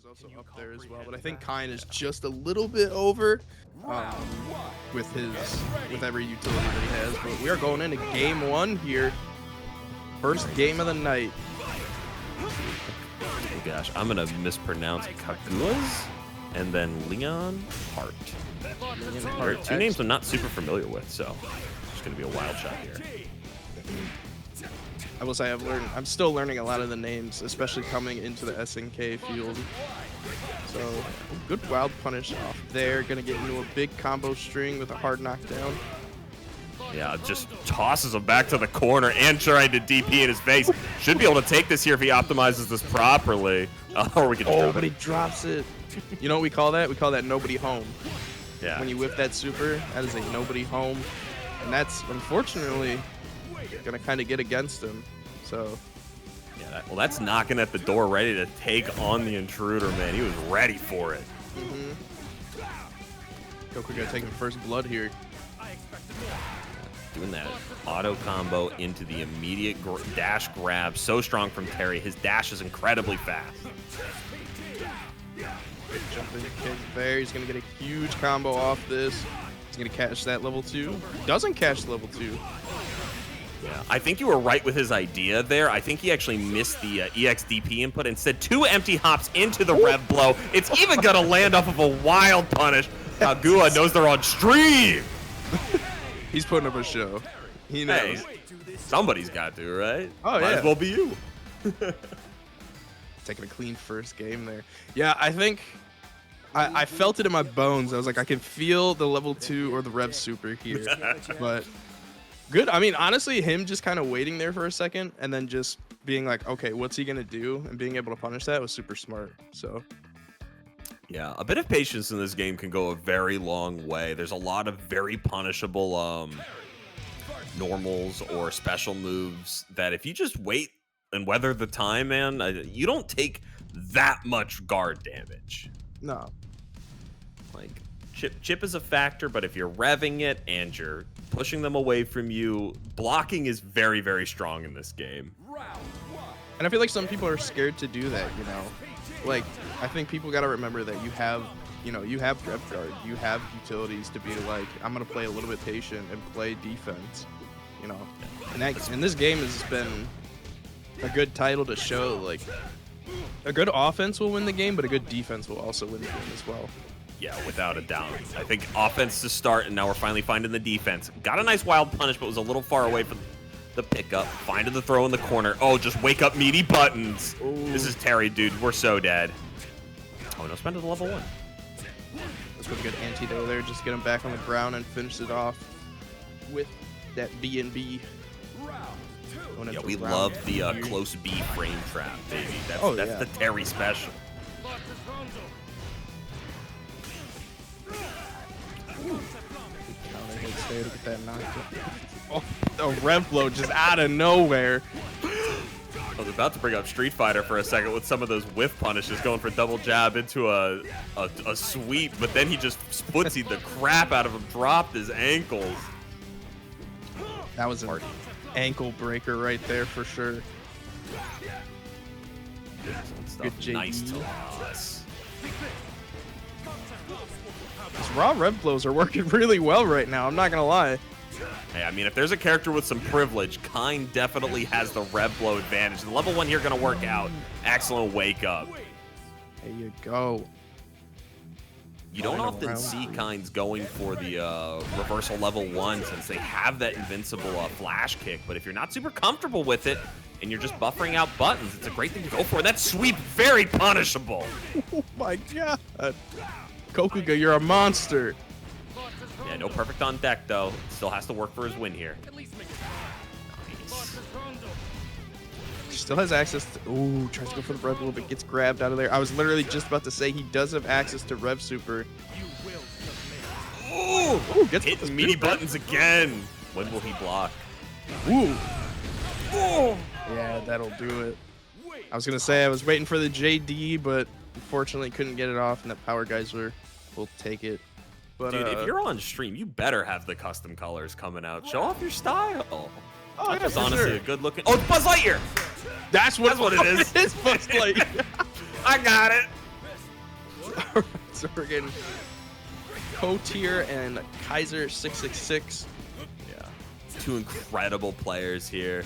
is also up there as well, but I think Kain is just a little bit over with every utility that he has. But we are going into game 1 here. First game of the night. Oh gosh, I'm gonna mispronounce Kokuuga's and then Leonhartx. There are two names I'm not super familiar with, so it's just gonna be a wild shot here. I will say I'm still learning a lot of the names, especially coming into the SNK field. So good wild punish off there. Gonna get into a big combo string with a hard knockdown. Yeah, just tosses him back to the corner and trying to DP in his face. Should be able to take this here if he optimizes this properly. Or we can just drop but it. he drops it. You know what we call that? We call that nobody home. Yeah. When you whip that super, that is a nobody home. And that's, unfortunately, gonna kind of get against him. So yeah, well, that's knocking at the door, ready to take on the intruder, man. He was ready for it. Kokuuga taking first blood here. Doing that auto combo into the immediate dash grab. So strong from Terry. His dash is incredibly fast. Jumping kick there. He's going to get a huge combo off this. He's going to catch that level 2. Doesn't catch level 2. Yeah, I think you were right with his idea there. I think he actually missed the EXDP input. Instead, 2 empty hops into the rev blow. It's even going to land off of a wild punish. Kokuuga knows they're on stream. He's putting up a show. He knows. Hey, somebody's got to, right? Oh, Might as well be you. Taking a clean first game there. Yeah, I think I felt it in my bones. I was like, I can feel the level 2 or the rev super here. But good. I mean, honestly, him just kind of waiting there for a second and then just being like, okay, what's he going to do? And being able to punish that was super smart. So yeah, a bit of patience in this game can go a very long way. There's a lot of very punishable normals or special moves that if you just wait and weather the time, man, you don't take that much guard damage. no. Like, chip is a factor, but if you're revving it and you're pushing them away from you, blocking is very, very strong in this game. And I feel like some people are scared to do that, you know? Like, I think people got to remember that you have rev guard, you have utilities to be like, I'm going to play a little bit patient and play defense, you know? And this game has been a good title to show, like, a good offense will win the game, but a good defense will also win the game as well. Yeah, without a doubt. I think offense to start, and now we're finally finding the defense. Got a nice wild punish, but was a little far away from the pickup. Finding the throw in the corner. Oh, just wake up meaty buttons. Ooh. This is Terry, dude. We're so dead. Oh, no spend to the level 1. That's a good antidote there. Just get him back on the ground and finish it off with that B&B. Yeah, we love the close B frame trap, baby. That's the Terry special. There to get that knocked. Oh, the rev blow just out of nowhere. I was about to bring up Street Fighter for a second with some of those whiff punishes, going for double jab into a sweep, but then he just splitsy the crap out of him, dropped his ankles. That was an ankle breaker right there for sure. Good JD. Nice toss. These raw rev blows are working really well right now, I'm not gonna lie. Hey, I mean, if there's a character with some privilege, Kain definitely has the rev blow advantage. The level 1 here gonna work out. Excellent wake up. There you go. You don't often see Kains going for the reversal level 1 since they have that invincible flash kick, but if you're not super comfortable with it and you're just buffering out buttons, it's a great thing to go for. That sweep, very punishable. Oh my god. Kokuuga, you're a monster. Yeah, no perfect on deck, though. Still has to work for his win here. Nice. Still has access to... Ooh, tries to go for the rev a little bit. Gets grabbed out of there. I was literally just about to say he does have access to rev super. Ooh, gets hit meaty buttons again. When will he block? Ooh. Oh. Yeah, that'll do it. I was going to say I was waiting for the JD, but unfortunately couldn't get it off, and that power geyser will take it. But, dude, if you're on stream, you better have the custom colors coming out. Show off your style. Oh, that was honestly a good looking. Oh, it's Buzz Lightyear. That's what it is. It's Buzz Lightyear. I got it. So we're getting Kotir and Kaiser 666. Yeah, two incredible players here.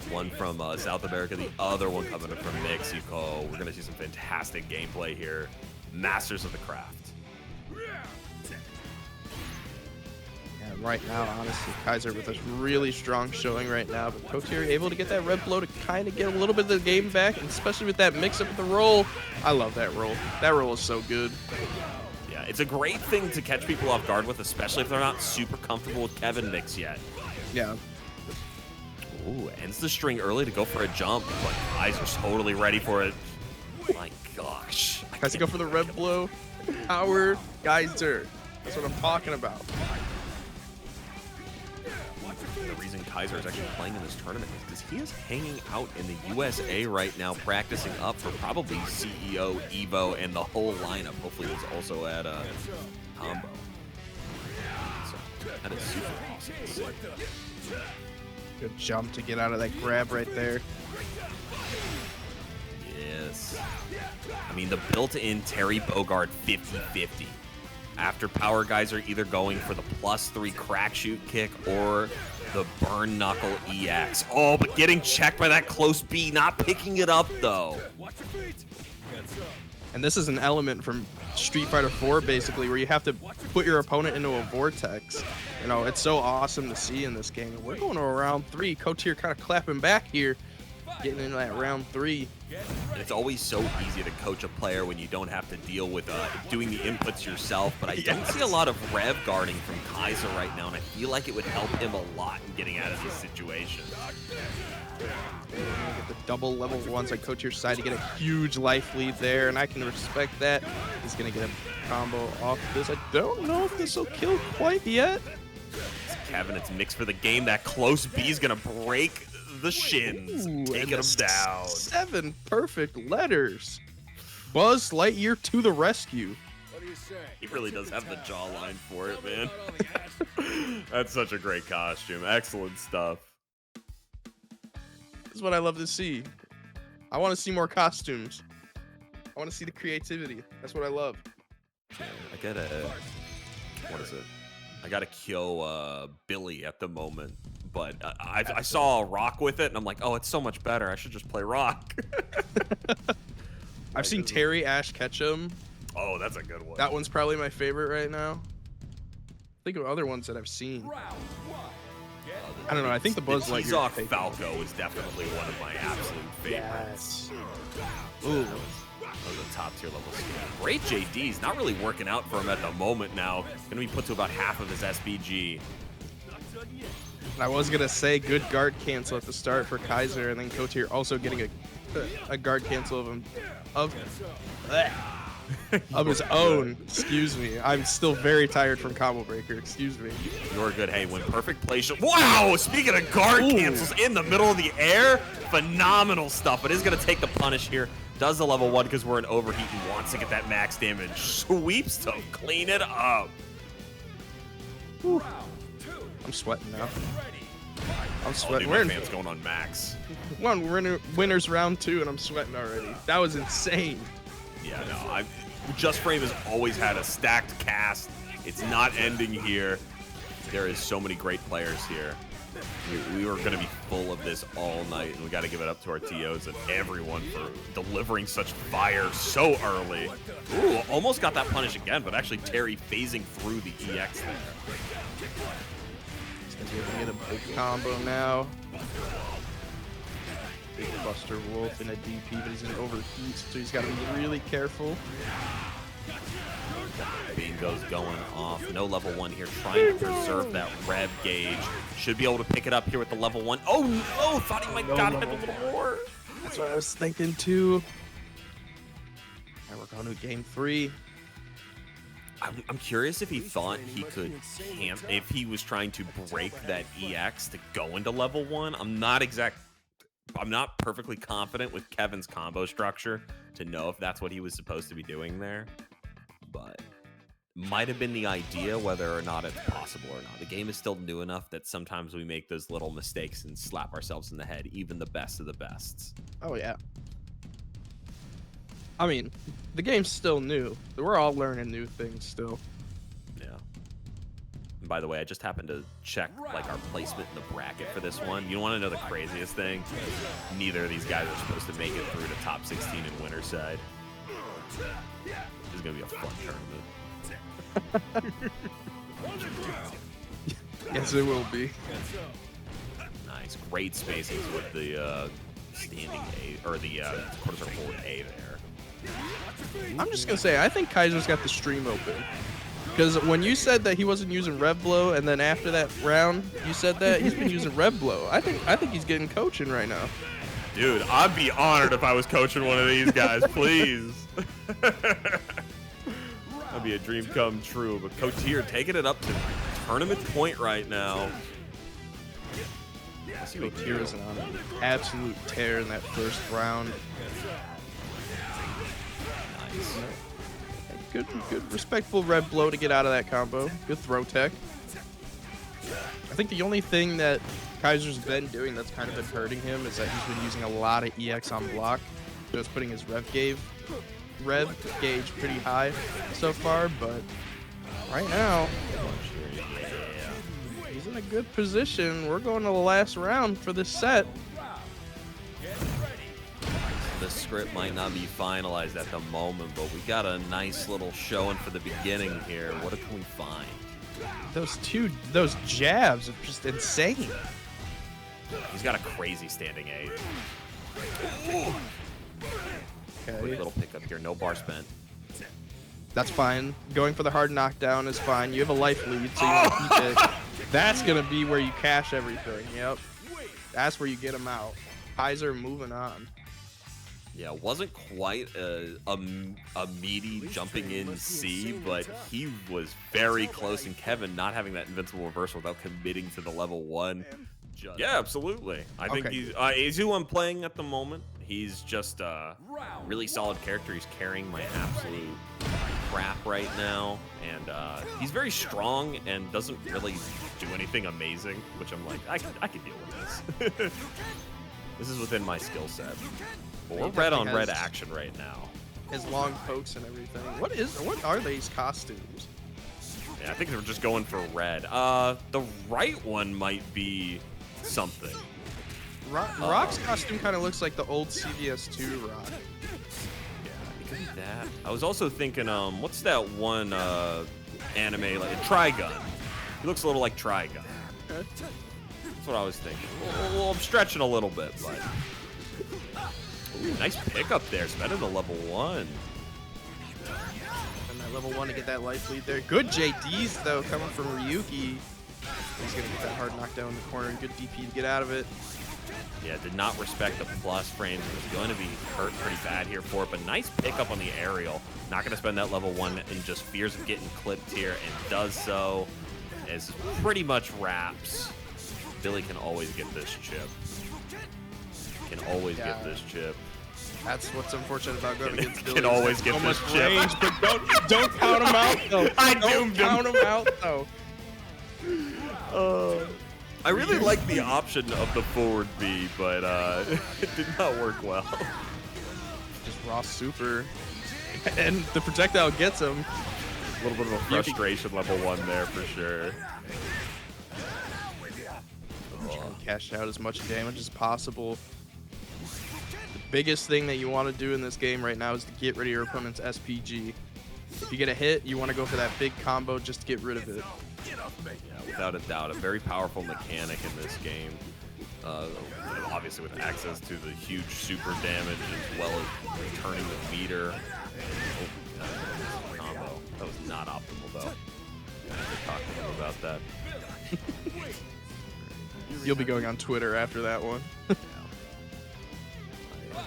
One from South America, the other one coming from Mexico. We're gonna see some fantastic gameplay here. Masters of the craft. And right now, honestly, Kaiser with a really strong showing right now, but Kotir able to get that red blow to kind of get a little bit of the game back, and especially with that mix up with the roll. I love that roll. That roll is so good. Yeah, it's a great thing to catch people off guard with, especially if they're not super comfortable with PeggyMX yet. Yeah. Ooh, ends the string early to go for a jump, but Kaiser's totally ready for it. My gosh. Has to go for the red blow. Power Geyser. That's what I'm talking about. The reason Kaiser is actually playing in this tournament is because he is hanging out in the USA right now, practicing up for probably CEO, Evo, and the whole lineup. Hopefully he's also at a combo. So that is super awesome to see. Good jump to get out of that grab right there. Yes. I mean, the built-in Terry Bogard 50-50. After Power Geyser either going for the +3 crack shoot kick or the burn knuckle EX. Oh, but getting checked by that close B, not picking it up though. And this is an element from Street Fighter 4 basically, where you have to put your opponent into a vortex. You know, it's so awesome to see in this game. We're going to round 3. Kotir kind of clapping back here, getting into that round 3. And it's always so easy to coach a player when you don't have to deal with doing the inputs yourself, but I don't see a lot of rev guarding from Kaiser right now, and I feel like it would help him a lot in getting out of these situations. Get the double level ones on Kotir's side to get a huge life lead there, and I can respect that. He's going to get a combo off this. I don't know if this will kill quite yet. Kevin, it's mixed for the game. That close B is going to break the shins, taking him down. 7 perfect letters. Buzz Lightyear to the rescue. What do you say? He really does have the jawline for it, man. That's such a great costume. Excellent stuff. This is what I love to see. I want to see more costumes. I want to see the creativity. That's what I love. Yeah, I gotta, what is it? I gotta kill Billy at the moment, but I saw Rock with it, and I'm like, oh, it's so much better. I should just play Rock. I've seen Terry Ash Ketchum. Oh, that's a good one. That one's probably my favorite right now. Think of other ones that I've seen. I don't know. I think the Buzz Lightyear. T-Zoc Falco is definitely one of my absolute favorites. Yes. Ooh. That was a top tier level skill. Great JD's not really working out for him at the moment now. Gonna be put to about half of his SBG. I was gonna say good guard cancel at the start for Kaiser, and then Kotir also getting a guard cancel of his own. Excuse me. I'm still very tired from Combo Breaker. Excuse me. You're good. Hey, when perfect place. Wow! Speaking of guard cancels in the middle of the air, phenomenal stuff. But is gonna take the punish here. Does the level 1 because we're in overheat and wants to get that max damage. Sweeps to clean it up. Whew. I'm sweating now. I'm sweating. We're fans going on max. Winners round 2 and I'm sweating already. That was insane. Yeah, no. JustFrame has always had a stacked cast. It's not ending here. There is so many great players here. We were going to be full of this all night, and we got to give it up to our TOs and everyone for delivering such fire so early. Ooh, almost got that punish again, but actually Terry phasing through the EX there. He's going to get a big combo now. Big Buster Wolf in a DP, but he's in overheat, so he's got to be really careful. Bingo's going off. No level 1 here, trying to preserve that rev gauge. Should be able to pick it up here with the level 1. Oh no! Thought he might got him a little more. That's what I was thinking too. And we're going to game 3. I'm curious if he thought he could if he was trying to break that EX to go into level 1. I'm not perfectly confident with Kevin's combo structure to know if that's what he was supposed to be doing there. But might have been the idea, whether or not it's possible or not. The game is still new enough that sometimes we make those little mistakes and slap ourselves in the head, even the best of the bests. Oh yeah. I mean, the game's still new. We're all learning new things still. Yeah. And by the way, I just happened to check like our placement in the bracket for this one. You want to know the craziest thing? Neither of these guys are supposed to make it through to top 16 in winter side. This is gonna be a fun tournament. Yes, it will be. Nice, great spacings with the standing A or the quarter forward A there. I'm just gonna say, I think Kaiser's got the stream open. Because when you said that he wasn't using Rev Blow, and then after that round you said that he's been using Rev Blow, I think he's getting coaching right now. Dude, I'd be honored if I was coaching one of these guys, please. That'd be a dream come true. But Kotir taking it up to tournament point right now. Kotir is on an absolute tear in that first round. Nice. Good, respectful Red Blow to get out of that combo. Good throw tech. I think the only thing that Kaiser's been doing that's kind of been hurting him is that he's been using a lot of EX on block. Just putting his rev gauge pretty high so far, but right now, he's in a good position. We're going to the last round for this set. The script might not be finalized at the moment, but we got a nice little showing for the beginning here. What can we find? Those jabs are just insane. He's got a crazy standing A. Okay. Quick little pickup here, no bar spent. That's fine. Going for the hard knockdown is fine. You have a life lead, so you want to keep it. That's going to be where you cash everything. Yep. That's where you get him out. Kaiser moving on. Yeah, wasn't quite a meaty jumping in C, but he was very close. And Kevin not having that invincible reversal without committing to the level 1. Yeah, absolutely. I think he's who I'm playing at the moment. He's just a really solid character. He's carrying my absolute crap right now. And he's very strong and doesn't really do anything amazing, which I'm like, I can deal with this. This is within my skill set. But we're red on red action right now. His long pokes and everything. What are these costumes? Yeah, I think they're just going for red. The right one might be something. Rock's costume kind of looks like the old CVS2 Rock. Yeah, it could be that. I was also thinking, what's that one anime, like a Trigun? He looks a little like Trigun. Okay. That's what I was thinking. Well, I'm stretching a little bit, but... Ooh, nice pickup there. It's better than level 1. And that level 1 to get that life lead there. Good JDs, though, coming from Ryuki. He's going to get that hard knockdown in the corner. Good DP to get out of it. Yeah, did not respect the plus frames. Was going to be hurt pretty bad here for it, but nice pickup on the aerial. Not going to spend that level 1 and just fears of getting clipped here, and does so. As pretty much wraps. Billy can always get this chip. Can always get this chip. That's what's unfortunate about going against Billy. Can always get this chip. Range, but don't count him out though. Don't count him out though. I really like the option of the forward B, but it did not work well. Just raw super, and the projectile gets him. A little bit of a frustration level 1 there for sure. Trying to cash out as much damage as possible. The biggest thing that you want to do in this game right now is to get rid of your opponent's SPG. If you get a hit, you want to go for that big combo just to get rid of it. Yeah, without a doubt, a very powerful mechanic in this game. Obviously with access to the huge super damage as well as turning the meter. Combo. That was not optimal though. I have to talk to him about that. You'll be going on Twitter after that one.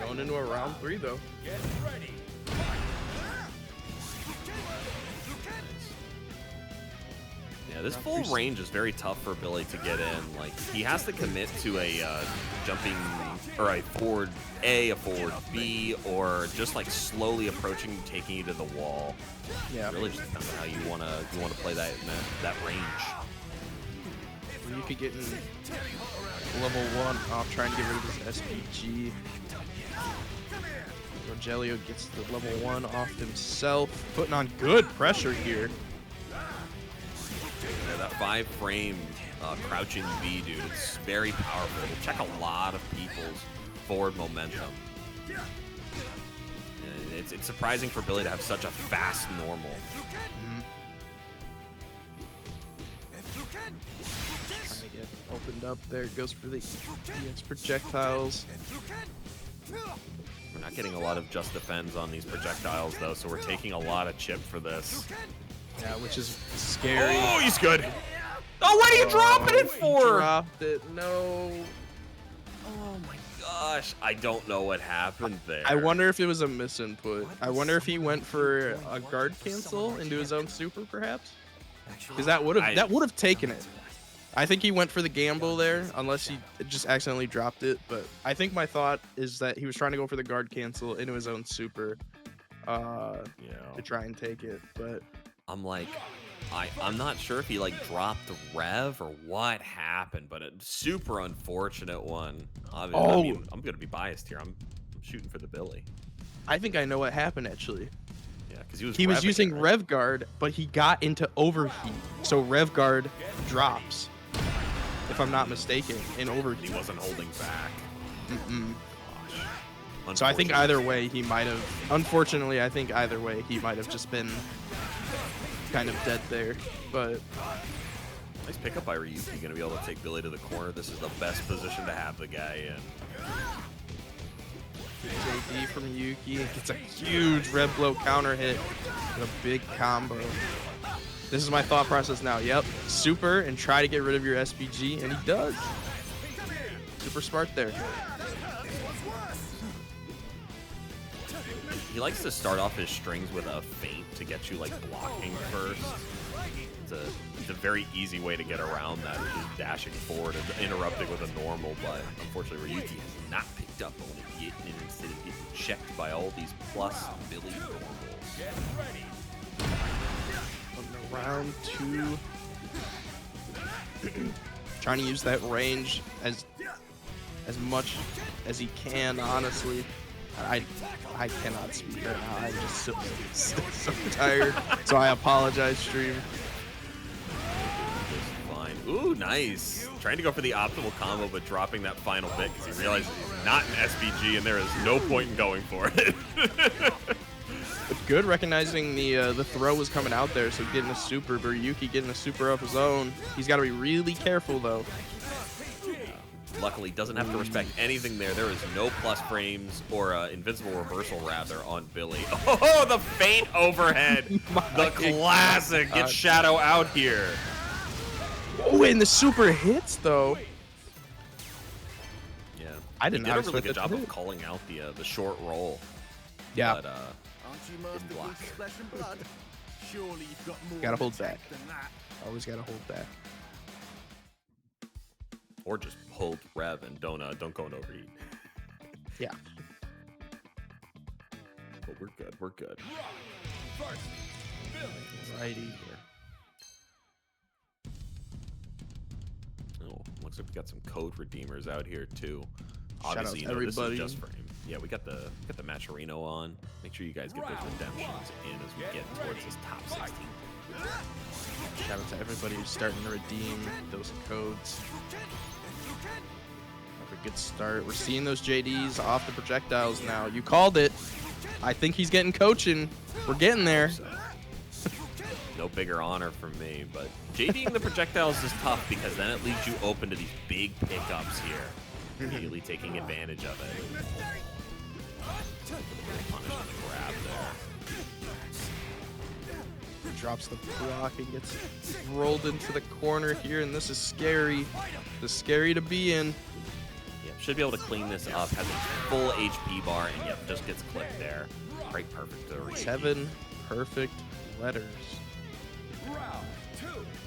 Going into a round 3 though. Get ready. Yeah, this full range is very tough for Billy to get in. Like, he has to commit to a jumping, or a forward A, a forward B, or just like slowly approaching, taking you to the wall. Yeah. Really just depends on how you wanna play that in that range. You could get in level 1 off trying to get rid of this SPG. Rogelio gets the level 1 off himself, putting on good pressure here. Yeah, that 5-frame crouching V, dude, it's very powerful. It'll check a lot of people's forward momentum. And it's surprising for Billy to have such a fast normal. Trying to get opened up there. Goes for the EX projectiles. We're not getting a lot of just defends on these projectiles, though, so we're taking a lot of chip for this. Yeah, which is scary. Oh, he's good. Oh, what are you dropping it for? Dropped it. No. Oh, my gosh. I don't know what happened there. I wonder if it was a misinput. I wonder if he went for a guard cancel into his own super, perhaps? Because that would have taken it. I think he went for the gamble there, unless he just accidentally dropped it. But I think my thought is that he was trying to go for the guard cancel into his own super to try and take it. But I'm like, I'm not sure if he like dropped the rev or what happened, but a super unfortunate one. Obviously, I mean, I'm gonna be biased here. I'm shooting for the Billy. I think I know what happened actually. Yeah, because he was using rev guard, but he got into overheat, so rev guard drops. If I'm not mistaken, in overheat. He wasn't holding back. Gosh. So I think either way he might have. Unfortunately, I think either way he might have just been kind of dead there. But nice pickup by Ryuki. Gonna be able to take Billy to the corner. This is the best position to have the guy in. JD from Yuki gets a huge red blow counter hit with a big combo. This is my thought process now. Yep, super and try to get rid of your SPG, and he does. Super smart there. He likes to start off his strings with a feint to get you like blocking first. It's a very easy way to get around that, which is dashing forward and interrupting with a normal, but unfortunately Ryuki has not picked up on it yet, and instead of getting checked by all these plus Billy normals. Round 2. Trying to use that range as much as he can, honestly. I cannot speak right now. I'm just so tired. So I apologize, stream. Fine. Ooh, nice. Trying to go for the optimal combo, but dropping that final bit because he realizes he's not an SPG and there is no point in going for it. But good recognizing the throw was coming out there, so getting a super. Ryuki getting a super of his own. He's got to be really careful though. Luckily, doesn't have to respect anything there. There is no plus frames or invincible reversal, rather, on Billy. Oh, the feint overhead. The classic. Get Shadow out here. Oh, and the super hits, though. Yeah. I did not a really expect good that job to of hit. calling out the short roll. Yeah. But, didn't block. Gotta hold back. Always gotta hold back. Or just hold rev and don't go and overeat. Yeah. But we're good. We're good. Righty. Oh, looks like we got some code redeemers out here too. Shout Obviously, out to everybody. This is just frame. Yeah, we got the match RINO on. Make sure you guys get those redemptions in as we get towards this top 16. Shout out to everybody who's starting to redeem those codes. Have a good start. We're seeing those JDs off the projectiles now. You called it. I think he's getting coaching. We're getting there. No bigger honor from me, but JDing the projectiles is tough because then it leaves you open to these big pickups here. Immediately taking advantage of it. Punish on the grab there. Drops the block and gets rolled into the corner here, and this is scary. This is scary to be in. Yeah, should be able to clean this up. Has a full HP bar, and yep, just gets clipped there. Right, perfect. 7 perfect letters.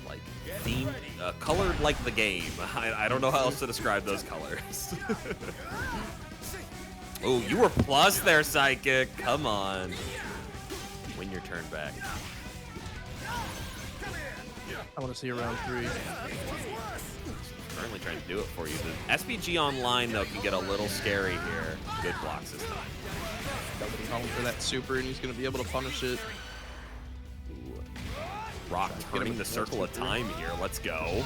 Like themed, colored like the game. I don't know how else to describe those colors. Oh, you were plus there, Psychic. Come on. Win your turn back. I want to see a round 3. Currently trying to do it for you. The SPG online, though, can get a little scary here. Good blocks this time. Double Going for that super, and he's going to be able to punish it. Ooh. Rock turning the circle of time here. Let's go.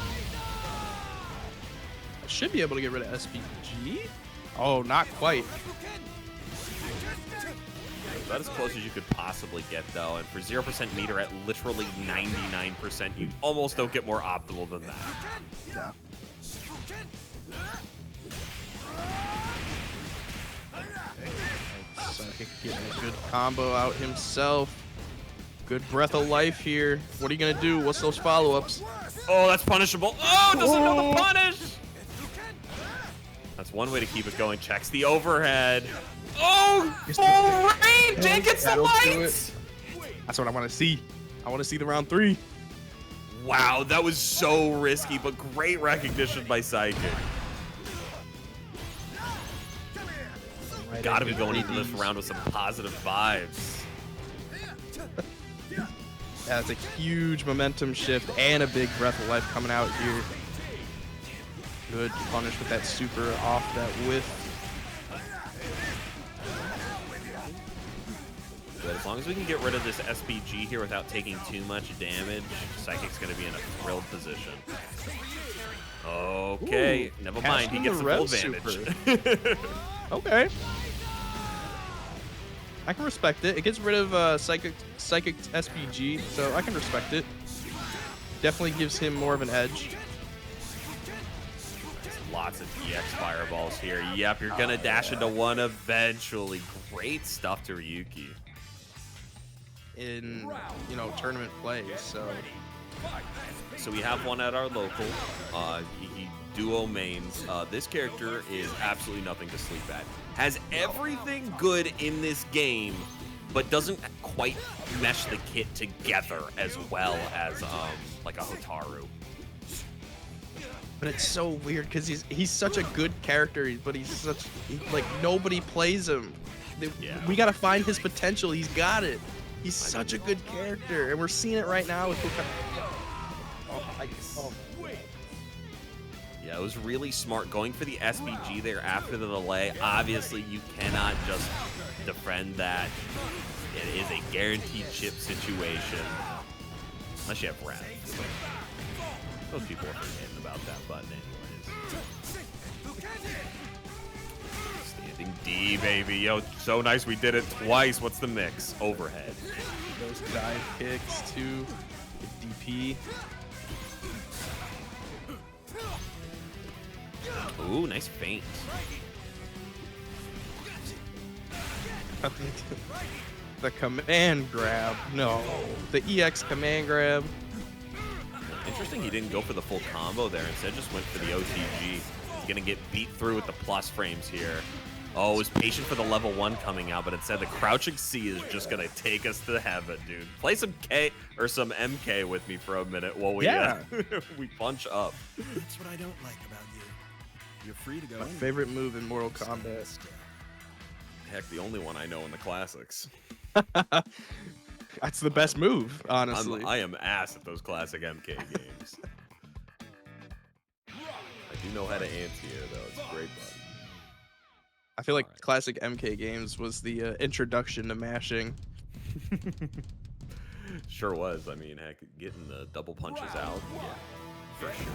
Should be able to get rid of SPG. Oh, not quite. About as close as you could possibly get, though. And for 0% meter at literally 99%, you almost don't get more optimal than that. Yeah. Psychic getting a good combo out himself. Good breath of life here. What are you going to do? What's those follow-ups? Oh, that's punishable. Oh, doesn't know the punish. That's one way to keep it going. Checks the overhead. Oh, full range and gets the lights. That's what I want to see. I want to see the round 3. Wow, that was so risky, but great recognition by Psychic. Right, Gotta be going into this round with some positive vibes. That's a huge momentum shift and a big breath of life coming out here. Good punish with that super off that whiff. But as long as we can get rid of this SPG here without taking too much damage, Psychic's going to be in a thrilled position. Okay, ooh, never mind. He gets the full advantage. Okay. I can respect it. It gets rid of Psychic SPG, so I can respect it. Definitely gives him more of an edge. Lots of EX fireballs here. Yep, you're going to dash into one eventually. Great stuff to Ryuki. In, you know, tournament play, so we have one at our local. He duo mains. This character is absolutely nothing to sleep at. Has everything good in this game, but doesn't quite mesh the kit together as well as like a Hotaru. But it's so weird because he's such a good character, but like nobody plays him. Yeah. We gotta find his potential. He's got it. He's such a good character, and we're seeing it right now with Yeah, it was really smart going for the SPG there after the delay. Obviously, you cannot just defend that. It is a guaranteed chip situation. Unless you have Wrath. Most people are forgetting about that button anyways. Standing D, baby. Yo, so nice we did it twice. What's the mix? Overhead. Those dive kicks too. DP. Ooh, nice feint. The command grab. No. The EX command grab. Interesting he didn't go for the full combo there. Instead just went for the OTG. He's going to get beat through with the plus frames here. Oh, was patient for the level 1 coming out, but instead the crouching C is just going to take us to heaven, dude. Play some K or some MK with me for a minute while we, we punch up. That's what I don't like about you. You're free to go. My favorite move in Mortal Kombat. Heck, the only one I know in the classics. That's the best move, honestly. I am ass at those classic MK games. I do know how to anti-air, though. It's a great button. I feel like classic MK games was the introduction to mashing. Sure was. I mean, heck, getting the double punches out. Yeah, for sure.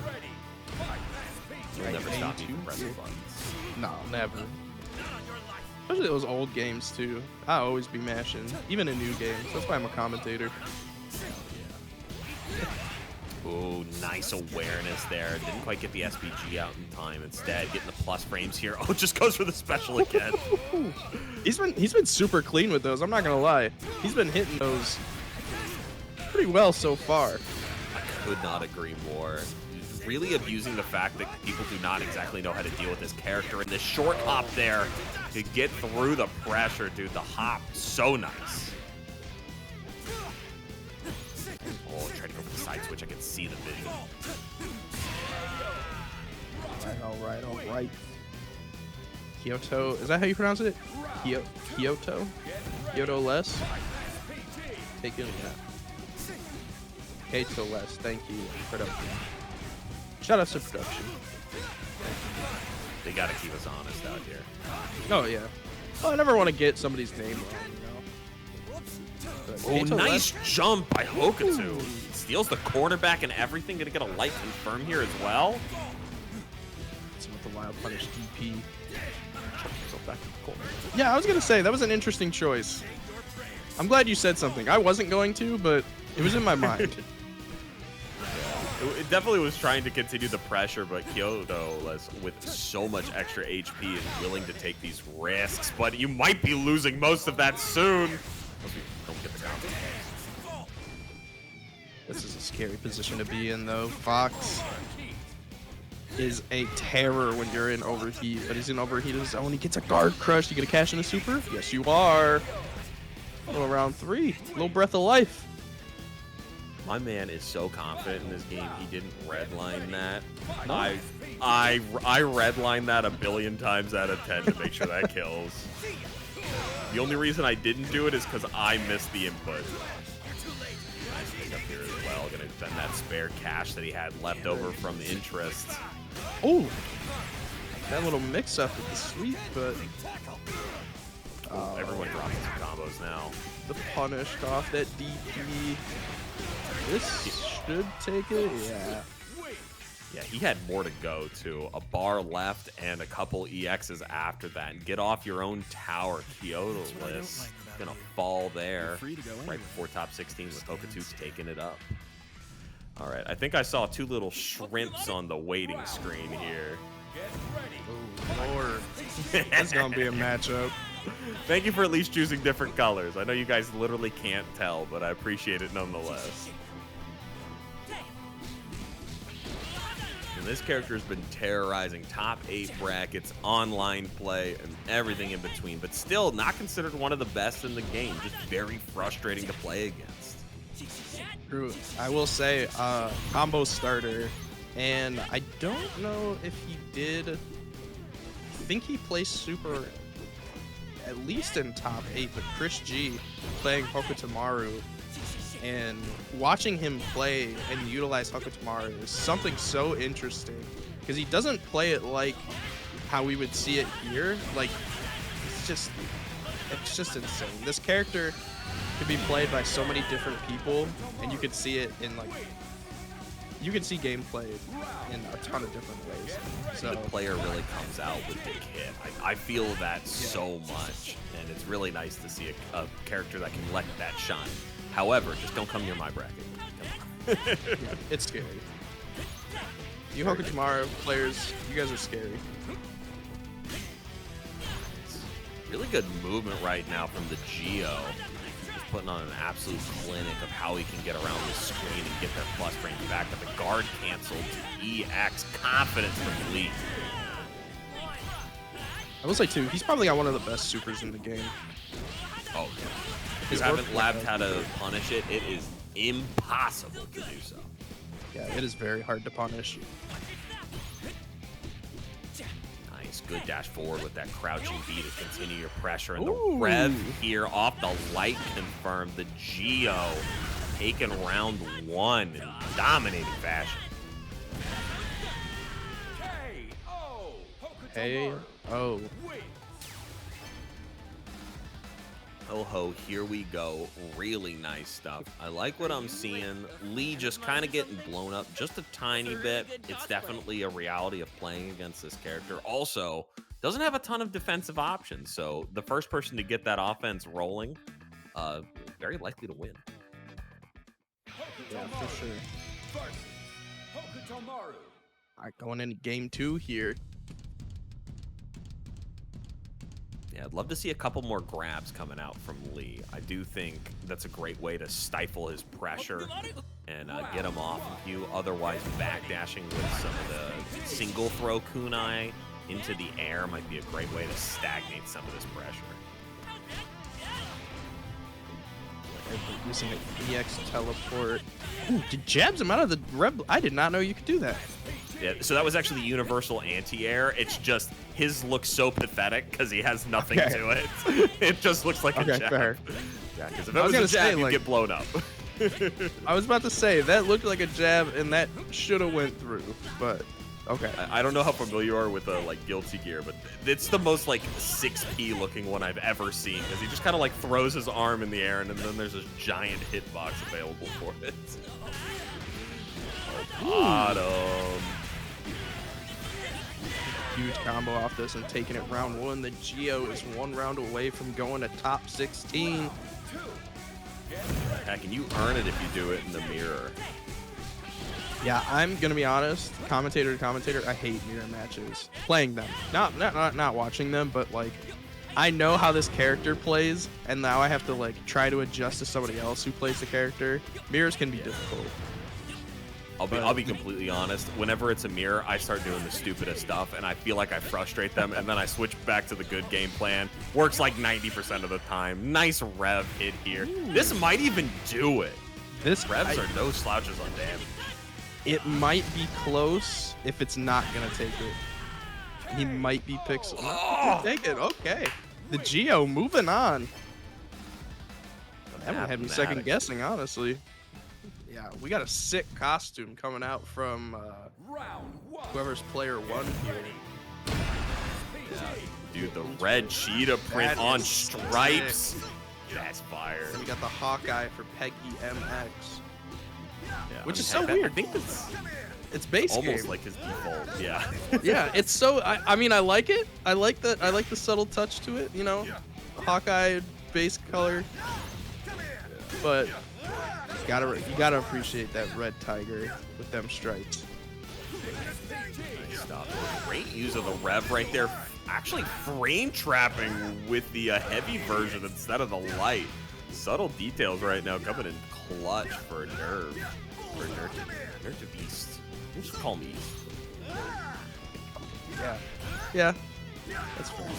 You'll never stop me from pressing buttons. No, never. Especially those old games, too. I always be mashing, even in new games. That's why I'm a commentator. Ooh, nice awareness there. Didn't quite get the SPG out in time. Instead, getting the plus frames here. Oh, just goes for the special again. He's been super clean with those. I'm not gonna lie. He's been hitting those pretty well so far. I could not agree more. Really abusing the fact that people do not exactly know how to deal with this character. And this short hop there to get through the pressure, dude. The hop, so nice. Oh, trying to go for the side switch. I can see the vision. All right. Kyoto, is that how you pronounce it? Kyoto? Keitoless? Taking that. Keitoless, thank you. Production. Shout out to production. They gotta keep us honest out here. Oh yeah. Well, I never want to get somebody's name wrong, But Oh, Keitoless- nice jump by Hokuto. Steals the cornerback and everything. Gonna get a light confirm here as well. With the wild punish DP. Chuck himself back in the corner. Yeah, I was gonna say that was an interesting choice. I'm glad you said something. I wasn't going to, but it was in my mind. It definitely was trying to continue the pressure, but Keitoless, with so much extra HP, is willing to take these risks. But you might be losing most of that soon. Unless we don't get the counter. This is a scary position to be in, though. Fox is a terror when you're in overheat, but he's in overheat of his own. He gets a guard crush. You gonna cash in a super? Yes, you are. Little round 3. Little breath of life. My man is so confident in this game. He didn't redline that. No. I redlined that a billion times out of 10 to make sure that kills. The only reason I didn't do it is because I missed the input. Nice pick up here as well. Gonna defend that spare cash that he had left over from the interest. Oh, that little mix-up with the sweep, but Everyone dropping some combos now. the punished off that DP. This should take it, yeah. Yeah, he had more to go too. A bar left and a couple EXs after that. And get off your own tower, Keitoless. Gonna fall there right before top 16 with Hokuto taking it up. All right, I think I saw 2 little shrimps on the waiting screen here. Oh, Lord. That's gonna be a matchup. Thank you for at least choosing different colors. I know you guys literally can't tell, but I appreciate it nonetheless. And this character has been terrorizing top 8 brackets, online play, and everything in between, but still not considered one of the best in the game. Just very frustrating to play against. True. I will say, combo starter, and I don't know if he did. I think he placed super at least in top 8, but Chris G playing Hokutomaru and watching him play and utilize Hokutomaru is something so interesting because he doesn't play it like how we would see it here. Like, it's just insane. This character could be played by so many different people, and you could see it in you can see gameplay in a ton of different ways. So The player really comes out with the kit. I feel that so much, and it's really nice to see a character that can let that shine. However, just don't come near my bracket. yeah, it's scary. You Hokutomaru players, you guys are scary. Really good movement right now from the Geo. Just putting on an absolute clinic of how he can get around the screen and get their plus range back. But the guard canceled to EX. Confidence from Lee. I will say too, he's probably got one of the best supers in the game. Oh, yeah. If His you haven't work- labbed how to punish it, it is impossible to do so. Yeah, it is very hard to punish. Nice, good dash forward with that crouching B to continue your pressure. And Ooh. the Rev here off the light confirmed. The Geo taking round 1 in dominating fashion. Hey, oh. Oh ho, here we go. Really nice stuff. I like what I'm seeing. Lee just kind of getting blown up just a tiny bit. It's definitely a reality of playing against this character. Also, doesn't have a ton of defensive options, so the first person to get that offense rolling, very likely to win. Yeah, for sure. All right, going into game 2 here. Yeah, I'd love to see a couple more grabs coming out from Lee. I do think that's a great way to stifle his pressure and get him off of you. Otherwise, backdashing with some of the single throw kunai into the air might be a great way to stagnate some of this pressure. Using an EX teleport. Ooh, it jabs him out of the red. I did not know you could do that. Yeah, so that was actually the universal anti-air. It's just his looks so pathetic because he has nothing to it. It just looks like a jab. Fair. Yeah, because if it was a jab, you'd get blown up. I was about to say that looked like a jab, and that should have went through, but Okay. I don't know how familiar you are with like Guilty Gear, but it's the most like 6P looking one I've ever seen because he just kind of like throws his arm in the air and then there's this giant hitbox available for it. Bottom. Huge combo off this and taking it round 1. The Geo is 1 round away from going to top 16. Heck, and you earn it if you do it in the mirror. Yeah, I'm gonna be honest. Commentator to commentator, I hate mirror matches. Playing them, not watching them, but like, I know how this character plays, and now I have to like try to adjust to somebody else who plays the character. Mirrors can be difficult. I'll be completely honest. Whenever it's a mirror, I start doing the stupidest stuff, and I feel like I frustrate them, and then I switch back to the good game plan. Works like 90% of the time. Nice rev hit here. Ooh. This might even do it. This revs are no slouches on damage. It might be close if it's not gonna take it. He might be pixel. Oh! Take it. Okay. The Geo moving on. That one had me second guessing, honestly. Yeah, we got a sick costume coming out from whoever's player 1 here. Yeah, dude, the red cheetah print on stripes. Sick. That's fire. And we got the Hawkeye for PeggyMX. Yeah, Which is so weird. I think it's base almost game. like his default. Yeah. Yeah, it's so. I mean, I like it. I like the subtle touch to it. You know, Hawkeye base color. But you gotta appreciate that red tiger with them stripes. Nice stop. Great use of the rev right there. Actually, frame trapping with the heavy version instead of the light. Subtle details right now coming in clutch for Nerve. For neritveast. You should call me. Yeah. That's fair.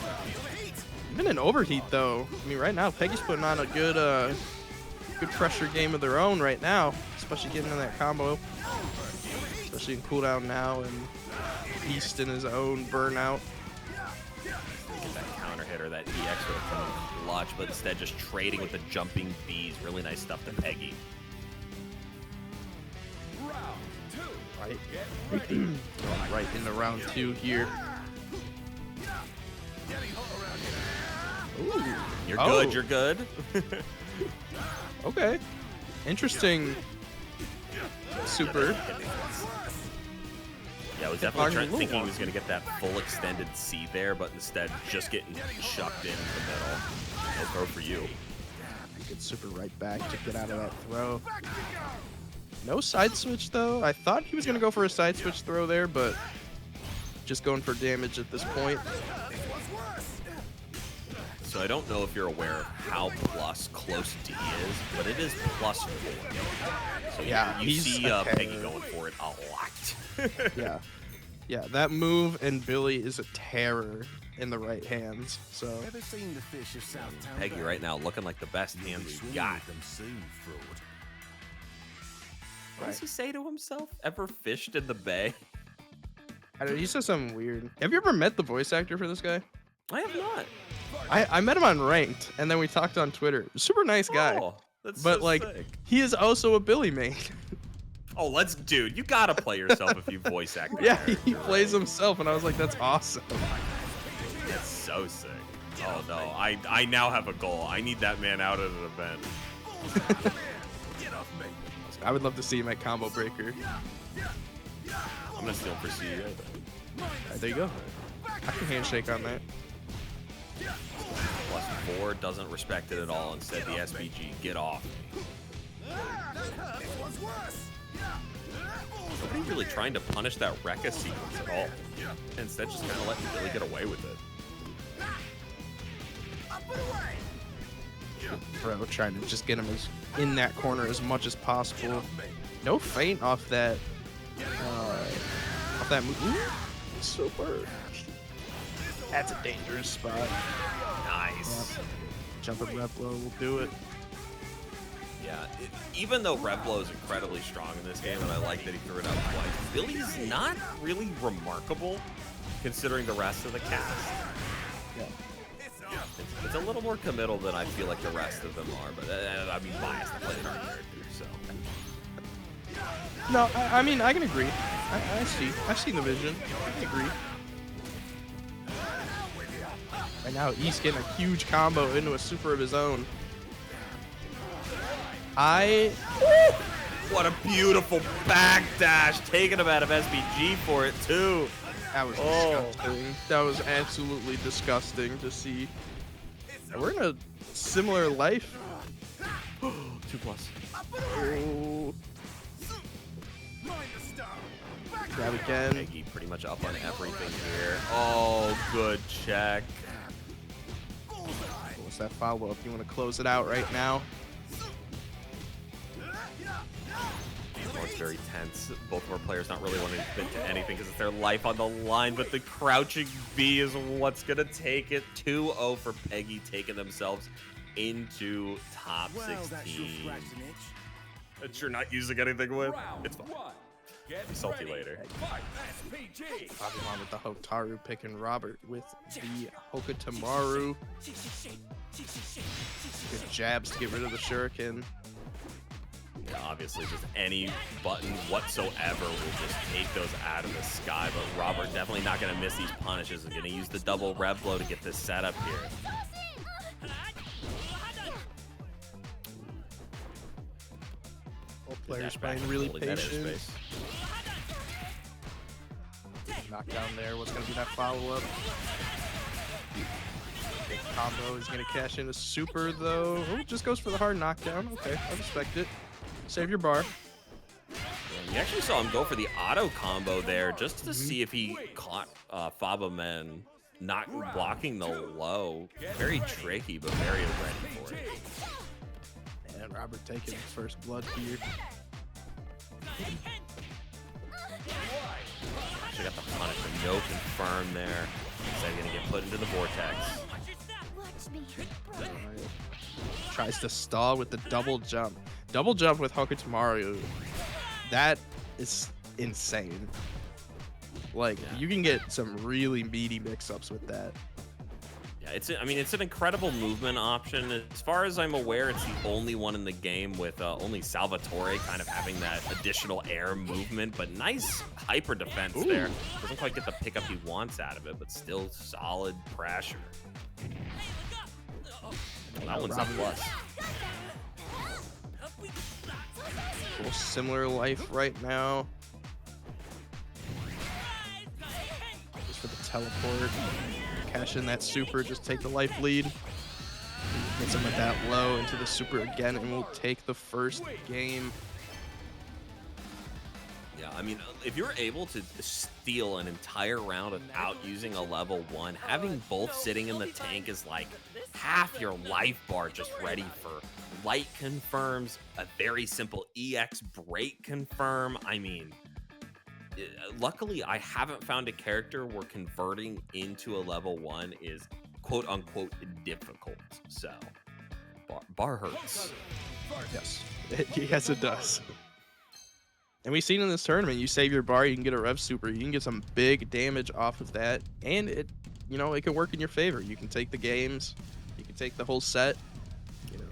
Even in overheat though. I mean, right now Peggy's putting on a good pressure game of their own right now, especially getting in that combo. Especially in cooldown now and East in his own burnout. Get that counter hit or that EX would have come in clutch, but instead just trading with the jumping bees. Really nice stuff to Peggy. Right. Right into round 2 here. Ooh. You're good, you're good. Okay. Interesting. Super. Yeah, I was definitely thinking he was going to get that full extended C there, but instead just getting chucked in the middle. No throw for you. Good super right back to get out of that throw. No side switch though. I thought he was going to go for a side switch throw there, but just going for damage at this point. So I don't know if you're aware of how plus close D is, but it is +4. So yeah, you see Peggy going for it a lot. Yeah, that move and Billy is a terror in the right hands. So Peggy right now looking like the best hands we got. What does he say to himself? Ever fished in the bay? I don't know, he said something weird. Have you ever met the voice actor for this guy? I have not. I met him on Ranked, and then we talked on Twitter. Super nice guy. Oh, that's but so like, sick. he is also a Billy main. Oh, dude, you gotta play yourself if you voice act. Yeah, he plays himself, and I was like, that's awesome. That's so sick. Oh no, I now have a goal. I need that man out at an event. I would love to see him at Combo Breaker. I'm gonna steal for CEO then. Right, there you go. I can handshake on that. +4 doesn't respect it at all. Instead, the SBG, get off. Nobody really trying to punish that Rekka sequence at all. Instead, just kind of letting Billy get away with it. Bro, trying to just get him in that corner as much as possible. No feint off that move. Ooh, super. That's a dangerous spot. Nice. Yep. Jumping rev blow will do it. Yeah, even though rev blow is incredibly strong in this game, and I like that he threw it out twice, Billy's not really remarkable considering the rest of the cast. Yeah. It's a little more committal than I feel like the rest of them are, but I mean biased to play our character, so. No, I mean, I can agree. I've seen the vision. I agree. Right now, he's getting a huge combo into a super of his own. What a beautiful backdash. Taking him out of SBG for it, too. That was disgusting. That was absolutely disgusting to see. We're in a similar life. 2+. Oh. Grab again. Peggy pretty much up on everything here. Oh, good check. What's that follow-up? You want to close it out right now? Oh, it's very tense. Both of our players not really wanting to commit to anything because it's their life on the line, but the crouching B is what's going to take it. 2-0 for Peggy, taking themselves into top 16. That you're not using anything with. It's fine. Be salty later. Fabimen with the Hotaru picking Robert with the Hokutomaru. Good jabs to get rid of the shuriken. Yeah, obviously, just any button whatsoever will just take those out of the sky, but Robert definitely not going to miss these punishes and going to use the double rev blow to get this set up here. Both players playing really patient. Knockdown there. What's going to be that follow-up? Big combo is going to cash in a super, though. Oh, just goes for the hard knockdown. Okay, I respect it. Save your bar. Yeah, you actually saw him go for the auto combo there just to see if he caught Fabimen not blocking the low. Very tricky, but very ready for it. And Robert taking his first blood here. Actually got the punish, but no confirm there. Instead, gonna get put into the vortex. Tries to stall with the double jump. Double jump with Hokutomaru. That is insane. Like, you can get some really meaty mix-ups with that. Yeah, it's an incredible movement option. As far as I'm aware, it's the only one in the game with only Salvatore kind of having that additional air movement, but nice hyper defense there. Doesn't quite get the pickup he wants out of it, but still solid pressure. That one's a plus. A little similar life right now. Just for the teleport. Cash in that super, just take the life lead. Hits him with that low into the super again, and we'll take the first game. Yeah, I mean, if you're able to steal an entire round without using a level 1, having both sitting in the tank is like half your life bar just ready for light confirms, a very simple EX break confirm. I mean, luckily, I haven't found a character where converting into a level 1 is quote unquote difficult. So, bar hurts. Yes, yes, it does. And we've seen in this tournament, you save your bar, you can get a rev super, you can get some big damage off of that, and it, you know, it can work in your favor. You can take the games, you can take the whole set. You know,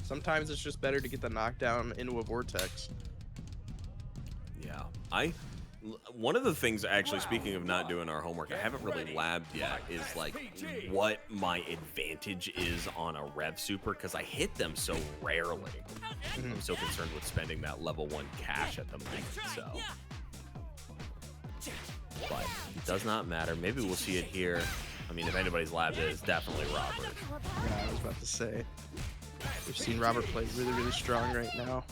sometimes it's just better to get the knockdown into a vortex. Yeah, one of the things, actually, speaking of not doing our homework, I haven't really labbed yet, is like what my advantage is on a rev super, because I hit them so rarely. I'm so concerned with spending that level 1 cash at the moment, so. But it does not matter. Maybe we'll see it here. I mean, if anybody's labbed it, it's definitely Robert. Yeah, I was about to say. We've seen Robert play really, really strong right now.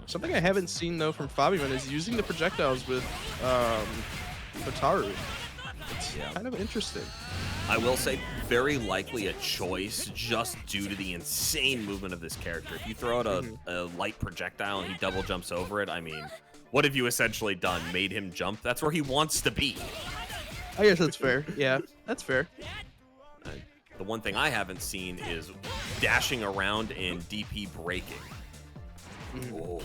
Something I haven't seen, though, from Fabimen is using the projectiles with Hotaru. It's kind of interesting. I will say, very likely a choice just due to the insane movement of this character. If you throw out a light projectile and he double jumps over it, I mean, what have you essentially done? Made him jump? That's where he wants to be. I guess that's fair. Yeah, that's fair. The one thing I haven't seen is dashing around and DP breaking. Oh.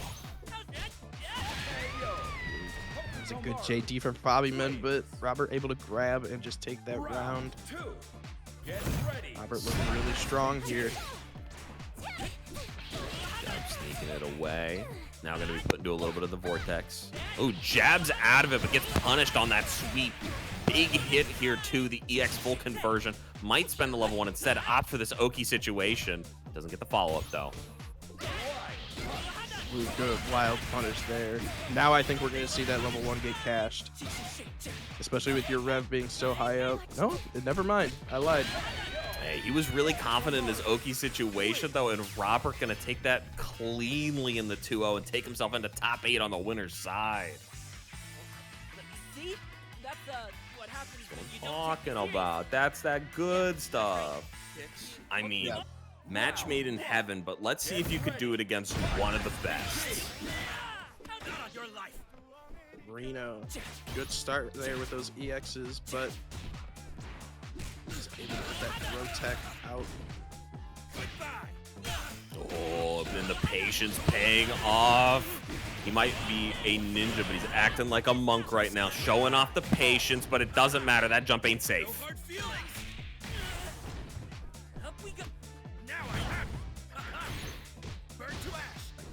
It's a good JD from Fabimen, but Robert able to grab and just take that round. Robert looking really strong here. Job sneaking Taking it away. Now going to be put into a little bit of the vortex. Oh, jabs out of it, but gets punished on that sweep. Big hit here, too. The EX full conversion. Might spend the level 1 instead. Opt for this Oki situation. Doesn't get the follow-up, though. Ooh, good wild punish there. Now I think we're going to see that level 1 get cashed. Especially with your rev being so high up. No, never mind. I lied. Hey, he was really confident in his Oki situation, though, and Robert going to take that cleanly in the 2-0 and take himself into top 8 on the winner's side. See? That's what happens when you Talking about. That's that good stuff. I mean, match made in heaven, but let's see if you could do it against one of the best. RINO. Good start there with those EXs, but he's able to get that throw tech out. Oh, and the patience paying off. He might be a ninja, but he's acting like a monk right now, showing off the patience, but it doesn't matter. That jump ain't safe.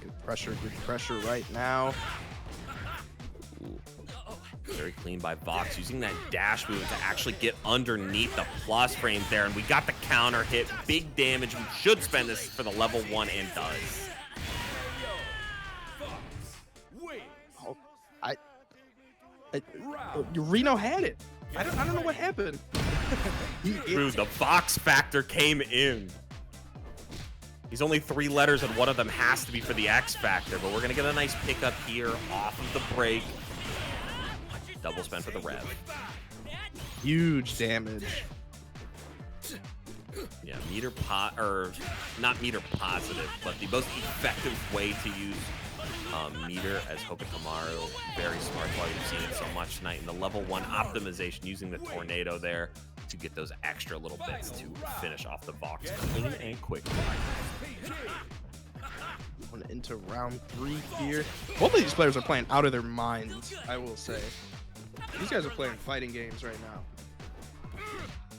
Good pressure right now. Ooh. Very clean by Vox, using that dash move to actually get underneath the plus frame there, and we got the counter hit. Big damage. We should spend this for the level 1 and does. RINO had it. I don't know what happened. Dude, the Vox factor came in. He's only 3 letters, and one of them has to be for the X factor, but we're going to get a nice pickup here off of the break. Double spend for the rev. Huge damage. Yeah, not meter positive, but the most effective way to use meter as Hokutomaru. Very smart, why you've seen it so much tonight. In the level 1 optimization, using the tornado there to get those extra little bits to finish off the Vox clean and quick. Going into round 3 here. Both of these players are playing out of their minds, I will say. These guys are playing fighting games right now.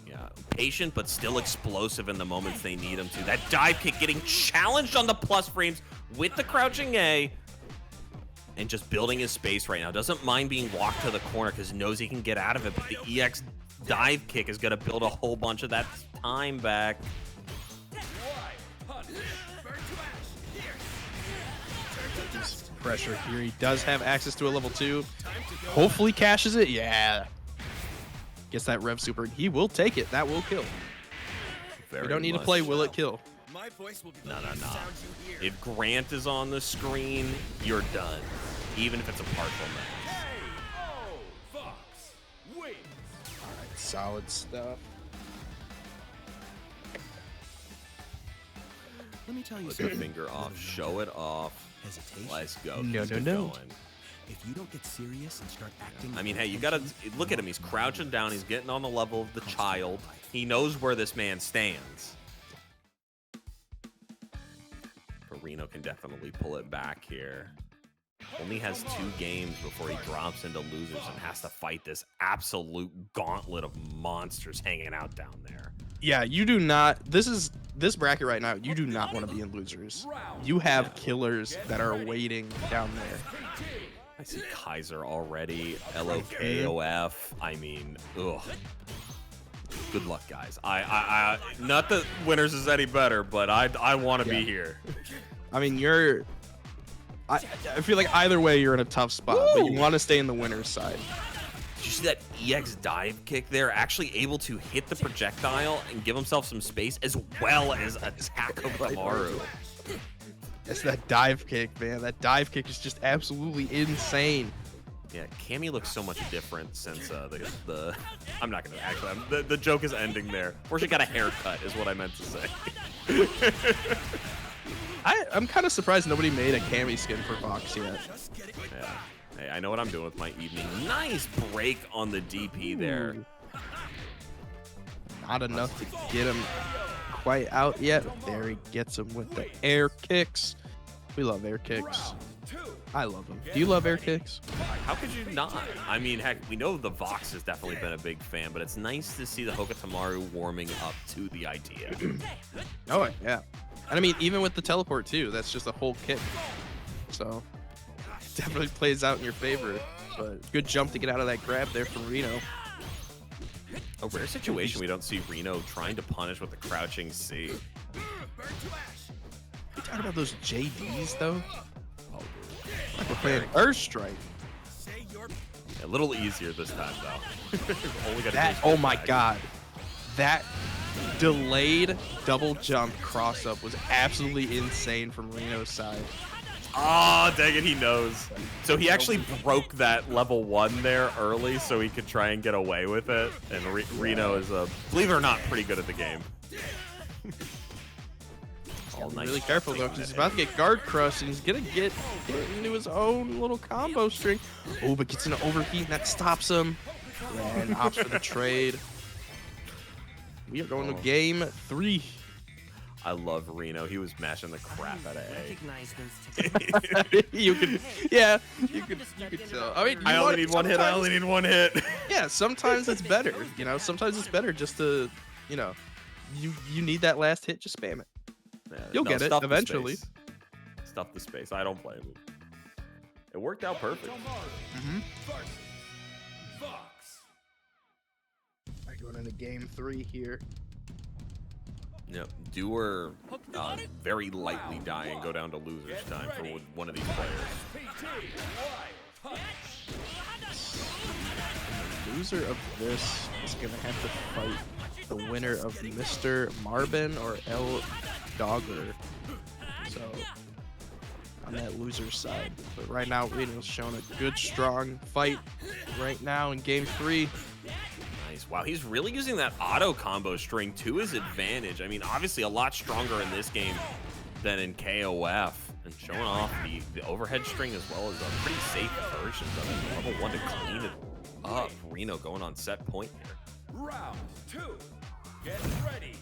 Yeah, patient but still explosive in the moments they need him to. That dive kick getting challenged on the plus frames with the crouching A. And just building his space right now. Doesn't mind being walked to the corner because knows he can get out of it. But the EX dive kick is going to build a whole bunch of that time back. Pressure here. He does have access to a level 2. Hopefully cashes it. Yeah. Gets that rev super. He will take it. That will kill. You don't need to play will it kill. No. If Grant is on the screen, you're done. Even if it's a partial match. Alright, solid stuff. Let me tell you Put the something. finger off. Show it off. Hesitation. Let's go. No, Keep no, it no. going. If you don't get serious and start acting, I mean, hey, you gotta look at him. He's crouching down. He's getting on the level of the child. He knows where this man stands. But RINO can definitely pull it back here. Only has 2 games before he drops into losers and has to fight this absolute gauntlet of monsters hanging out down there. Yeah, you do not. This bracket right now. You do not want to be in losers. You have killers that are waiting down there. I see Kaiser already. Lokof. I mean, ugh. Good luck, guys. I not that winners is any better, but I want to be here. I mean, I feel like either way you're in a tough spot, but you want to stay in the winner's side. Did you see that EX dive kick there? Actually able to hit the projectile and give himself some space as well as attack Hokutomaru. It's that dive kick, man. That dive kick is just absolutely insane. Yeah, Cammy looks so much different since the I'm not gonna actually. The joke is ending there. Or she got a haircut, is what I meant to say. I'm kind of surprised nobody made a Cammy skin for Vox yet. Yeah. Hey, I know what I'm doing with my evening. Nice break on the DP there. Not enough to get him quite out yet. There he gets him with the air kicks. We love air kicks. I love them. Do you love air kicks? How could you not? I mean, heck, we know the Vox has definitely been a big fan, but it's nice to see the Hokutomaru warming up to the idea. Oh, yeah. And I mean, even with the teleport too, that's just a whole kick. So definitely plays out in your favor. But good jump to get out of that grab there from RINO. A rare situation we don't see RINO trying to punish with the crouching C. We talking about those JDs though? Like we're playing Earth Strike. A little easier this time though. Only got That, oh my god. That delayed double jump cross up was absolutely insane from RINO's side. Oh, dang it, he knows. So he actually broke that level 1 there early so he could try and get away with it. And RINO is, believe it or not, pretty good at the game. Oh, nice. Really careful though, because he's about to get guard crushed and he's gonna get into his own little combo string. Oh, but gets in an overheat and that stops him. And opts for the trade. We are going to game 3. I love RINO. He was mashing the crap out of A. you could tell. I mean, I only need one hit. I only need one hit. Yeah, sometimes it's better. You know, sometimes it's better just to, you know, you need that last hit. Just spam it. Yeah, You'll get it eventually. Stuff the space. I don't blame him. It worked out perfect. Alright, going into game 3 here. Yep. Doer very lightly die and go down to loser's time for one of these players. The loser of this is going to have to fight the winner of Mr. Marvin or El Dogor. So, on that loser's side. But right now, RINO's shown a good, strong fight right now in game 3. Nice. Wow, he's really using that auto combo string to his advantage. I mean, obviously a lot stronger in this game than in KOF. And showing off the overhead string as well as a pretty safe version of it. Level 1 to clean it up. RINO going on set point here. Round 2. Get ready.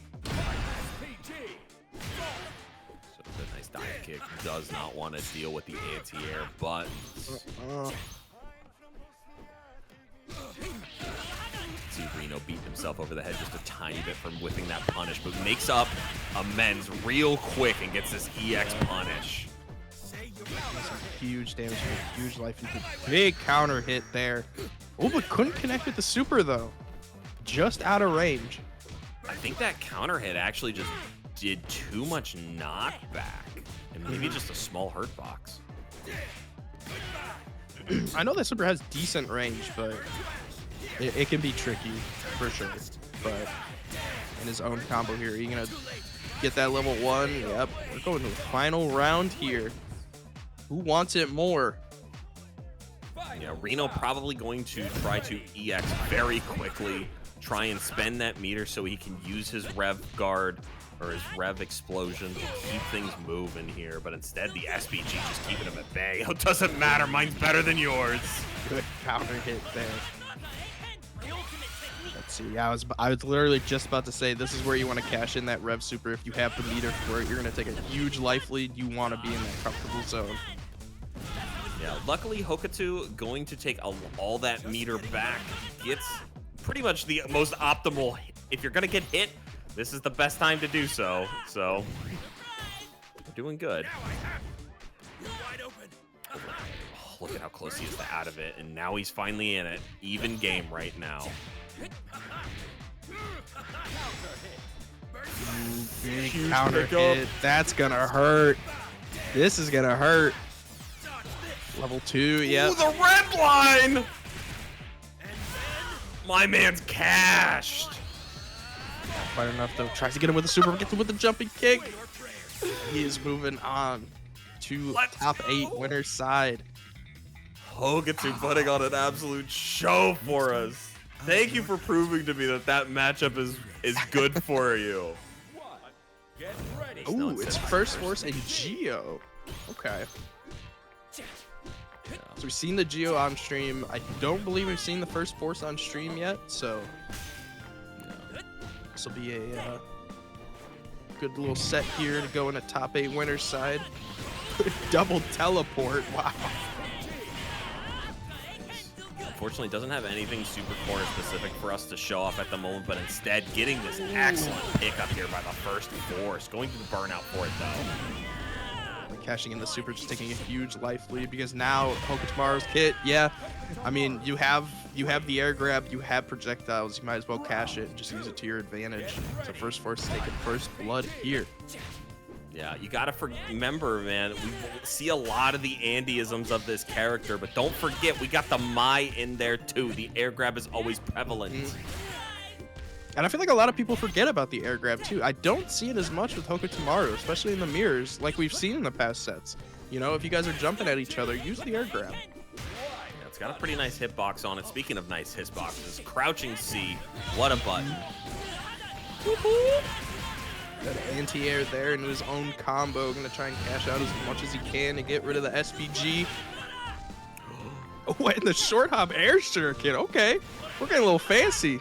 So the nice dive kick does not want to deal with the anti-air buttons. See RINO beat himself over the head just a tiny bit from whipping that punish, but makes up amends real quick and gets this EX punish. Some huge damage, huge life. Big counter hit there. Oh, but couldn't connect with the super though. Just out of range. I think that counter hit actually just did too much knockback and maybe just a small hurt box. I know that super has decent range, but it can be tricky for sure. But in his own combo here, you gonna get that level 1? Yep. We're going to the final round here. Who wants it more? Yeah, RINO probably going to try to EX very quickly, try and spend that meter so he can use his Rev Guard or his Rev Explosion to keep things moving here, but instead the SPG just keeping him at bay. It doesn't matter, mine's better than yours. Good counter hit there. Let's see, I was literally just about to say this is where you want to cash in that Rev Super. If you have the meter for it, you're going to take a huge life lead. You want to be in that comfortable zone. Yeah, luckily Hokuto going to take all that meter back. Gets pretty much the most optimal. If you're going to get hit, this is the best time to do so. So, we're doing good. Oh, look at how close he is to out of it. And now he's finally in it. Even game right now. Big counter hit. That's going to hurt. This is going to hurt. Level 2, yep. Ooh, the red line! My man's cashed. Not quite enough though. Tries to get him with the super, gets him with the jumping kick. He is moving on to top 8 winner's side. Hokuto putting on an absolute show for us. Thank you for proving to me that that matchup is good for you. Ooh, it's first force and Geo. Okay. So we've seen the Geo on stream. I don't believe we've seen the first force on stream yet, so this will be a good little set here to go in a top 8 winner's side. Double teleport, wow. unfortunately doesn't have anything super corner specific for us to show off at the moment, but instead getting this excellent pick up here by the first force. Going to the burnout for it though. Cashing in the super, just taking a huge life lead because now Hokutomaru's kit, yeah, I mean, you have the air grab, you have projectiles, you might as well cash it and just use it to your advantage. So first force is taking first blood here. Yeah, you gotta remember, man, we see a lot of the Andyisms of this character, but don't forget, we got the Mai in there too. The air grab is always prevalent. And I feel like a lot of people forget about the air grab too. I don't see it as much with Hokutomaru, especially in the mirrors, like we've seen in the past sets. You know, if you guys are jumping at each other, use the air grab. Yeah, it's got a pretty nice hitbox on it. Speaking of nice hitboxes, crouching C, what a button. Got anti-air there into his own combo. Gonna try and cash out as much as he can to get rid of the SPG. Oh, and the short hop air shuriken. Okay, we're getting a little fancy.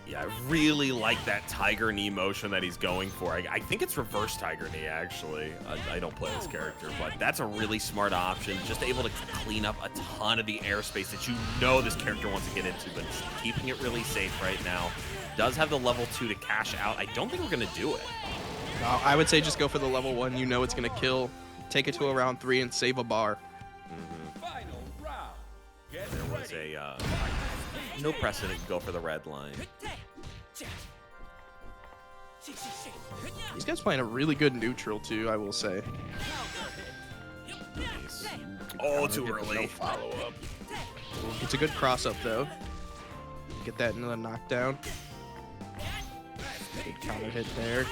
Yeah, I really like that tiger knee motion that he's going for. I think it's reverse tiger knee, actually. I don't play this character, but that's a really smart option. Just able to clean up a ton of the airspace that you know this character wants to get into, but it's keeping it really safe right now. Does have the level 2 to cash out. I don't think we're going to do it. No, I would say just go for the level 1. You know it's going to kill. Take it to a round 3 and save a bar. There was a no precedent to go for the red line. These guys playing a really good neutral too, I will say. Nice. Oh, too early. No follow up. It's a good cross up though. Get that into the knockdown. Good counter hit there.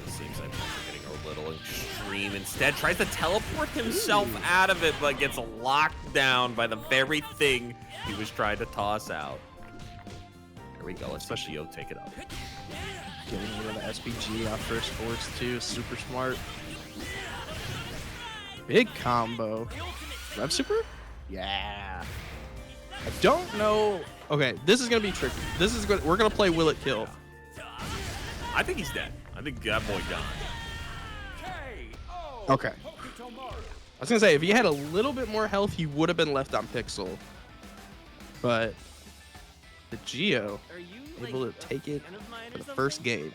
It seems like we're getting a little extreme. Instead, tries to teleport himself out of it, but gets locked down by the very thing he was trying to toss out. There we go. Let's see JFR take it up. Getting rid of the SPG off first force too. Super smart. Big combo. Rev super? Yeah. I don't know. Okay, this is gonna be tricky. This is good. We're gonna play Will It Kill. I think he's dead. I think that boy died. Okay. I was gonna say if he had a little bit more health, he would have been left on Pixel. But the Geo able to take it for the first game.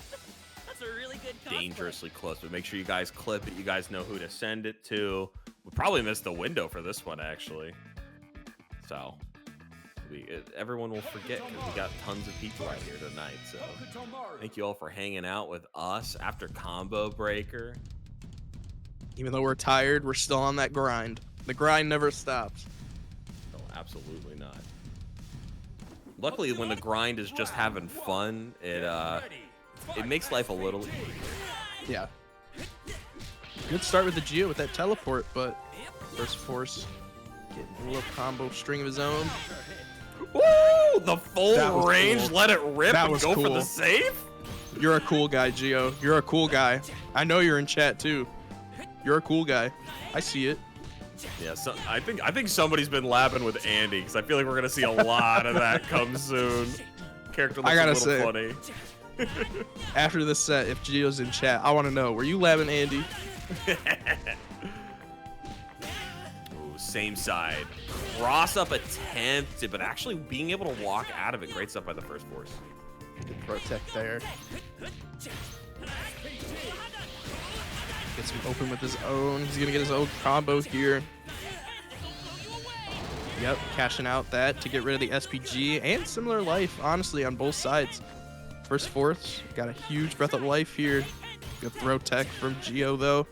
That's a really good Dangerously close, but make sure you guys clip it. You guys know who to send it to. We probably missed the window for this one, actually. So everyone will forget because we got tons of people out here tonight. So thank you all for hanging out with us after Combo Breaker. Even though we're tired, we're still on that grind. The grind never stops. No, absolutely not. Luckily, when the grind is just having fun, it makes life a little easier. Yeah. Good start with the Geo with that teleport, but first force getting a little combo string of his own. Woo! The full range, cool. let it rip That and was go for cool. the save? You're a cool guy, Geo. You're a cool guy. I know you're in chat too. You're a cool guy. I see it. Yeah, so I think somebody's been labbing with Andy because I feel like we're gonna see a lot of that come soon. Character looks a little funny. After this set, if Geo's in chat, I want to know, were you labbing Andy? Ooh, same side. Cross up attempted, but actually being able to walk out of it. Great stuff by the first force. Good protect there. Gets him open with his own. He's gonna get his own combo here. Yep, cashing out that to get rid of the SPG and similar life, honestly, on both sides. First force, got a huge breath of life here. Good throw tech from Geo though.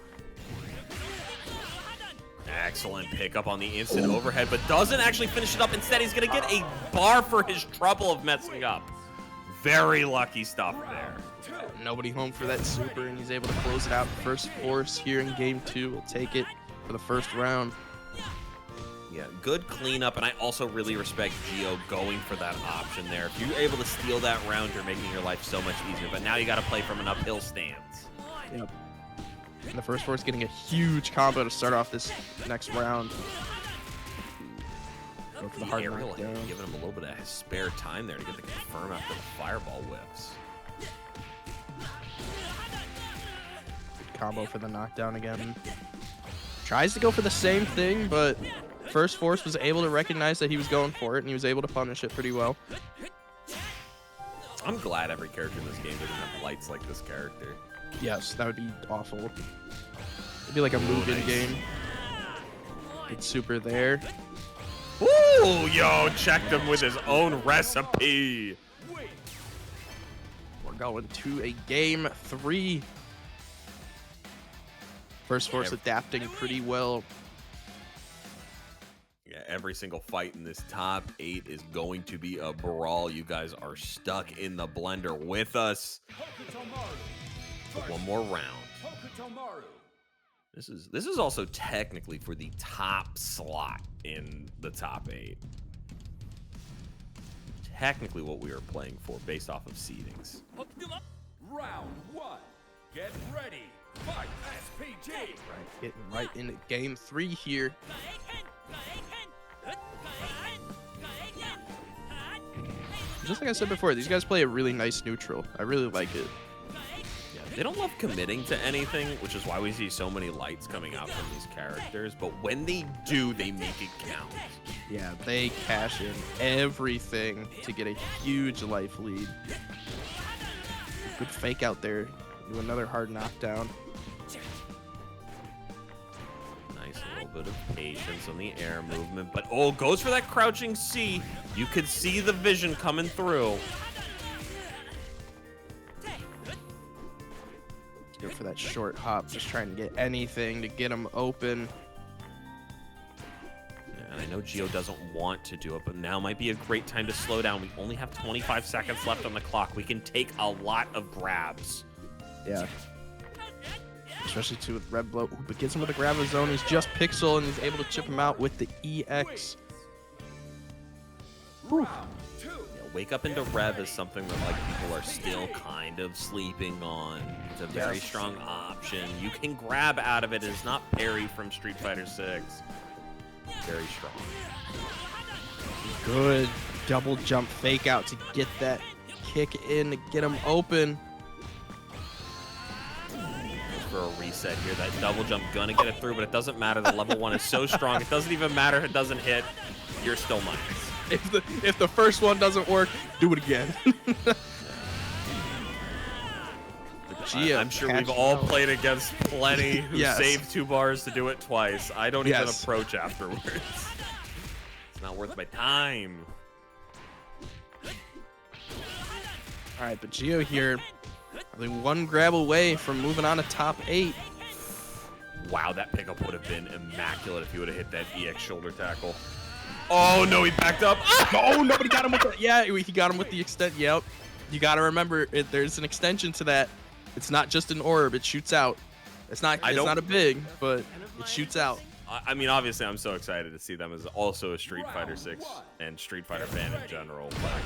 Excellent pickup on the instant overhead, but doesn't actually finish it up. Instead, he's gonna get a bar for his trouble of messing up. Very lucky stuff there. Nobody home for that super, and he's able to close it out. First force here in game 2 will take it for the first round. Yeah, good cleanup, and I also really respect Geo going for that option there. If you're able to steal that round, you're making your life so much easier, but now you got to play from an uphill stance. Yep. And the first force getting a huge combo to start off this next round. Go for the hard aerial knockdown. giving him a little bit of spare time there to get the confirm after the fireball whiffs. Good combo for the knockdown again. Tries to go for the same thing, but First Force was able to recognize that he was going for it, and he was able to punish it pretty well. I'm glad every character in this game doesn't have lights like this character. Yes, that would be awful. It'd be like a move-in game. It's super there. Ooh, yo, checked him with his own recipe. We're going to a game 3. First Force adapting pretty well. Yeah, every single fight in this top 8 is going to be a brawl. You guys are stuck in the blender with us. For one more round. This is also technically for the top slot in the top 8. Technically what we are playing for based off of seedings. Round 1. Get ready. Fight SPG. Right, getting right into game 3 here. Just like I said before, these guys play a really nice neutral. I really like it. Yeah, they don't love committing to anything, which is why we see so many lights coming out from these characters. But when they do, they make it count. Yeah, they cash in everything to get a huge life lead. Good fake out there. Do another hard knockdown. Nice little bit of patience on the air movement. But, oh, goes for that crouching C. You could see the vision coming through. Go for that short hop. Just trying to get anything to get him open. And I know Gio doesn't want to do it, but now might be a great time to slow down. We only have 25 seconds left on the clock. We can take a lot of grabs. Yeah. Especially too with Red Blow. Ooh, but gets him with the grab of his own. He's just Pixel and he's able to chip him out with the EX. Yeah, Wake Up into Rev is something that like people are still kind of sleeping on. It's a very strong option. You can grab out of it. It's not parry from Street Fighter 6. Very strong. Good double jump fake out to get that kick in to get him open. For a reset here, that double jump gonna get it through, but it doesn't matter. The level 1 is so strong, it doesn't even matter if it doesn't hit. You're still nice. If the first one doesn't work, do it again. I'm sure we've all played against plenty who Yes. saved 2 bars to do it twice. I don't even approach afterwards. It's not worth my time. All right, but Gio here, only one grab away from moving on to top 8. Wow, that pickup would have been immaculate if he would have hit that EX shoulder tackle. Oh, no, he backed up. Oh, nobody got him with the... Yeah, he got him with the extent. Yep. You got to remember, there's an extension to that. It's not just an orb. It shoots out. It's not a big, but it shoots out. I mean, obviously, I'm so excited to see them as also a Street Fighter 6 and Street Fighter fan in general. But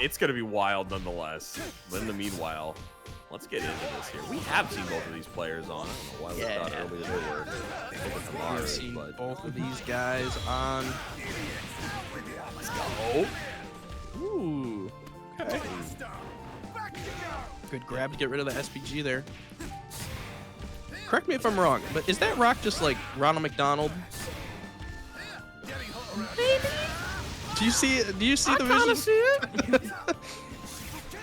it's going to be wild nonetheless. But in the meanwhile, let's get into this here. We have seen both of these players on. I don't know why we thought earlier they were Hokutomaru, We've seen but both of these guys on. let's go. Ooh. Okay. Good grab to get rid of the SPG there. Correct me if I'm wrong, but is that rock just like Ronald McDonald? Maybe. Do you see the vision? See it.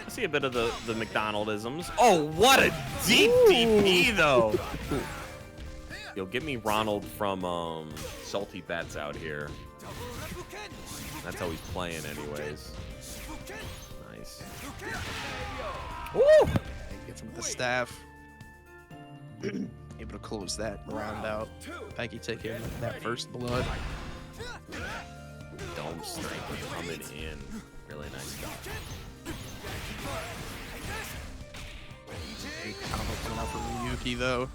I see a bit of the McDonaldisms. Oh, what a deep DP though. Yo, give me Ronald from Salty Bats out here. That's how he's playing anyways. Nice. Woo! Gets him with the staff. Able to close that round out. Peggy taking that first blood. Dome sniper coming in. Really nice stuff. Big combo coming out from Ryuki though.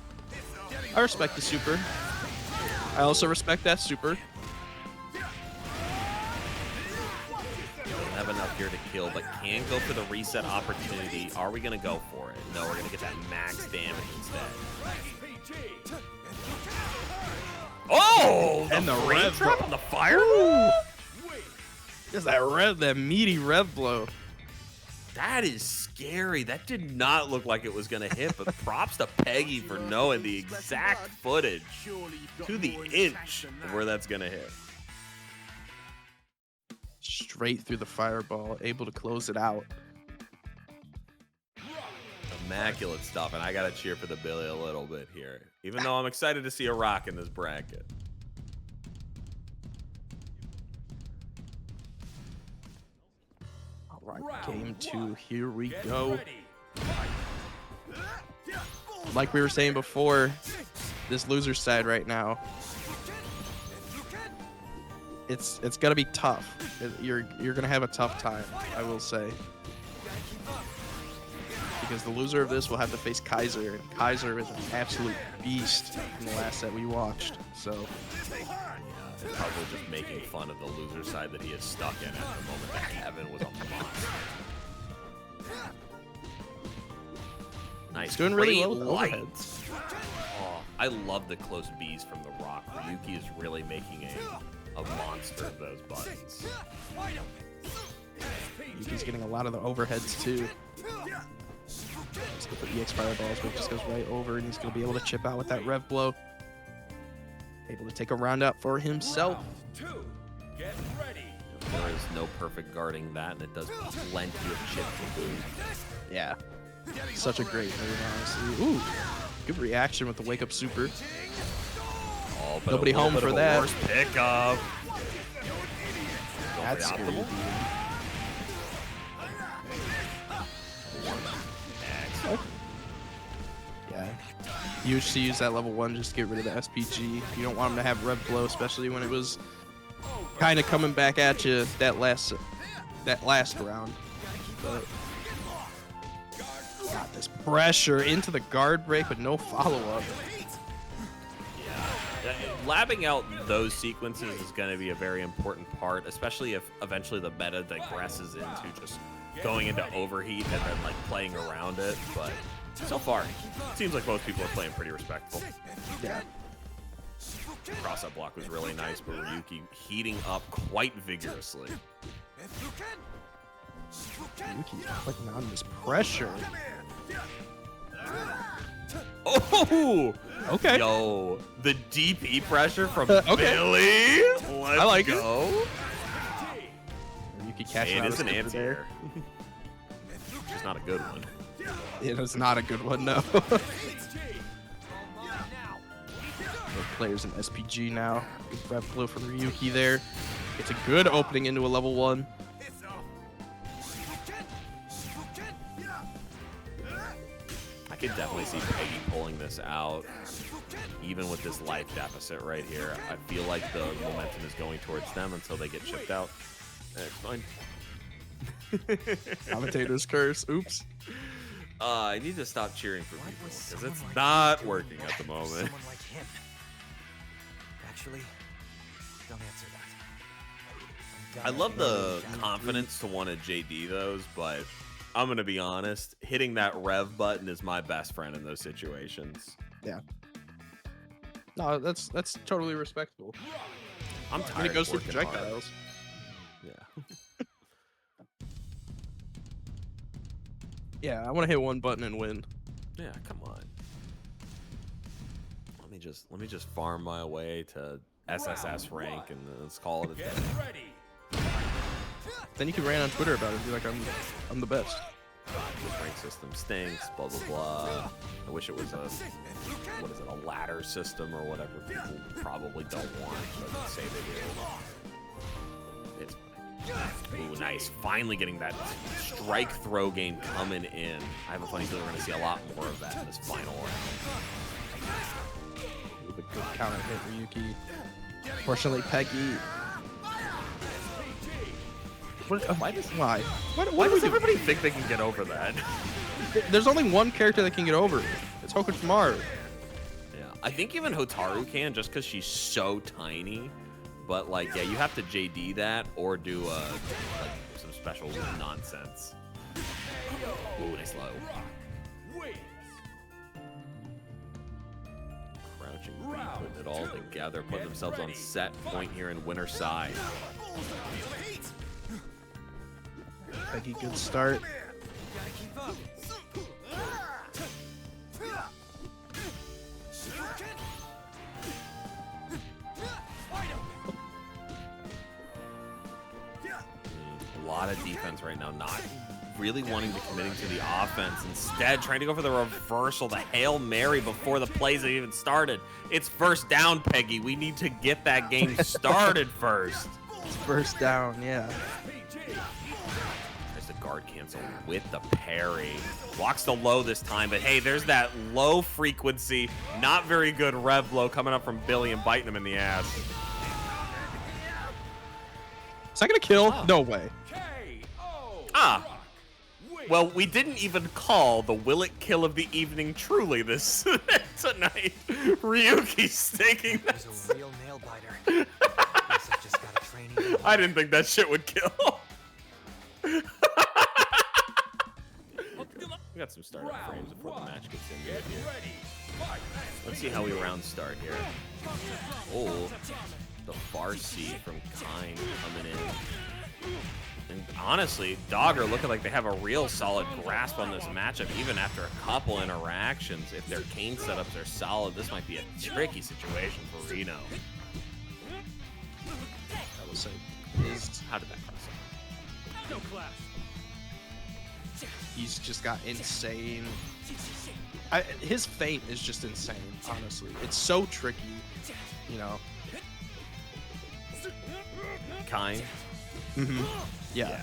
I respect the super. I also respect that super. Have enough here to kill, but can go for the reset opportunity. Are we going to go for it? No, we're going to get that max damage instead. Oh! And the rain red trap blow. on the fire? Just that meaty red blow. That is scary. That did not look like it was going to hit, but props to Peggy for knowing the exact footage to the inch of where that's going to hit. Straight through the fireball, able to close it out. Immaculate stuff, and I got to cheer for the Billy a little bit here, even though I'm excited to see a rock in this bracket. All right, game 2, here we go. Like we were saying before, this loser side right now, it's gonna be tough. You're gonna have a tough time, I will say, because the loser of this will have to face Kaiser, and Kaiser is an absolute beast in the last set we watched. So it's probably just making fun of the loser side that he is stuck in at the moment. That Kevin was a monster. Nice. He's doing really well with light. overheads. Oh, I love the close B's from the rock. Ryuki is really making a monster of those buttons. Yuki's getting a lot of the overheads too. Let's go for EX fireballs, but it just goes right over, and he's going to be able to chip out with that rev blow. Able to take a round out for himself. There is no perfect guarding that, and it does plenty of chip to boot. Yeah. Such a great move, honestly. Ooh, good reaction with the wake up super. Oh, but Nobody home for that. Worst pickup. That's optimal. Yeah. You should use that level 1 just to get rid of the SPG. You don't want him to have rev blow, especially when it was kind of coming back at you that last round. But got this pressure into the guard break, but no follow-up. Yeah, labbing out those sequences is going to be a very important part, especially if eventually the meta digresses into just going into overheat and then like playing around it. But so far, it seems like most people are playing pretty respectful. Yeah. Cross-up block was really nice, but Ryuki heating up quite vigorously. Ryuki putting on this pressure. Oh! Okay. Yo, the DP pressure from Okay. Billy. Let's I like go. Ryuki catching It out is an a skipper anti there. It's not a good one. It is not a good one, no. Both players in SPG now. Good rev blow from Ryuki there. It's a good opening into a level 1. I could definitely see Peggy pulling this out, even with this life deficit right here. I feel like the momentum is going towards them until they get chipped out. It's fine. Commentators curse. Oops. I need to stop cheering for people because it's not working at the moment. Someone like him. Actually, don't answer that. I love the confidence to want to JD those, but I'm going to be honest, hitting that rev button is my best friend in those situations. Yeah. No, that's totally respectable. I'm When tired it goes of through working hard. projectiles. Yeah. Yeah, I want to hit one button and win. Yeah, come on. Let me just farm my way to SSS rank and let's call it a day. Then you can rant on Twitter about it and be like, I'm the best. This rank system stinks, blah blah blah. I wish it was a ladder system or whatever people probably don't want, but say they do. It's ooh, nice. Finally getting that strike throw game coming in. I have a funny feeling we're going to see a lot more of that in this final round. With a good counter hit, Ryuki. Fortunately, Peggy. Why Why does everybody think they can get over that? There's only one character that can get over it. It's Hokutomaru. Yeah, I think even Hotaru can just because she's so tiny. But like, yeah, you have to JD that or do like some special nonsense. Ooh, nice low. Crouching, putting it all together, putting themselves on set point here in winner side. Peggy, good start. A lot of defense right now, not really wanting to committing to the offense. Instead, trying to go for the reversal, the Hail Mary before the plays have even started. It's first down, Peggy. We need to get that game started first. It's first down, yeah. There's the guard cancel with the parry. Blocks the low this time, but hey, there's that low frequency, not very good rev low coming up from Billy and biting him in the ass. Is that gonna kill? No way. Ah. Well, we didn't even call the will it kill of the evening truly this tonight. Ryuki's taking that. He's a real nail biter. Guess I've just got a training. I didn't think that shit would kill. We got some startup frames before the match gets in here. Let's see how we round start here. Oh, the Farsi from Kain coming in. And honestly, Dogor looking like they have a real solid grasp on this matchup, even after a couple interactions. If their Kain setups are solid, this might be a tricky situation for RINO. That was How did that cross No class. he's just got insane. His feint is just insane, honestly. It's so tricky, you know. Kain? Yeah.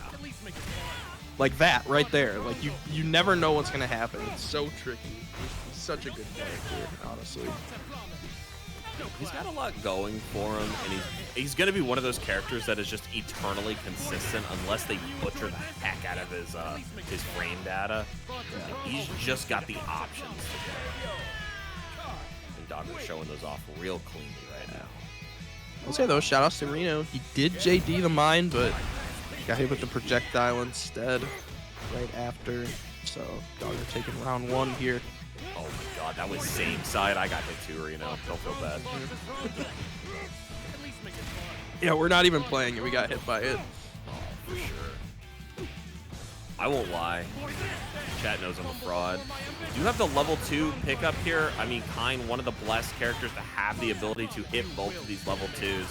Like that right there. Like you never know what's gonna happen. It's so tricky. He's such a good character, honestly. He's got a lot going for him, and he's going to be one of those characters that is just eternally consistent unless they butcher the heck out of his frame data. He's just got the options to go. And Dogor's showing those off real cleanly right now. I'll say though, shout outs to RINO. He did JD the mine, but got hit with the projectile instead right after. So Dogor taking round one here. Oh my god, that was same side. I got hit too, RINO. Don't feel bad. Yeah, we're not even playing it. We got hit by it. Oh, for sure. I won't lie. Chat knows I'm a fraud. Do you have the level 2 pickup here? I mean, Kain, one of the blessed characters to have the ability to hit both of these level 2s.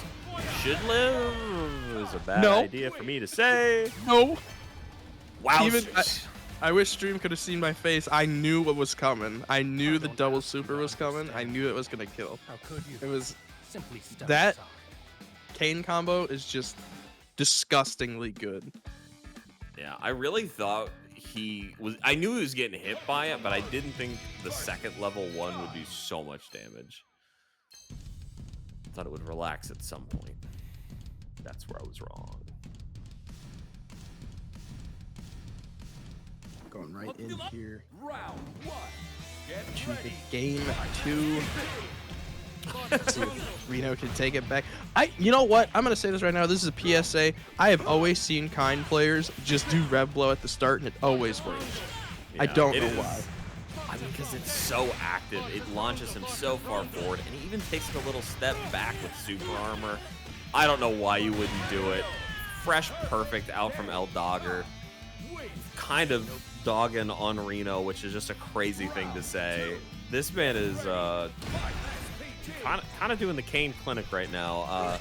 Should live is a bad idea for me to say. No. Wow. I wish stream could have seen my face. I knew what was coming. I knew the double super was coming. I knew it was gonna kill. How could you? It was Simply step that aside. Kain combo is just disgustingly good. Yeah, I really thought I knew he was getting hit by it, but I didn't think the second level 1 would do so much damage. I thought it would relax at some point. That's where I was wrong. Going right in here Round one. Get to the ready. game 2. See if RINO can take it back. You know what? I'm gonna say this right now. This is a PSA. I have always seen Kain players just do rev blow at the start, and it always works. I Yeah, don't it know is. why. I mean, because it's so active. It launches him so far forward, and he even takes a little step back with super armor. I don't know why you wouldn't do it. Fresh perfect out from El Dogor. Kind of dogging on RINO, which is just a crazy thing to say. This man is kind of doing the Kain clinic right now.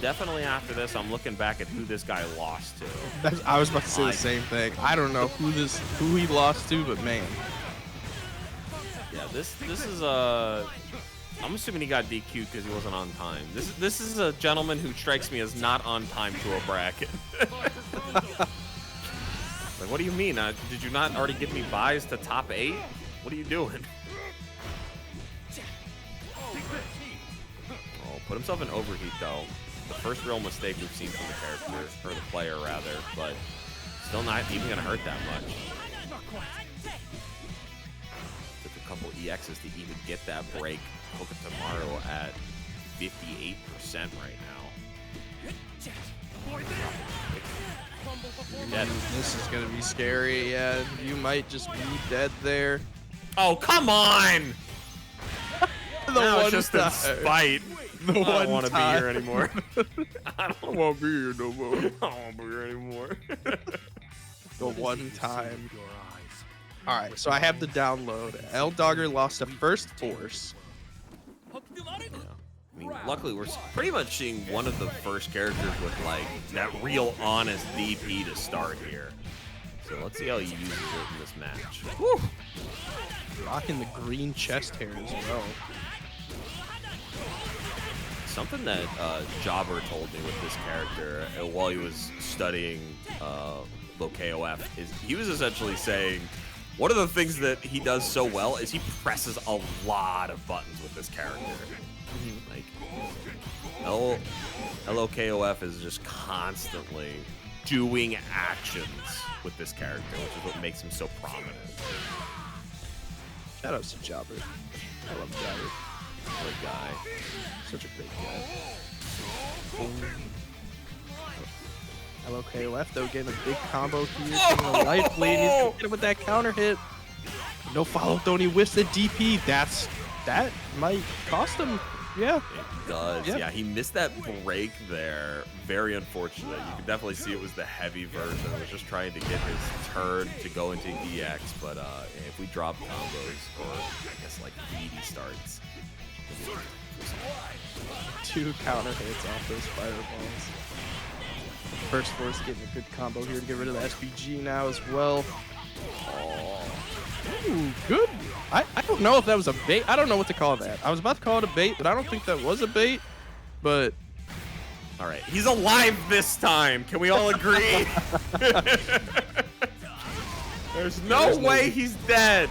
Definitely after this, I'm looking back at who this guy lost to. I was about to say the same thing. I don't know who he lost to, but man. Yeah, this is I'm assuming he got DQ'd because he wasn't on time. This is a gentleman who strikes me as not on time to a bracket. Like, what do you mean? Did you not already give me buys to top 8? What are you doing? Oh, put himself in overheat though. The first real mistake we've seen from the character, or the player rather, but still not even gonna hurt that much. Took a couple EXs to even get that break. Hokutomaru at 58% right now. You're dead. This is gonna be scary. Yeah, you might just be dead there. Oh, come on! Now it's just in time. spite. The I don't one want to be time. here anymore. I don't want to be here no more. I don't want to be here anymore. The one time. Your eyes. All right, so I have the download. Dogor lost to first force. I mean, luckily, we're pretty much seeing one of the first characters with, like, that real honest DP to start here. So let's see how he uses it in this match. Woo! Rocking the green chest hair as well. Something that Jobber told me with this character while he was studying KOF is he was essentially saying one of the things that he does so well is he presses a lot of buttons with this character. Like, LOKOF is just constantly doing actions with this character, which is what makes him so prominent. Shout out to Jobber. I love Jobber. Good guy. Such a great guy. LOKOF though getting a big combo here, taking a life lead. He's gonna get him with that counter hit. No follow though, and he whiffs the DP. That might cost him. Yeah. It does. Yep. Yeah, he missed that break there. Very unfortunate. You could definitely see it was the heavy version. It was just trying to get his turn to go into EX, but if we drop combos, or I guess like meaty starts. 2 counter hits off those fireballs. First force getting a good combo here to get rid of the SPG now as well. Ooh, good. I don't know if that was a bait. I don't know what to call that. I was about to call it a bait, but I don't think that was a bait. But all right, he's alive this time. Can we all agree? There's no way he's dead.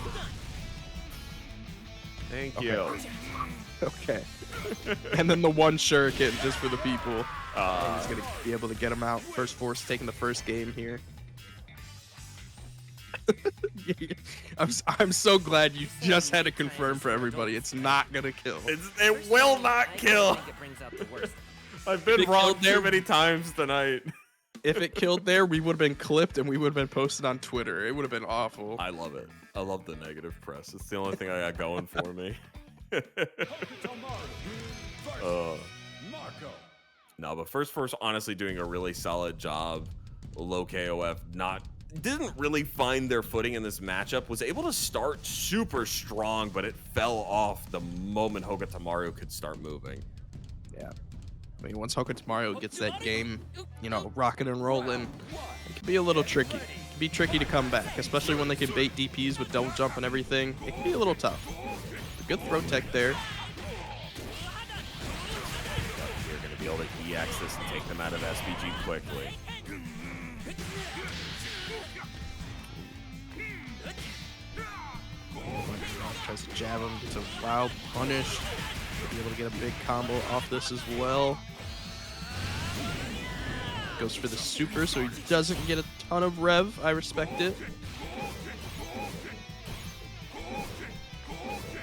Thank you. Okay. And then the one shuriken just for the people. He's gonna be able to get him out. First force taking the first game here. I'm so glad you just had to confirm for everybody. It's not gonna kill. It will not kill. I've been wrong too many times tonight. If it killed there, we would have been clipped and we would have been posted on Twitter. It would have been awful. I love it. I love the negative press. It's the only thing I got going for me. No, but first force honestly doing a really solid job. KOF didn't really find their footing in this matchup. Was able to start super strong, but it fell off the moment Hokutomaru could start moving. Yeah. I mean, once Hokutomaru gets that game, you know, rocking and rolling, it can be a little tricky. It can be tricky to come back, especially when they can bait DPs with double jump and everything. It can be a little tough. Good throw tech there. You're going to be able to EX this and take them out of SPG quickly. Tries to jab him, gets a wild punish. Be able to get a big combo off this as well. Goes for the super, so he doesn't get a ton of rev. I respect it.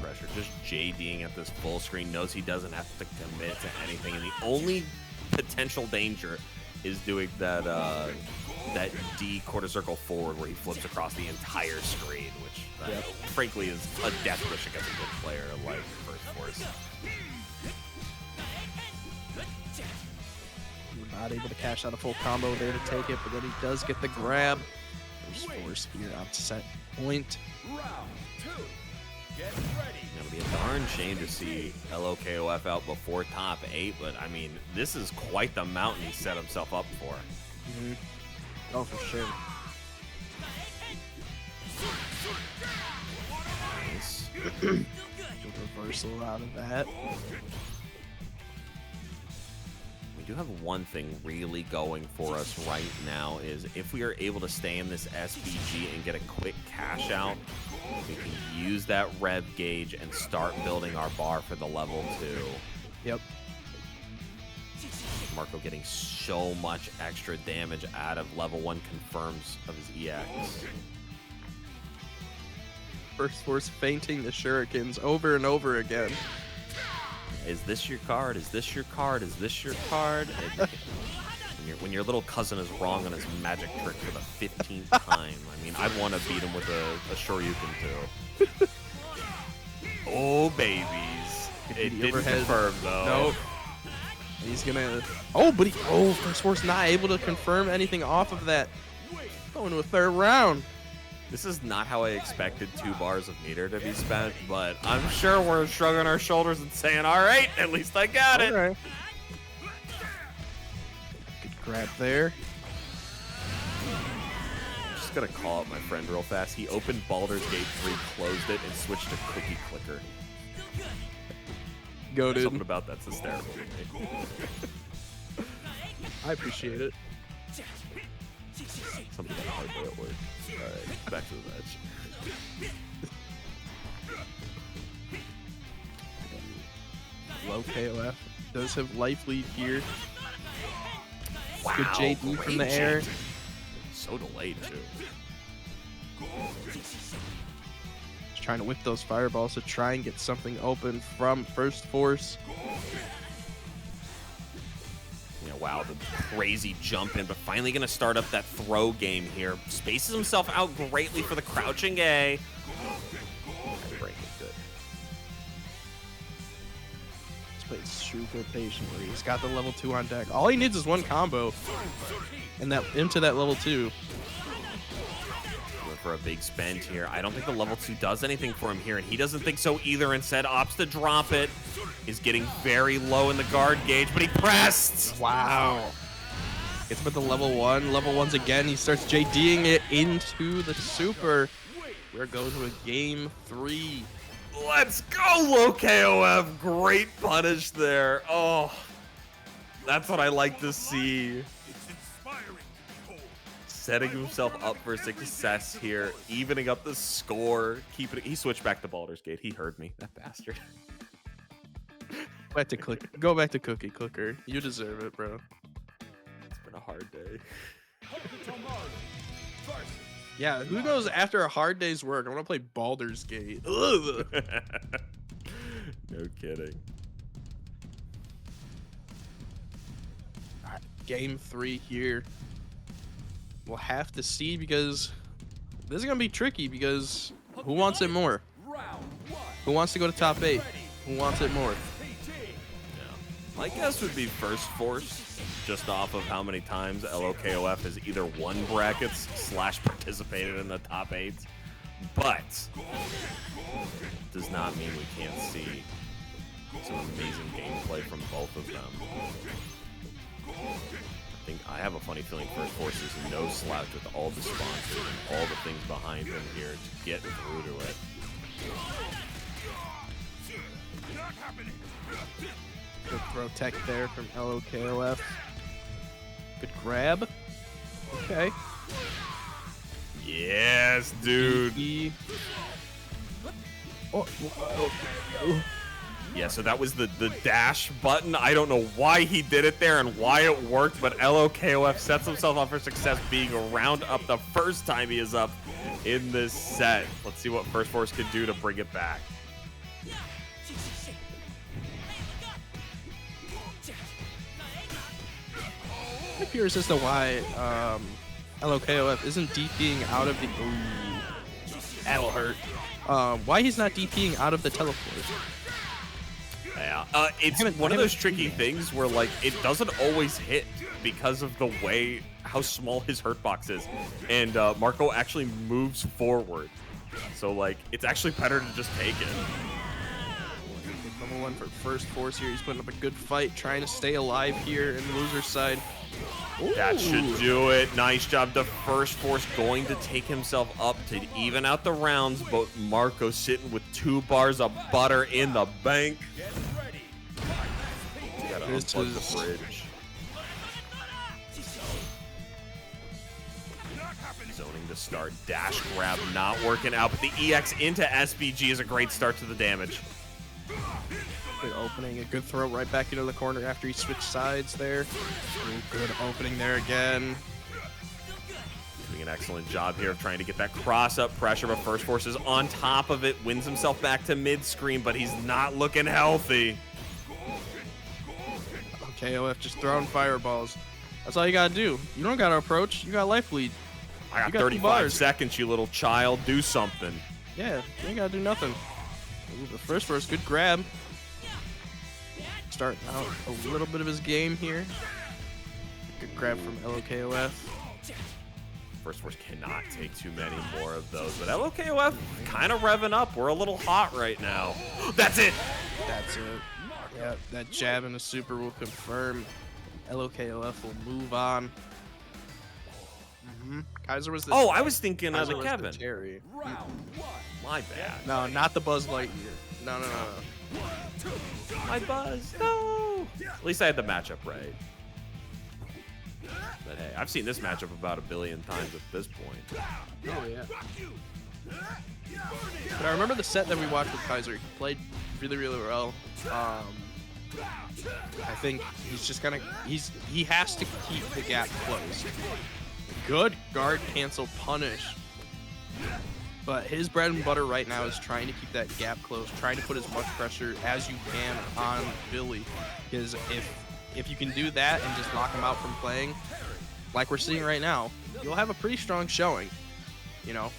Pressure, just JDing at this full screen, knows he doesn't have to commit to anything, and the only potential danger is doing that that D quarter circle forward where he flips across the entire screen, which frankly is a death wish against a good player like First Force. Not able to cash out a full combo there to take it, but then he does get the grab. First Force here on set point. It would be a darn shame to see LOKOF out before top 8, but I mean, this is quite the mountain he set himself up for. Oh, for sure. Nice. Reversal out of that. We do have one thing really going for us right now is if we are able to stay in this SPG and get a quick cash out, we can use that rev gauge and start building our bar for the level 2. Yep. Marco getting so much extra damage out of level 1 confirms of his EX. First Force fainting the shurikens over and over again. Is this your card? Is this your card? Is this your card? When your little cousin is wrong on his magic trick for the 15th time, I mean, I'd want to beat him with a Shoryuken too. Oh, babies. It didn't confirm, though. Nope. He's gonna... Oh, but First Force not able to confirm anything off of that. Going to a third round. This is not how I expected 2 bars of meter to be spent, but I'm sure we're shrugging our shoulders and saying, all right, at least I got it. All right. Good grab there. Just gonna call out my friend real fast. He opened Baldur's Gate 3, closed it, and switched to Cookie Clicker. Go, dude. Something about that's hysterical to me. I appreciate it. Something about hard day at work. Alright, back to the match. Low KOF. Does have life lead here. Wow, Good JD from the great air. JD. So delayed, too. Just trying to whip those fireballs to try and get something open from first force. Yeah, wow, the crazy jump in, but finally going to start up that throw game here. Spaces himself out greatly for the crouching A. Break it good. He's played super patiently. He's got the level 2 on deck. All he needs is one combo, and that into that level 2. Going for a big spend here. I don't think the level 2 does anything for him here, and he doesn't think so either. Instead, opts to drop it. Is getting very low in the guard gauge, but he pressed. Wow. Gets him at the level 1. Level 1's again. He starts JDing it into the super. We're going to a game 3. Let's go, low KOF. Great punish there. Oh, that's what I like to see. Setting himself up for success here, evening up the score. Keeping it. He switched back to Baldur's Gate. He heard me, that bastard. Go back to Cookie Clicker. You deserve it, bro. It's been a hard day. Yeah, who knows after a hard day's work, I want to play Baldur's Gate. Ugh. No kidding. All right, game 3 here. We'll have to see because this is going to be tricky because who wants it more? Who wants to go to top 8? Who wants it more? My guess would be first force, just off of how many times LOKOF has either won brackets / participated in the top 8, but does not mean we can't see some amazing gameplay from both of them. I have a funny feeling first force is no slouch with all the sponsors and all the things behind him here to get through to it. Good throw tech there from LOKOF. Good grab. Okay. Yes, dude. Yeah, so that was the dash button. I don't know why he did it there and why it worked, but LOKOF sets himself up for success being a round up the first time he is up in this set. Let's see what First Force can do to bring it back. I'm curious as to why LOKOF isn't DPing out of the... Ooh, that'll hurt. Why he's not DPing out of the teleport. Yeah, it's one of those tricky things where, like, it doesn't always hit because of the way how small his hurt box is. And Marco actually moves forward. So, like, it's actually better to just take it. Number 1 for First Force here. He's putting up a good fight, trying to stay alive here in loser's side. Ooh. That should do it. Nice job. The First Force going to take himself up to even out the rounds, but Marco sitting with 2 bars of butter in the bank. Gotta unplug the fridge. Zoning to start. Dash grab not working out, but the EX into SBG is a great start to the damage. Good opening, a good throw right back into the corner after he switched sides there. Ooh, good opening there again. Doing an excellent job here of trying to get that cross-up pressure, but First Force is on top of it, wins himself back to mid-screen, but he's not looking healthy. KOF just throwing fireballs. That's all you gotta do. You don't gotta approach, you got life lead. I got You got 35 bars. seconds, you little child. Do something. Yeah, you ain't gotta do nothing. Ooh, the First Force, good grab. Starting out a little bit of his game here. Good grab from LOKOF. First Force cannot take too many more of those. But LOKOF kind of revving up. We're a little hot right now. That's it. That's it. Yeah, that jab and a super will confirm. LOKOF will move on. Kaiser was the. Oh, I was thinking of Kaiser the was Kevin. Terry. My bad. No, not the Buzz Lightyear. No. My Buzz. No. At least I had the matchup right. But hey, I've seen this matchup about 1 billion times at this point. Oh yeah. But I remember the set that we watched with Kaiser. He played really well. I think he's just gonna. He has to keep the gap closed. Good guard cancel punish. But his bread and butter right now is trying to keep that gap closed, trying to put as much pressure as you can on Billy. Because if you can do that and just lock him out from playing, like we're seeing right now, you'll have a pretty strong showing, you know?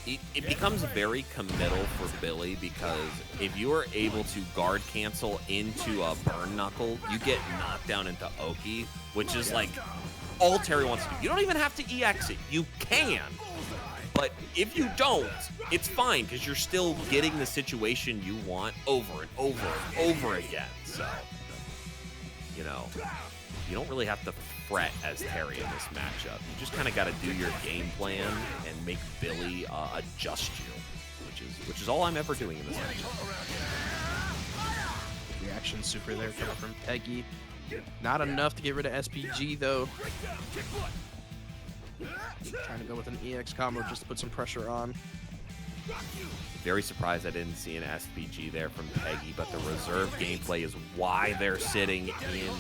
It becomes very committal for Billy because if you are able to guard cancel into a burn knuckle, you get knocked down into Oki, which is like all Terry wants to do. You don't even have to EX it. You can. But if you don't, it's fine because you're still getting the situation you want over and over and over again. So, you know, you don't really have to fret as Terry in this matchup. You just kind of got to do your game plan and make Billy adjust you, which is all I'm ever doing in this matchup. Reaction super there coming from Peggy. Not enough to get rid of SPG though. Trying to go with an EX combo just to put some pressure on. Very surprised I didn't see an SPG there from Peggy, but the reserve gameplay is why they're sitting in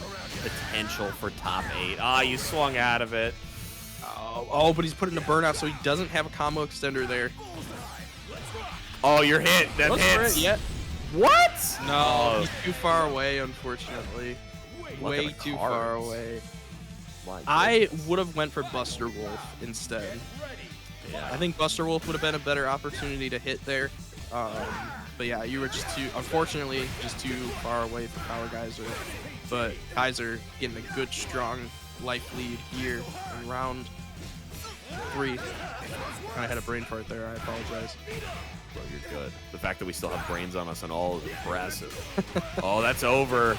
potential for top 8. Ah, you swung out of it. Oh, but he's putting a burnout, so he doesn't have a combo extender there. Oh, you're hit. That hits. Yeah. What? No, he's too far away, unfortunately. Way at the too cards. far away. My I would have went for Buster Wolf instead. Yeah. I think Buster Wolf would have been a better opportunity to hit there. But yeah, you were just unfortunately, just too far away for Power Geyser. But Kaiser getting a good, strong life lead here in round 3. Kind of had a brain fart there, I apologize. Bro, you're good. The fact that we still have brains on us and all is impressive. Oh, that's over.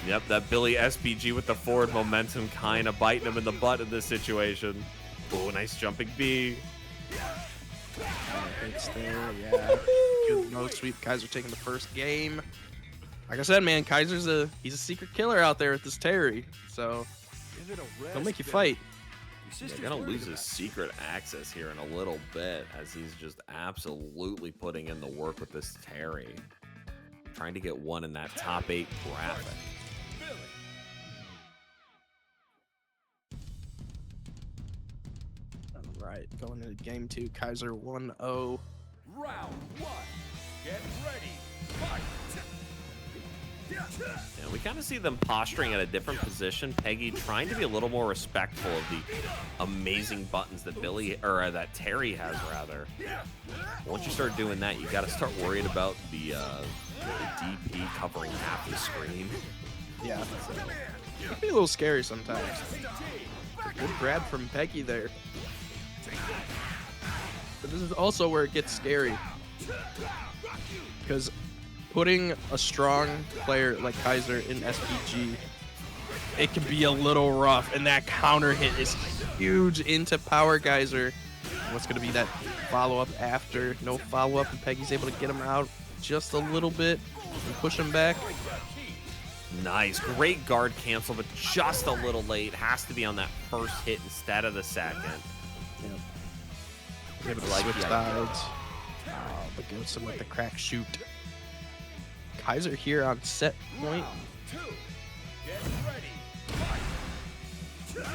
Yep, that Billy SPG with the forward momentum kind of biting him in the butt in this situation. Oh, nice jumping B. Hits there, yeah. Good no sweep. Kaiser taking the first game. Like I said, man, Kaiser's he's a secret killer out there with this Terry. So he'll make you fight. Yeah, gonna lose his secret access here in a little bit as he's just absolutely putting in the work with this Terry. Trying to get one in that top 8 graphic. Right, going into game 2, Kaiser 1-0. Round 1. Get ready. Fight. Yeah, we kind of see them posturing at a different position. Peggy trying to be a little more respectful of the amazing buttons that that Terry has, rather. Once you start doing that, you got to start worrying about the DP covering half the screen. Yeah, so it can be a little scary sometimes. A good grab from Peggy there. But this is also where it gets scary. Because putting a strong player like Kaiser in SPG, it can be a little rough. And that counter hit is huge into Power Geyser. What's going to be that follow-up after? No follow-up, and Peggy's able to get him out just a little bit and push him back. Nice. Great guard cancel, but just a little late. Has to be on that first hit instead of the second. Yep. Able to Like switch the sides. But goes with the crack shoot. Kaiser here on set point. Really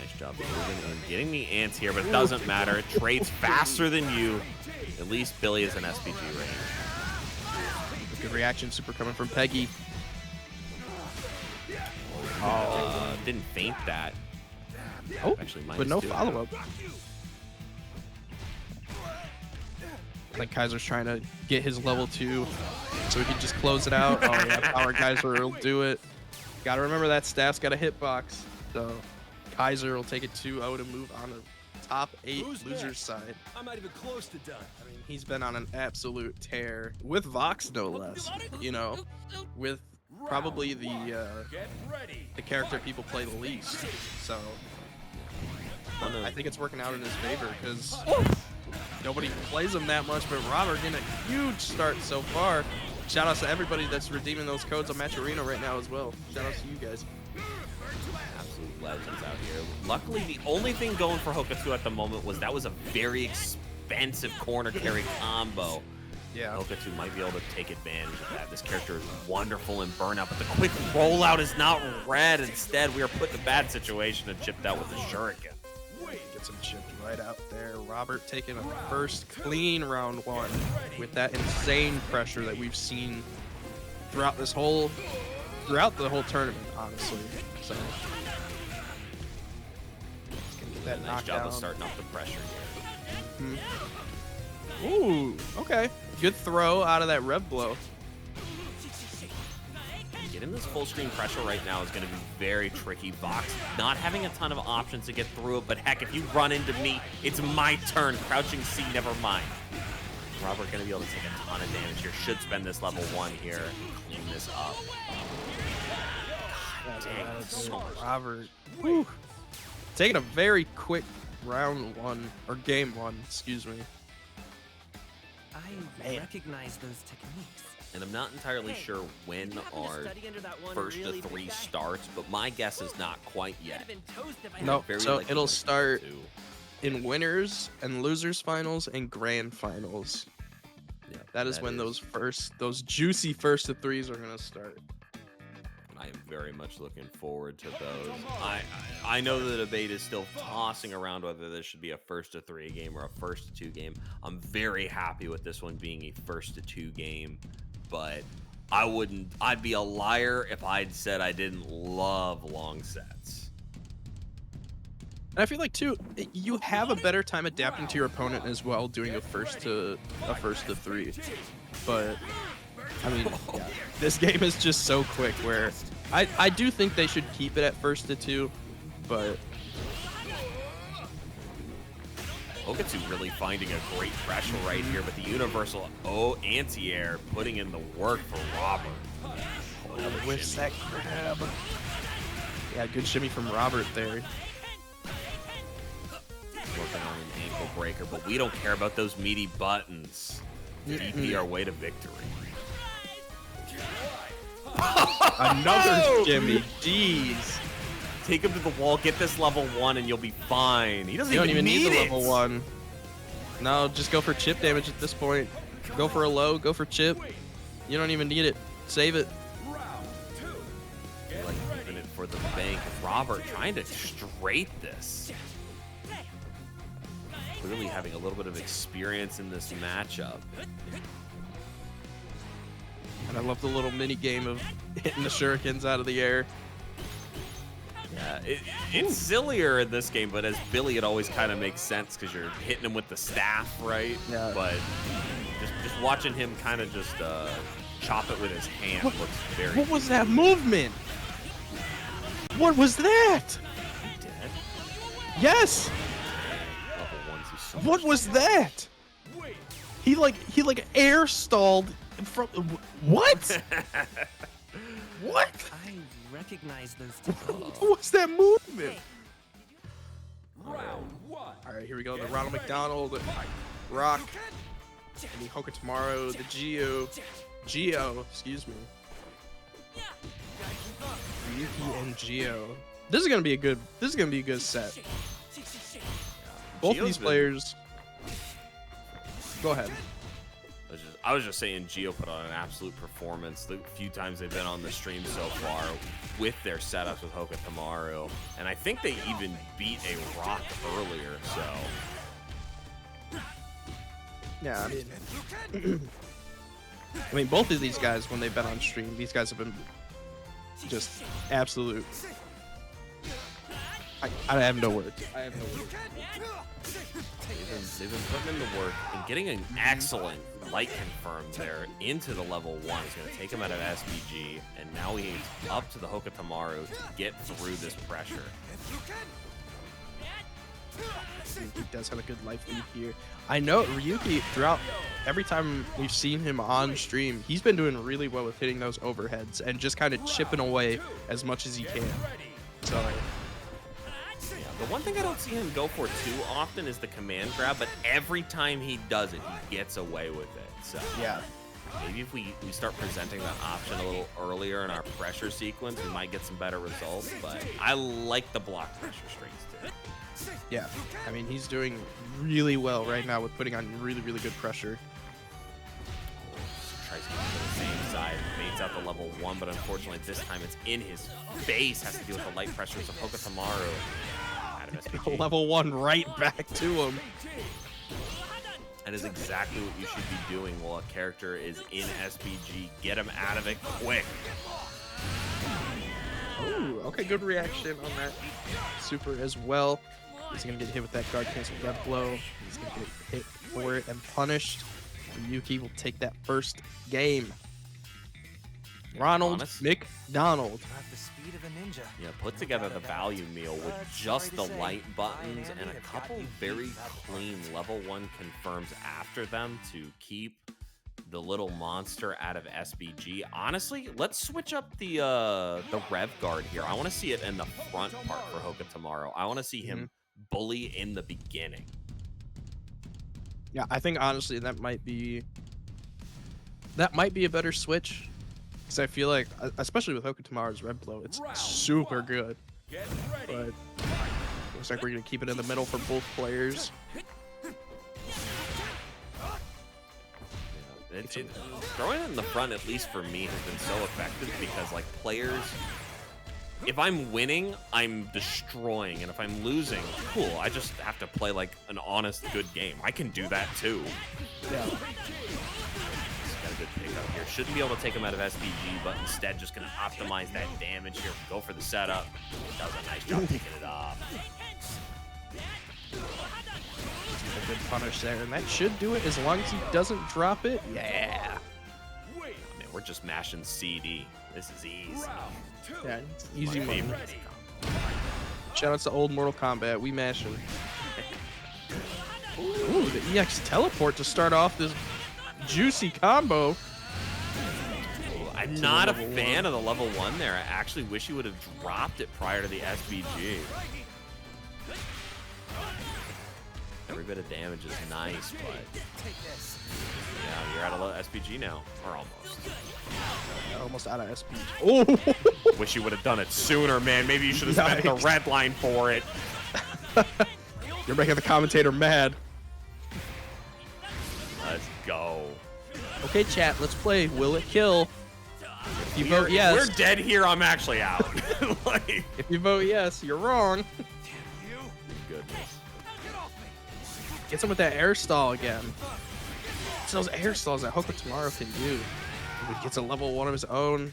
nice job moving and getting the ants here, but it doesn't matter. It trades faster than you. At least Billy is in SPG range. Good reaction super coming from Peggy. Didn't feint that. Oh, Actually, but no -2. follow-up. I think Kaiser's trying to get his level 2 so he can just close it out. Oh yeah, Power Geyser will do it. Gotta remember that staff's got a hitbox. So Kaiser will take it 2-0 to move on to top 8 Who's losers next? side. I'm not even close to done. I mean, he's been on an absolute tear with Vox, no less. You know, with probably Get ready. the character people play the least. So I think it's working out in his favor because nobody plays him that much. But Robert getting a huge start so far. Shout outs to everybody that's redeeming those codes on RINO right now as well. Shout outs to you guys. Absolute legends out here. Luckily, the only thing going for Hokuto at the moment was that was a very expensive corner carry combo. Yeah. Hokuto might be able to take advantage of that. This character is wonderful in burnout, but the quick rollout is not read. Instead, we are put in a bad situation and chipped out with the shuriken. Gets him chipped right out there. Robert taking a first clean round 1 with that insane pressure that we've seen throughout the whole tournament, honestly. So gonna get that Nice knocked job down. of starting up the pressure here. Ooh, okay. Good throw out of that rev blow. Getting this full screen pressure right now is going to be very tricky. Vox not having a ton of options to get through it, but heck, if you run into me, it's my turn. Crouching C, never mind. Robert going to be able to take a ton of damage here. Should spend this level 1 here. Clean this up. God dang, so much. Robert. Whew. Taking a very quick round 1, or game 1, excuse me. I recognize those techniques. And I'm not entirely sure when our first to 3 starts, but my guess is not quite yet. No, Very so likely it'll it's start 2. in winners and losers finals and grand finals. Yeah, That is when those juicy first to 3s are gonna start. I am very much looking forward to those. I know the debate is still tossing around whether this should be a first to 3 game or a first to 2 game. I'm very happy with this one being a first to 2 game, but I'd be a liar if I'd said I didn't love long sets. And I feel like too, you have a better time adapting to your opponent as well, doing a first to 3. But I mean, yeah, this game is just so quick where I do think they should keep it at first to 2, but Hokuto really finding a great pressure right here, but the universal anti-air putting in the work for Robert. Another whiffs shimmy. that grab. Yeah, good shimmy from Robert there. Working on an ankle breaker, but we don't care about those meaty buttons. DP our way to victory. Another shimmy, jeez. Take him to the wall, get this level 1, and you'll be fine. He doesn't You don't even need the it. level 1. No, just go for chip damage at this point. Go for a low, go for chip. You don't even need it. Save it. You're like keeping it for the bank. Robert trying to straight this. Clearly having a little bit of experience in this matchup. And I love the little mini game of hitting the shurikens out of the air. Yeah, it's sillier in this game, but as Billy, it always kind of makes sense because you're hitting him with the staff, right? Yeah. But just watching him kind of just chop it with his hand looks very. What was that movement? What was that? He dead? Yes. Level 1's he's so What much was that? He like air stalled from what? What? I recognize those techniques. What was that movement? Round 1. All right, here we go. The Ronald McDonald, Rock, and the Hokutomaru, the Geo, excuse me. Ryuki and Geo. This is gonna be a good set. Both of these players. Go ahead. I was just saying, Gio put on an absolute performance the few times they've been on the stream so far with their setups with Hokutomaru, and I think they even beat a Rock earlier. So Yeah, I mean, both of these guys, when they've been on stream, these guys have been just absolute. I have no words. I have no words. they've been putting in the work and getting an excellent light confirmed there into the level 1 is going to take him out of SBG, and now he's up to the Hokutomaru to get through this pressure. He does have a good life lead here. I know Ryuki, throughout every time we've seen him on stream, he's been doing really well with hitting those overheads and just kind of chipping away as much as he can. So the one thing I don't see him go for too often is the command grab, but every time he does it, he gets away with it. So yeah, maybe if we start presenting that option a little earlier in our pressure sequence, we might get some better results. But I like the block pressure strings too. yeah. I mean, he's doing really well right now with putting on really, really good pressure. Tries to get to the same side, baits out the level 1, but unfortunately this time it's in his face. Has to deal with the light pressures of Hokutomaru. Out of SPG. Level 1 right back to him. That is exactly what you should be doing while a character is in SPG. Get him out of it quick. Ooh, okay, good reaction on that super as well. He's gonna get hit with that guard cancel red blow. He's gonna get hit for it and punished. Ryuki will take that first game. Ronald McDonald. You have the speed of a ninja. Yeah, put together the value meal with just the light buttons and a couple very clean level 1 confirms after them to keep the little monster out of SBG. Honestly, let's switch up the rev guard here. I want to see it in the front part for Hokutomaru. I want to see him bully in the beginning. Yeah, I think honestly that might be a better switch. Because I feel like, especially with Hokutomaru's red blow, it's super good. But looks like we're gonna keep it in the middle for both players. Throwing it in the front, at least for me, has been so effective because, like, players, if I'm winning, I'm destroying, and if I'm losing, cool, I just have to play, like, an honest, good game. I can do that, too. Yeah. Got a good pickup here. Shouldn't be able to take him out of SPG, but instead just going to optimize that damage here. Go for the setup. Does a nice job picking it off. A good punish there, and that should do it as long as he doesn't drop it. Yeah. I mean, we're just mashing CD. This is easy. Yeah, it's easy My money. favorite. Shout out to old Mortal Kombat. We mashing. Ooh, the EX teleport to start off this juicy combo. I'm not a fan of the level 1 there. I actually wish he would have dropped it prior to the SBG. Every bit of damage is nice, but yeah, you're out of SPG now, or almost. Almost out of SPG. Oh! Wish you would have done it sooner, man. Maybe you should have spent the red line for it. You're making the commentator mad. Let's go. Okay, chat, let's play Will It Kill? If you vote yes. We're dead here. I'm actually out. Like, if you vote yes, you're wrong. Goodness. Gets him with that air stall again. It's those air stalls that Hokutomaru can do. He gets a level 1 of his own.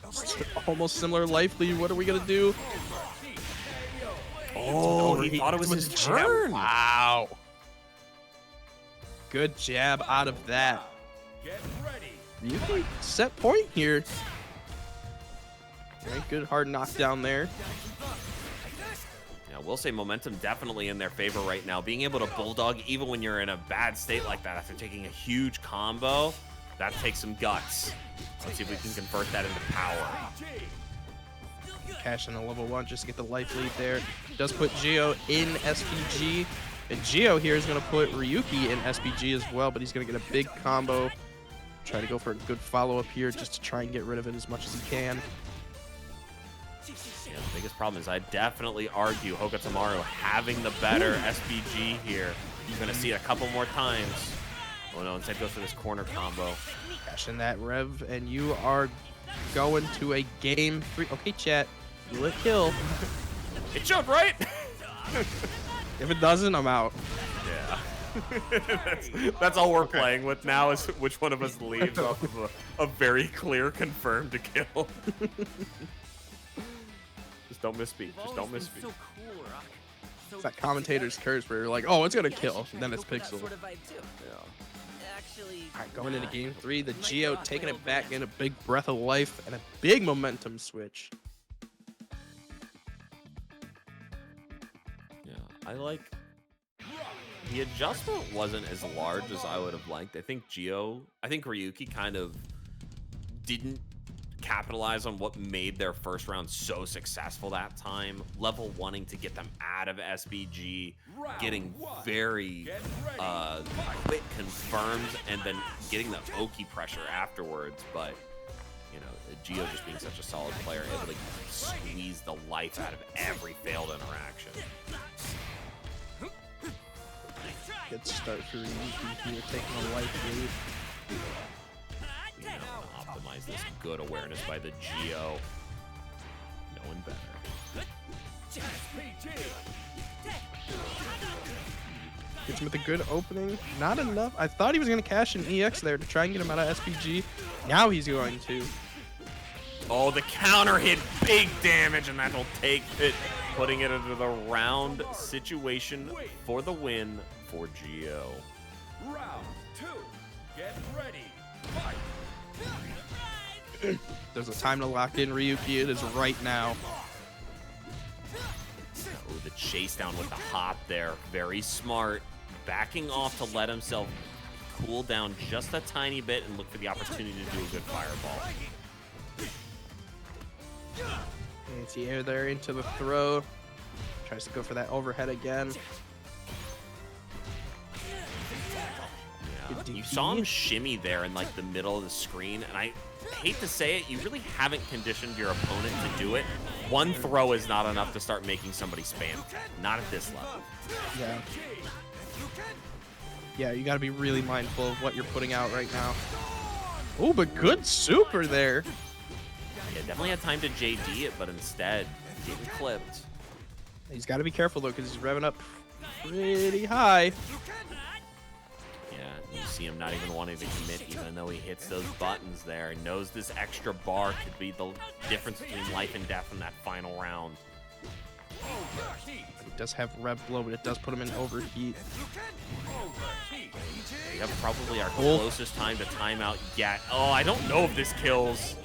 Almost similar life lead. What are we gonna do? Oh, he thought it was his turn. Wow. Good jab out of that. Ryuki set point here. Very good hard knockdown there. Yeah, we'll say momentum definitely in their favor right now. Being able to bulldog even when you're in a bad state like that after taking a huge combo, that takes some guts. Let's see if we can convert that into power. Cash in a level 1 just to get the life lead there. Does put Gio in SPG. And Gio here is going to put Ryuki in SPG as well, but he's going to get a big combo. Try to go for a good follow-up here just to try and get rid of it as much as he can. Yeah, the biggest problem is I definitely argue Hokutomaru having the better SPG here. You're going to see it a couple more times. Oh no, instead goes for this corner combo. Cash in that rev, and you are going to a game 3. Okay, chat. Will it kill? It should, right? If it doesn't, I'm out. Yeah. that's all we're playing with now is which one of us leaves off of a very clear confirmed to kill. Just don't misspeak. Just don't misspeak. So cool, Rock. So It's that commentator's curse where you're like, oh, it's going to kill. And then it's Pixel. Sort of vibe too. Actually, All right, going into game 3, the Gio taking it back in a big breath of life and a big momentum switch. Yeah, I like The adjustment wasn't as large as I would have liked. I think Ryuki kind of didn't capitalize on what made their first round so successful that time. Level wanting to get them out of SBG, getting very quick confirms, and then getting the Oki pressure afterwards. But, you know, Gio just being such a solid player, able to squeeze the life out of every failed interaction. Good start for Ryuki here, taking a life lead. You know, optimize this good awareness by the Gio. Knowing better. Gets him with a good opening. Not enough. I thought he was going to cash an EX there to try and get him out of SPG. Now he's going to. Oh, the counter hit, big damage, and that'll take it, putting it into the round situation for the win for Gio. Round 2. Get ready. Fight. There's a time to lock in Ryuki. It is right now. Oh, the chase down with the hop there. Very smart. Backing off to let himself cool down just a tiny bit and look for the opportunity to do a good fireball. Anti-air there into the throw. Tries to go for that overhead again. Yeah. You saw him shimmy there in like the middle of the screen, and I hate to say it, you really haven't conditioned your opponent to do it. One throw is not enough to start making somebody spam. Not at this level. Yeah. Yeah, you got to be really mindful of what you're putting out right now. Oh, but good super there. Yeah, definitely had time to JD it, but instead, getting clipped. He's got to be careful, though, because he's revving up pretty high. Yeah, you see him not even wanting to commit, even though he hits those buttons there. He knows this extra bar could be the difference between life and death in that final round. He does have rev blow, but it does put him in overheat. We have probably our closest time to timeout yet. Oh, I don't know if this kills.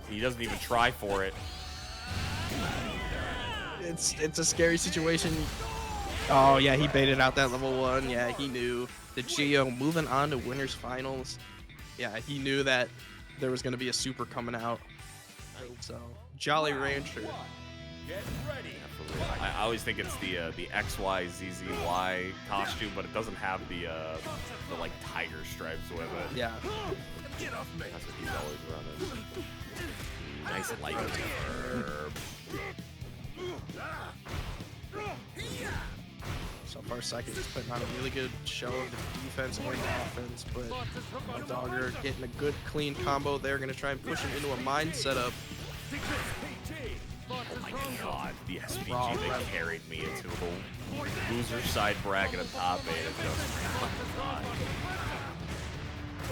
He doesn't even try for it. It's a scary situation. Oh, yeah, he baited out that level 1. Yeah, he knew. The Gio moving on to winners finals. Yeah, he knew that there was going to be a super coming out. So, Jolly Rancher. Get ready. I always think it's the XYZZY costume, but it doesn't have the like tiger stripes with it. Yeah. That's what he's always running. Nice light curve. So far, Psychic is putting on a really good show of the defense and the offense, but Dogor getting a good, clean combo there. Going to try and push him into a mind setup. Oh my god, the SPG that carried me into the loser side bracket of top 8 is just, oh my god.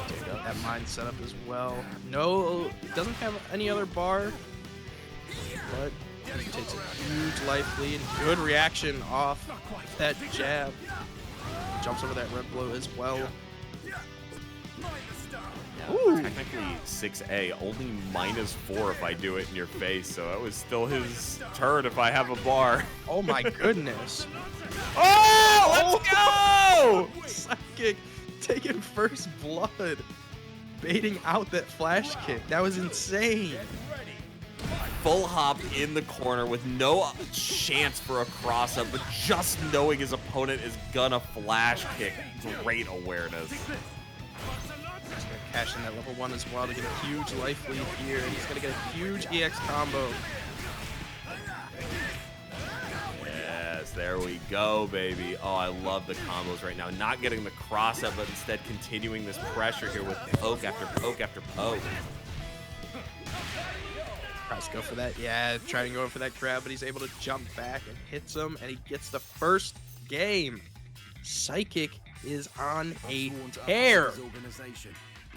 Take out that mind setup as well. No, doesn't have any other bar, but he takes a huge life lead. Good reaction off that jab. Jumps over that red blow as well. Yeah, technically 6A, only -4 if I do it in your face, so that was still his turn if I have a bar. Oh my goodness. Oh, let's go! Psychic taking first blood. Baiting out that flash kick. That was insane. Full hop in the corner with no chance for a cross up, but just knowing his opponent is gonna flash kick. Great awareness. He's gonna cash in that level 1 as well to get a huge life lead here, and he's gonna get a huge EX combo. Yes, there we go, baby. Oh, I love the combos right now. Not getting the cross up, but instead continuing this pressure here with poke after poke after poke. Tries to go for that, yeah, trying to go for that grab, but he's able to jump back and hits him, and he gets the first game. Psychic is on a tear.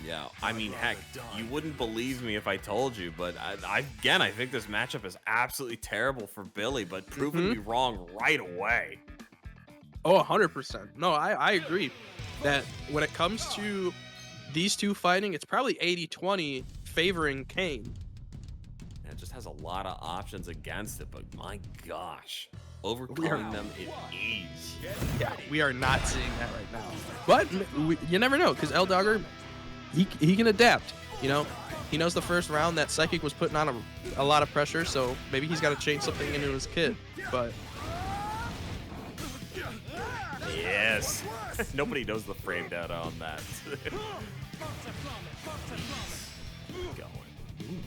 Yeah, I mean, heck, you wouldn't believe me if I told you, but I think this matchup is absolutely terrible for Billy, but proven me wrong right away. Oh, 100%. No, I agree that when it comes to these two fighting, it's probably 80-20 favoring Kain. It just has a lot of options against it, but my gosh, overcoming them at ease. Yeah, we are not seeing that right now. But you never know, because Dogor, he can adapt. You know, he knows the first round that Psychic was putting on a lot of pressure, so maybe he's got to change something into his kit. But yes, nobody knows the frame data on that.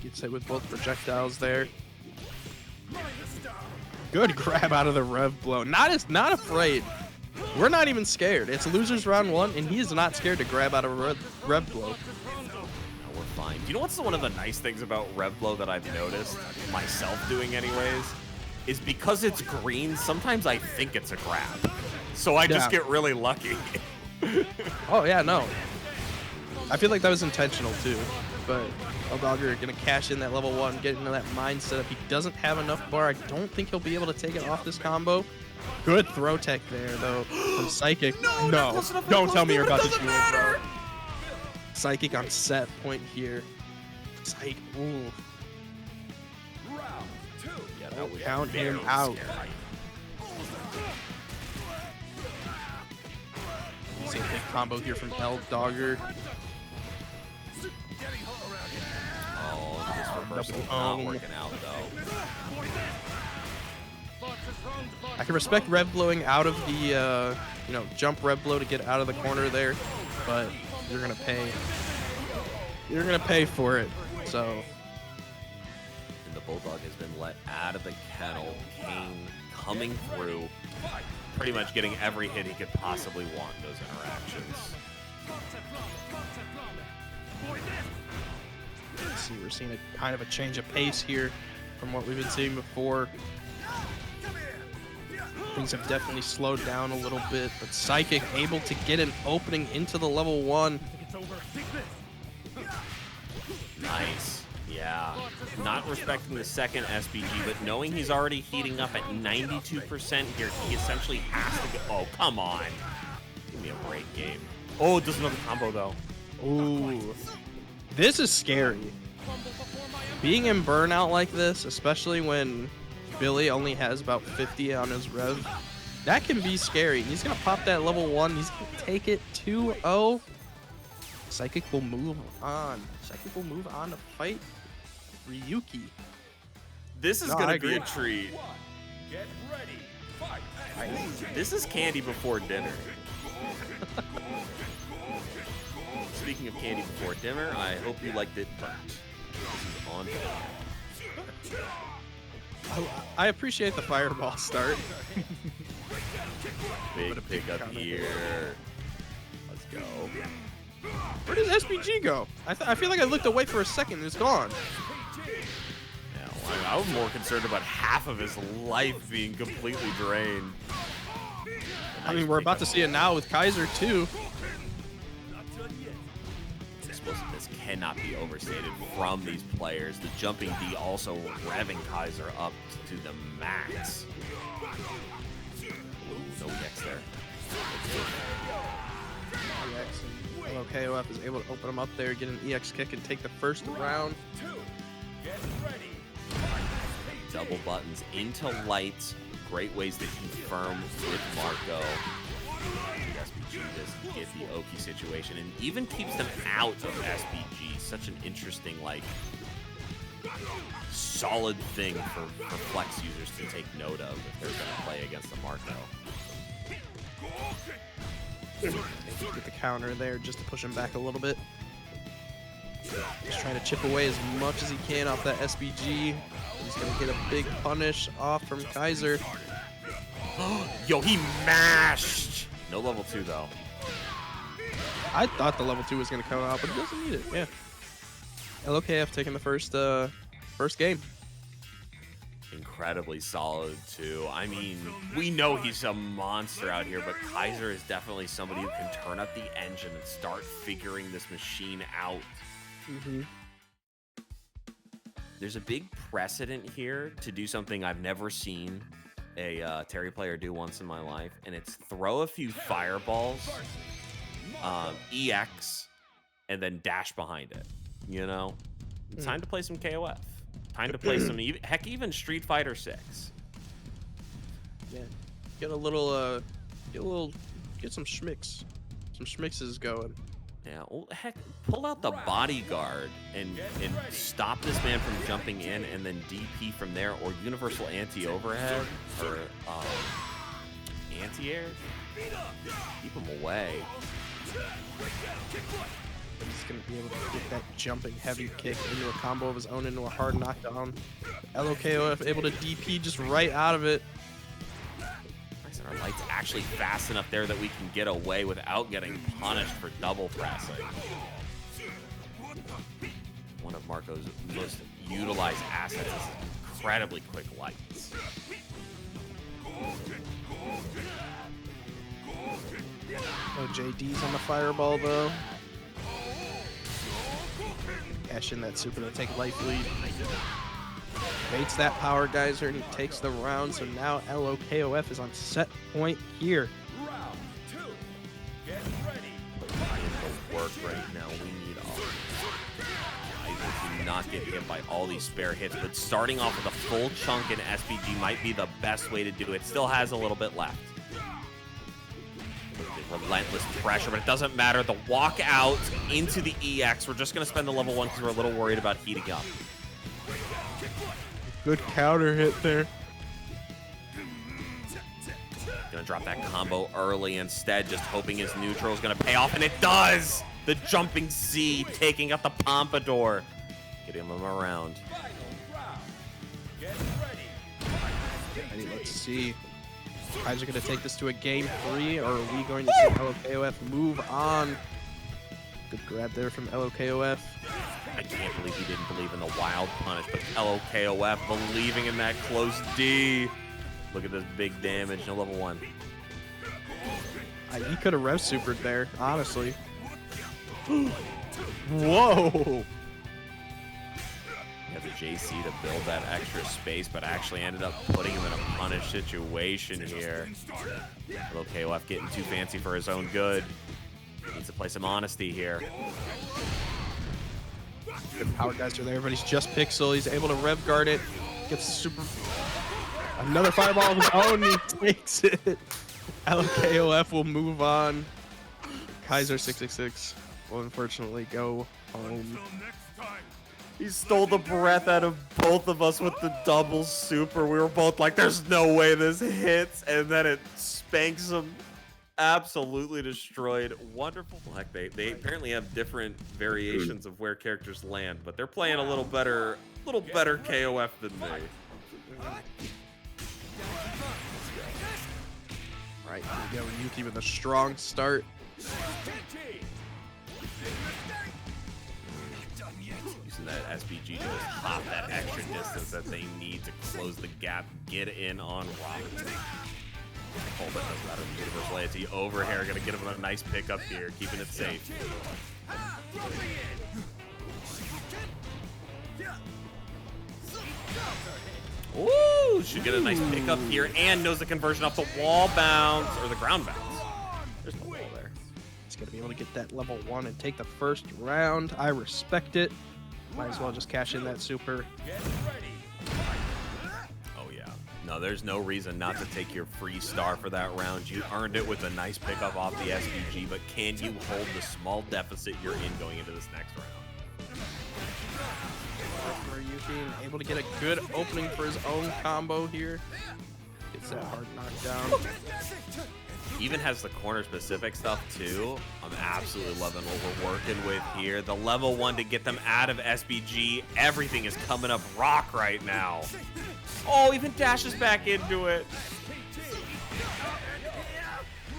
Gets hit with both projectiles there. Good grab out of the rev blow. Not afraid. We're not even scared. It's losers round 1, and he is not scared to grab out of a rev blow. No, we're fine. Do you know what's one of the nice things about rev blow that I've noticed myself doing anyways? Is because it's green, sometimes I think it's a grab. So I just get really lucky. Oh, yeah, no. I feel like that was intentional, too. But Dogor gonna cash in that level 1, get into that mindset. If he doesn't have enough bar, I don't think he'll be able to take it off this combo. Good throw tech there, though, from Psychic. No, don't tell me you're about to do it, bro. Psychic on set point here. Psych, ooh. Round 2. Yeah, that was Count him very out. scary. See a big combo here from Dogor. Oh, this reversal not working out, though. I can respect rev blowing out of the, jump rev blow to get out of the corner there, but you're gonna pay. You're gonna pay for it. So. And the Bulldog has been let out of the kennel. Kain coming through, pretty much getting every hit he could possibly want in those interactions. See, we're seeing a kind of a change of pace here from what we've been seeing before. Things have definitely slowed down a little bit, but Psychic able to get an opening into the level 1. Nice. Yeah. Not respecting the second SPG, but knowing he's already heating up at 92% here, he essentially has to go. Oh, come on. Give me a break, game. Oh, it does another combo, though. Ooh. This is scary. Being in burnout like this, especially when Billy only has about 50 on his rev, that can be scary. He's going to pop that level 1. He's going to take it 2-0. Psychic will move on. Psychic will move on to fight Ryuki. This is No, going I to be a agree. treat. Get ready. Fight. This is candy before dinner. Speaking of candy before dinner, I hope you liked it burnt. This is on fire. I appreciate the fireball start. Big pickup here. Let's go. Where does SPG go? I feel like I looked away for a second and it's gone. Yeah, well, I was more concerned about half of his life being completely drained. I mean, we're about to see it now with Kaiser, too. Explosiveness cannot be overstated from these players. The jumping D also revving Kaiser up to the max. Ooh, no EX there. KOF is able to open him up there, get an EX kick, and take the first round. Get ready. Double buttons into lights. Great ways to confirm with Marco. SPG just get the Oki situation and even keeps them out of SPG. Such an interesting, solid thing for Flex users to take note of if they're going to play against the Marco. Get the counter there just to push him back a little bit. Just trying to chip away as much as he can off that SPG. He's going to get a big punish off from Kaiser. Yo, he mashed! No level 2, though. I thought the level 2 was going to come out, but he doesn't need it. Yeah. LOKF taking the first game. Incredibly solid, too. I mean, we know he's a monster out here, but Kaiser is definitely somebody who can turn up the engine and start figuring this machine out. Mm-hmm. There's a big precedent here to do something I've never seen a Terry player do once in my life, and it's throw a few fireballs, EX, and then dash behind it. You know? It's time to play some KOF. Time to play some, heck, even Street Fighter 6. Yeah, get some schmixes going. Yeah, well, heck, pull out the bodyguard and stop this man from jumping in, and then DP from there, or universal anti-overhead, or anti-air. Keep him away. He's going to be able to get that jumping heavy kick into a combo of his own, into a hard knockdown. LOKOF able to DP just right out of it. Nice, and our light's actually fast enough there that we can get away without getting punished for double pressing. One of Marco's most utilized assets is incredibly quick lights. Oh, JD's on the fireball though. Cash in that super to take life lead. Baits that power geyser and he takes the round. So now LOKOF is on set point here. Round 2. Get ready. The work right now. We need all. I do not get hit by all these spare hits, but starting off with a full chunk in SPG might be the best way to do it. Still has a little bit left. Relentless pressure, but it doesn't matter. The walk out into the EX. We're just going to spend the level 1 because we're a little worried about heating up. Good counter hit there. Gonna drop that combo early instead, just hoping his neutral is gonna pay off, and it does! The jumping C taking out the Pompadour. Getting him around. Final round. Get ready. Hey, let's see. Guys are going to take this to a game 3, or are we going to see LOKOF move on? Good grab there from LOKOF. I can't believe he didn't believe in the wild punish, but LOKOF believing in that close D. Look at this big damage, no level 1. He could have rev supered there, honestly. Whoa! You have the JC to build that extra space, but actually ended up putting him in a punish situation here. LOKOF getting too fancy for his own good. Needs to play some honesty here. Good power geyser there, but he's just pixel. He's able to rev guard it. Gets super. Another fireball of his own. He takes it. LOKOF will move on. Kaiser 666 will unfortunately go home. He stole the breath out of both of us with the double super. We were both like, there's no way this hits. And then it spanks him. Absolutely destroyed. Wonderful. Like they apparently have different variations of where characters land, but they're playing a little better KOF than me. Right, here we go. Ryuki with a strong start. Using that SPG to just hop that extra distance that they need to close the gap, get in on Rock. Hold it, doesn't matter. Universal AT over here, gonna get him a nice pickup here, keeping it safe. Ooh, should get a nice pickup here and knows the conversion off the wall bounce, or the ground bounce. There's no wall there. He's gonna be able to get that level 1 and take the first round. I respect it. Might as well just cash in that super. Oh yeah. No, there's no reason not to take your free star for that round. You earned it with a nice pickup off the SPG, but can you hold the small deficit you're in going into this next round? Ryuki and able to get a good opening for his own combo here. Gets that hard knockdown. Even has the corner specific stuff too. I'm absolutely loving what we're working with here. The level 1 to get them out of SPG. Everything is coming up rock right now. Oh, even dashes back into it.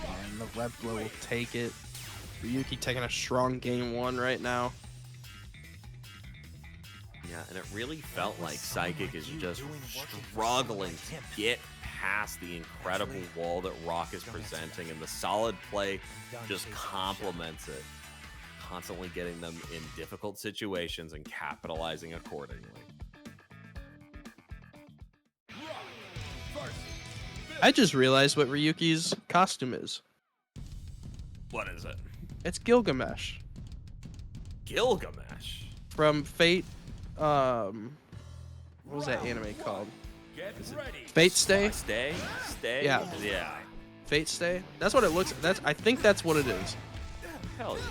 And the rev blow will take it. Ryuki taking a strong game 1 right now. Yeah, and it really felt like Psychic is just struggling to get past the incredible wall that Rock is presenting, and the solid play just complements it. Constantly getting them in difficult situations and capitalizing accordingly. I just realized what Ryuki's costume is. What is it? It's Gilgamesh Gilgamesh. from Fate. what was that anime called? Get ready. Fate Stay? Stay? Yeah. Yeah. Fate Stay? That's what it looks. I think that's what it is. Hell yeah.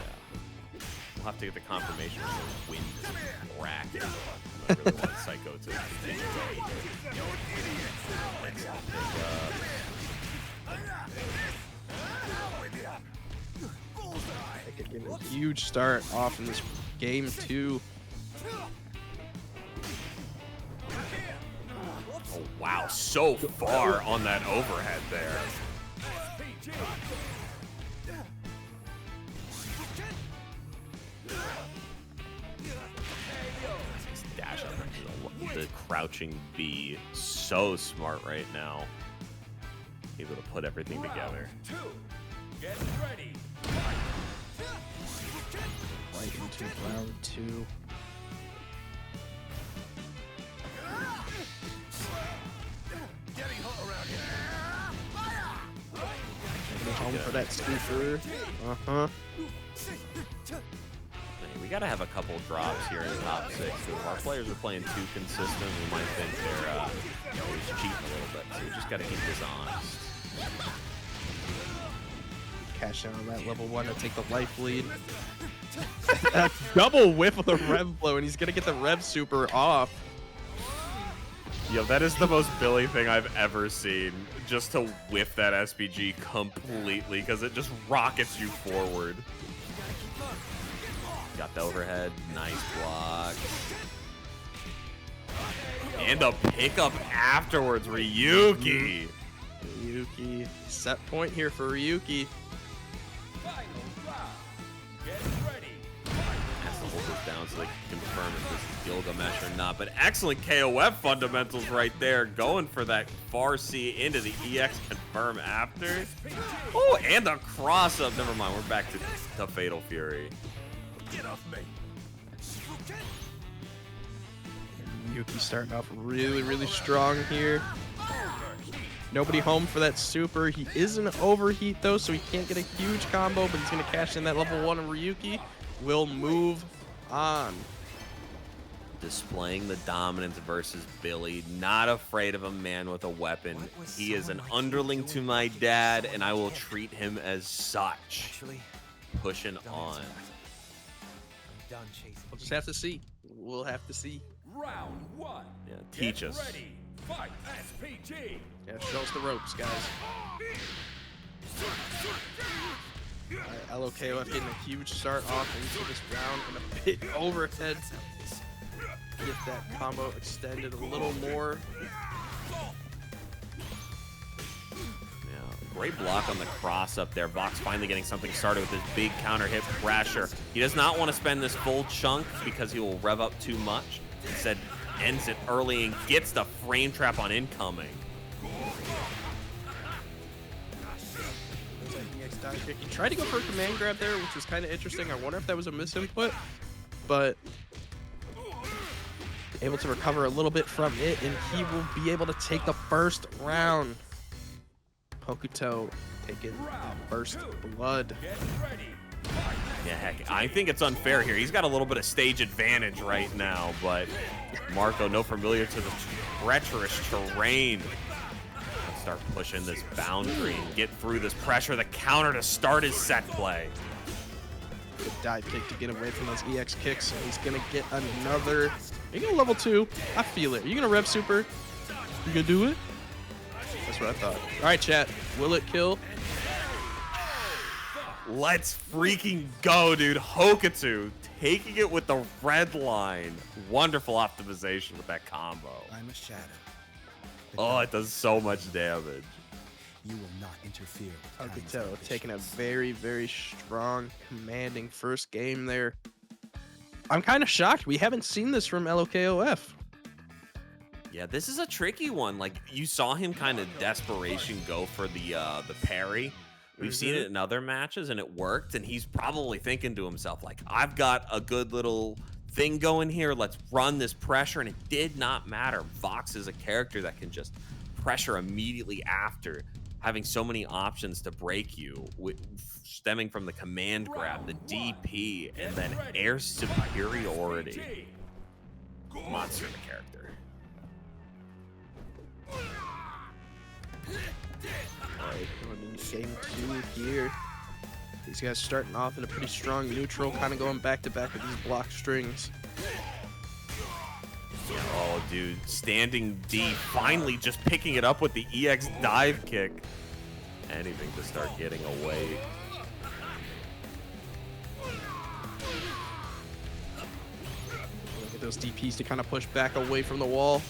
We'll have to get the confirmation of the wind is cracking. I really want Psycho to continue going. Excellent pickup. They could get a huge start off in this game too. Oh, wow. So far on that overhead there. This dash up into the crouching B. So smart right now. Able to put everything together. Two. Get ready. Right into round 2. Home for that scooper. Uh-huh. We gotta have a couple drops here in the top 6. If our players are playing too consistent, we might think they're cheating a little bit. So we just gotta keep this honest. Cash in on that level 1 to take the life lead. A double whiff with a rev blow, and he's gonna get the rev super off. Yo, that is the most Billy thing I've ever seen. Just to whiff that SPG completely, because it just rockets you forward. Got the overhead, nice block. And a pickup afterwards, Ryuki. Ryuki, set point here for Ryuki. Final round. Get ready. Has to hold this down so they can confirm if this is Gilgamesh or not. But excellent KOF fundamentals right there. Going for that far C into the EX confirm after. Oh, and a cross up. Never mind, we're back to Fatal Fury. Get off me. Ryuki starting off really, really strong here. Nobody home for that super. He is an overheat though, so he can't get a huge combo, but he's gonna cash in that level 1, and Ryuki will move on. Displaying the dominance versus Billy. Not afraid of a man with a weapon. He is an underling to my dad, and I will treat him as such. Actually, Pushing on. I'm done chasing. We'll just have to see. We'll have to see. Round 1. Yeah, teach Get us. ready. Fight. SPG. Yeah, show us the ropes, guys. Alright, LOKOF getting a huge start off into this round and a big overhead. Get that combo extended a little more. Yeah, great block on the cross up there. Vox finally getting something started with this big counter hit pressure. He does not want to spend this full chunk because he will rev up too much. Instead, ends it early and gets the frame trap on incoming. He tried to go for a command grab there, which was kind of interesting. I wonder if that was a misinput, but able to recover a little bit from it, and he will be able to take the first round. Hokuto taking first blood. Get ready. Yeah, heck, I think it's unfair here. He's got a little bit of stage advantage right now, but Marco, no familiar to the treacherous terrain. Let's start pushing this boundary and get through this pressure. The counter to start his set play. Good dive kick to get away from those EX kicks, and he's gonna get another. Are you gonna level 2? I feel it. Are you gonna rev super? You gonna do it? That's what I thought. All right, chat. Will it kill? Let's freaking go, dude. Hokuto taking it with the red line. Wonderful optimization with that combo. I'm a shadow. Oh, it does so much damage. You will not interfere with Kain's Hokuto ambitions. taking a very, very strong, commanding first game there. I'm kind of shocked. We haven't seen this from LOKOF. Yeah, this is a tricky one. Like, you saw him kind of desperation go for the parry. We've seen it in other matches, and it worked, and he's probably thinking to himself, like, I've got a good little thing going here. Let's run this pressure, and it did not matter. Vox is a character that can just pressure immediately after, having so many options to break you, stemming from the command grab, the DP, and then air superiority. Monster of a character. Alright, going into game 2 here. These guys starting off in a pretty strong neutral, kind of going back to back with these block strings. Oh, dude, standing D, finally just picking it up with the EX dive kick. Anything to start getting away. Look at those DPs to kind of push back away from the wall.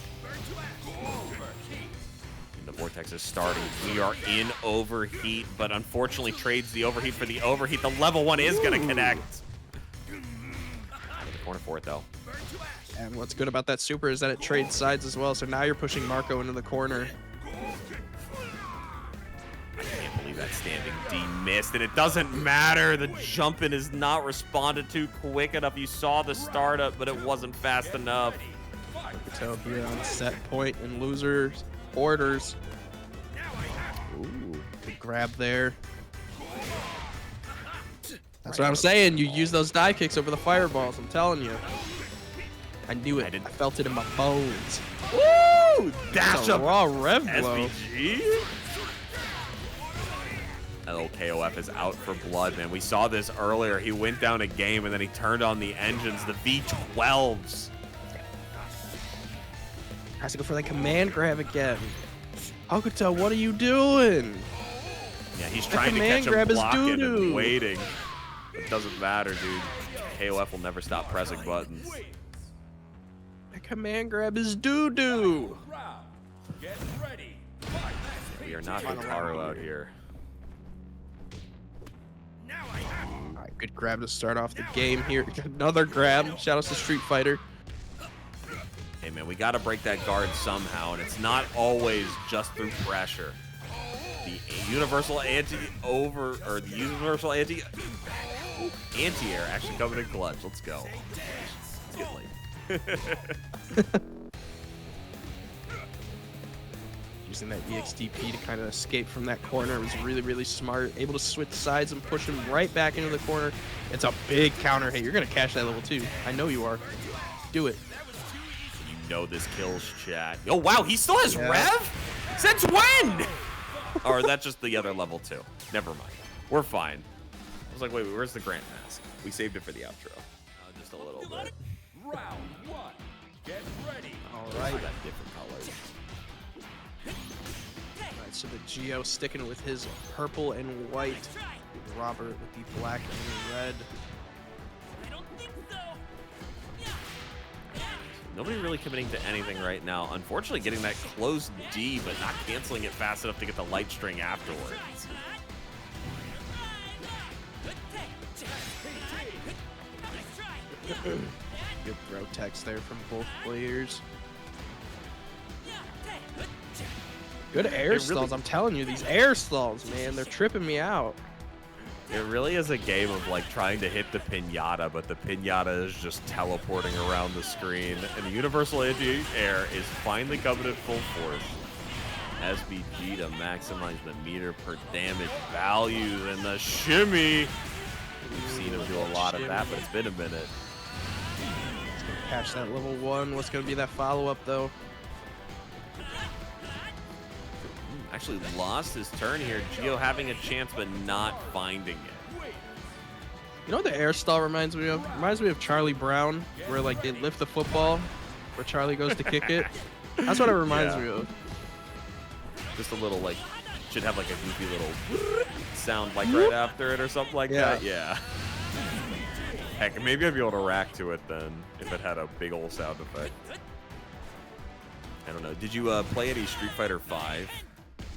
The Vortex is starting. We are in overheat, but unfortunately trades the overheat for the overheat. The level 1 is going to connect. The corner for it, though. And what's good about that super is that it trades sides as well, so now you're pushing Marco into the corner. I can't believe that standing D missed, and it doesn't matter. The jump-in is not responded to quick enough. You saw the startup, but it wasn't fast enough. Hokuto here on set point and losers orders. Ooh, good grab there. That's what I'm saying. You use those dive kicks over the fireballs. I'm telling you. I knew it. I felt it in my bones. Woo! Dash up. Raw rev blow. SBG. LKOF is out for blood, man. We saw this earlier. He went down a game and then he turned on the engines, the V12s. Has to go for that command grab again. Hokuto, what are you doing? Yeah, he's trying to catch him blocking and waiting. It doesn't matter, dude. KOF will never stop pressing buttons. That command grab is doo-doo. Get ready. We are not Hotaru out here. Alright, good grab to start off the game here. Another grab. Shout out to Street Fighter. Hey, man, we got to break that guard somehow, and it's not always just through pressure. The universal anti-over, or the universal anti-air actually coming in clutch. Let's go. It's getting late. Using that EXDP to kind of escape from that corner was really, really smart. Able to switch sides and push him right back into the corner. It's a big counter. Hey, you're going to cash that level 2. I know you are. Do it. You know this kills, chat. Oh, wow, he still has rev? Since when? Or that's just the other level 2. Never mind. We're fine. I was like, wait, where's the Grant Mask? We saved it for the outro. Just a little bit. Round 1. Get ready. All right. That different colors. Alright, so the Geo sticking with his purple and white. Robert with the black and red. Nobody really committing to anything right now. Unfortunately, getting that closed D, but not canceling it fast enough to get the light string afterwards. Good throw text there from both players. Good air stalls. I'm telling you, these air stalls, man, they're tripping me out. It really is a game of like trying to hit the pinata, but the pinata is just teleporting around the screen. And the universal anti-air is finally coming in full force. SBG to maximize the meter per damage values and the shimmy. We've seen him do a lot of that, but it's been a minute. Catch that level 1. What's going to be that follow-up, though? Actually lost his turn here. Gio having a chance, but not finding it. You know what the air stall reminds me of? Reminds me of Charlie Brown, where like they lift the football, where Charlie goes to kick it. That's what it reminds me of. Just a little like, should have like a goofy little sound like right after it or something like that. Yeah. Heck, maybe I'd be able to rack to it then if it had a big old sound effect. I don't know. Did you play any Street Fighter 5?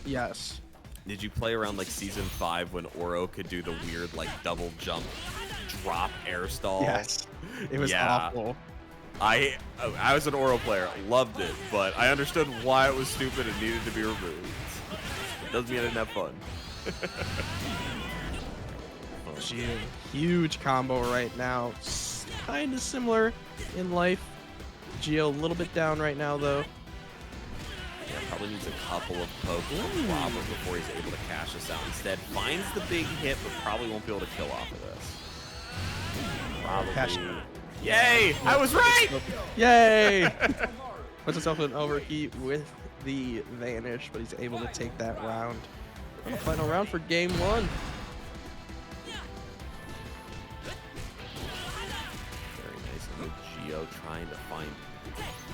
Yes. Did you play around like season 5 when Oro could do the weird like double jump drop air stall? Yes. It was awful. I was an Oro player, loved it, but I understood why it was stupid and needed to be removed. It doesn't mean I didn't have fun. Gio, huge combo right now. Kind of similar in life. Gio a little bit down right now though. Yeah, probably needs a couple of pokes from Robert before he's able to cash this out. Instead, finds the big hit, but probably won't be able to kill off of this. Probably. Yay! I was right! Yay! Puts himself in overheat with the vanish, but he's able to take that round. And a final round for game 1. Very nice. And the Geo trying to find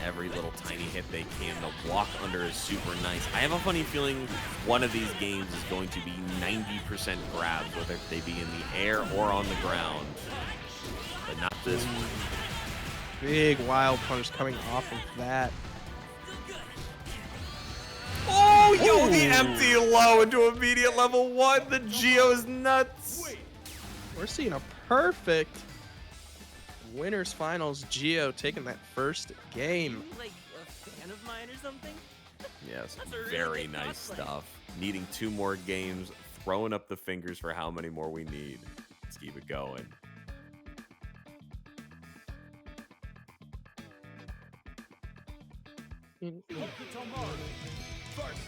every little tiny hit they can. The block under is super nice. I have a funny feeling one of these games is going to be 90% grabs, whether they be in the air or on the ground. But not this one. Big wild punch coming off of that. Oh, yo, the empty low into immediate level 1. The Geo is nuts. We're seeing a perfect winners finals. Geo taking that first game. Like a fan of mine or something? Yes, That's a really very good nice cosplay. stuff. Needing 2 more games, throwing up the fingers for how many more we need. Let's keep it going. Hokutomaru versus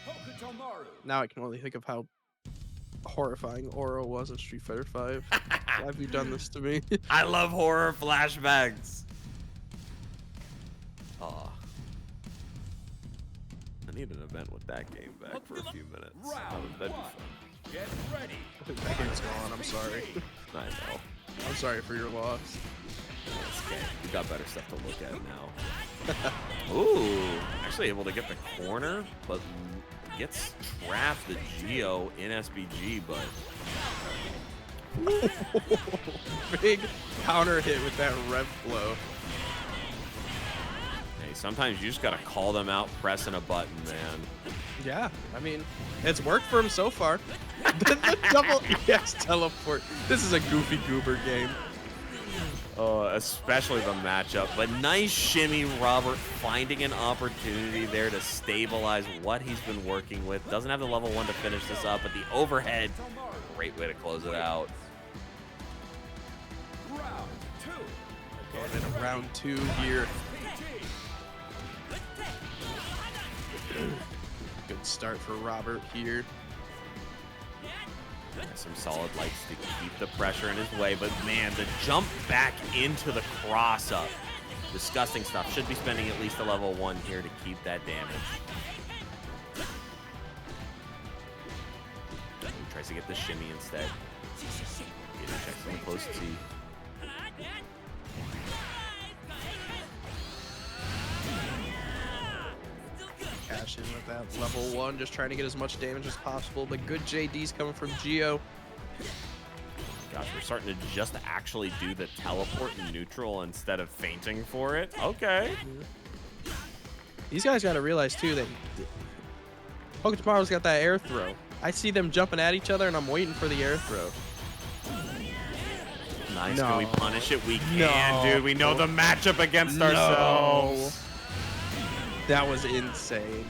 Hokutomaru. Now I can only think of how horrifying Oro was in Street Fighter 5. Why have you done this to me? I love horror flashbacks. Oh. I need an event with that game back for a few minutes. That'd be fun. Get ready. I think that game's gone. I'm sorry. I know. I'm sorry for your loss. It's okay. We got better stuff to look at now. Ooh, actually able to get the corner, but gets trapped the Geo in SBG, but Big counter hit with that rev flow. hey, sometimes you just gotta call them out pressing a button, man. Yeah, I mean, it's worked for him so far. The double EX teleport. This is a goofy goober game. Especially the matchup, but nice shimmy, Robert finding an opportunity there to stabilize what he's been working with. Doesn't have the level 1 to finish this up, but the overhead, great way to close it out. Round 2. Going into round 2 here. Good start for Robert here. Some solid lights to keep the pressure in his way, but man, the jump back into the cross up. Disgusting stuff. Should be spending at least a level 1 here to keep that damage. He tries to get the shimmy instead. Getting checks on the close T. Cash in with that level 1, just trying to get as much damage as possible, but good JD's coming from Geo. Gosh, we're starting to just actually do the teleport in neutral instead of fainting for it. Okay. These guys got to realize too that Hokutomaru's got that air throw. I see them jumping at each other and I'm waiting for the air throw. Nice. No. Can we punish it? We can, No. dude. We know the matchup against No. ourselves. That was insane.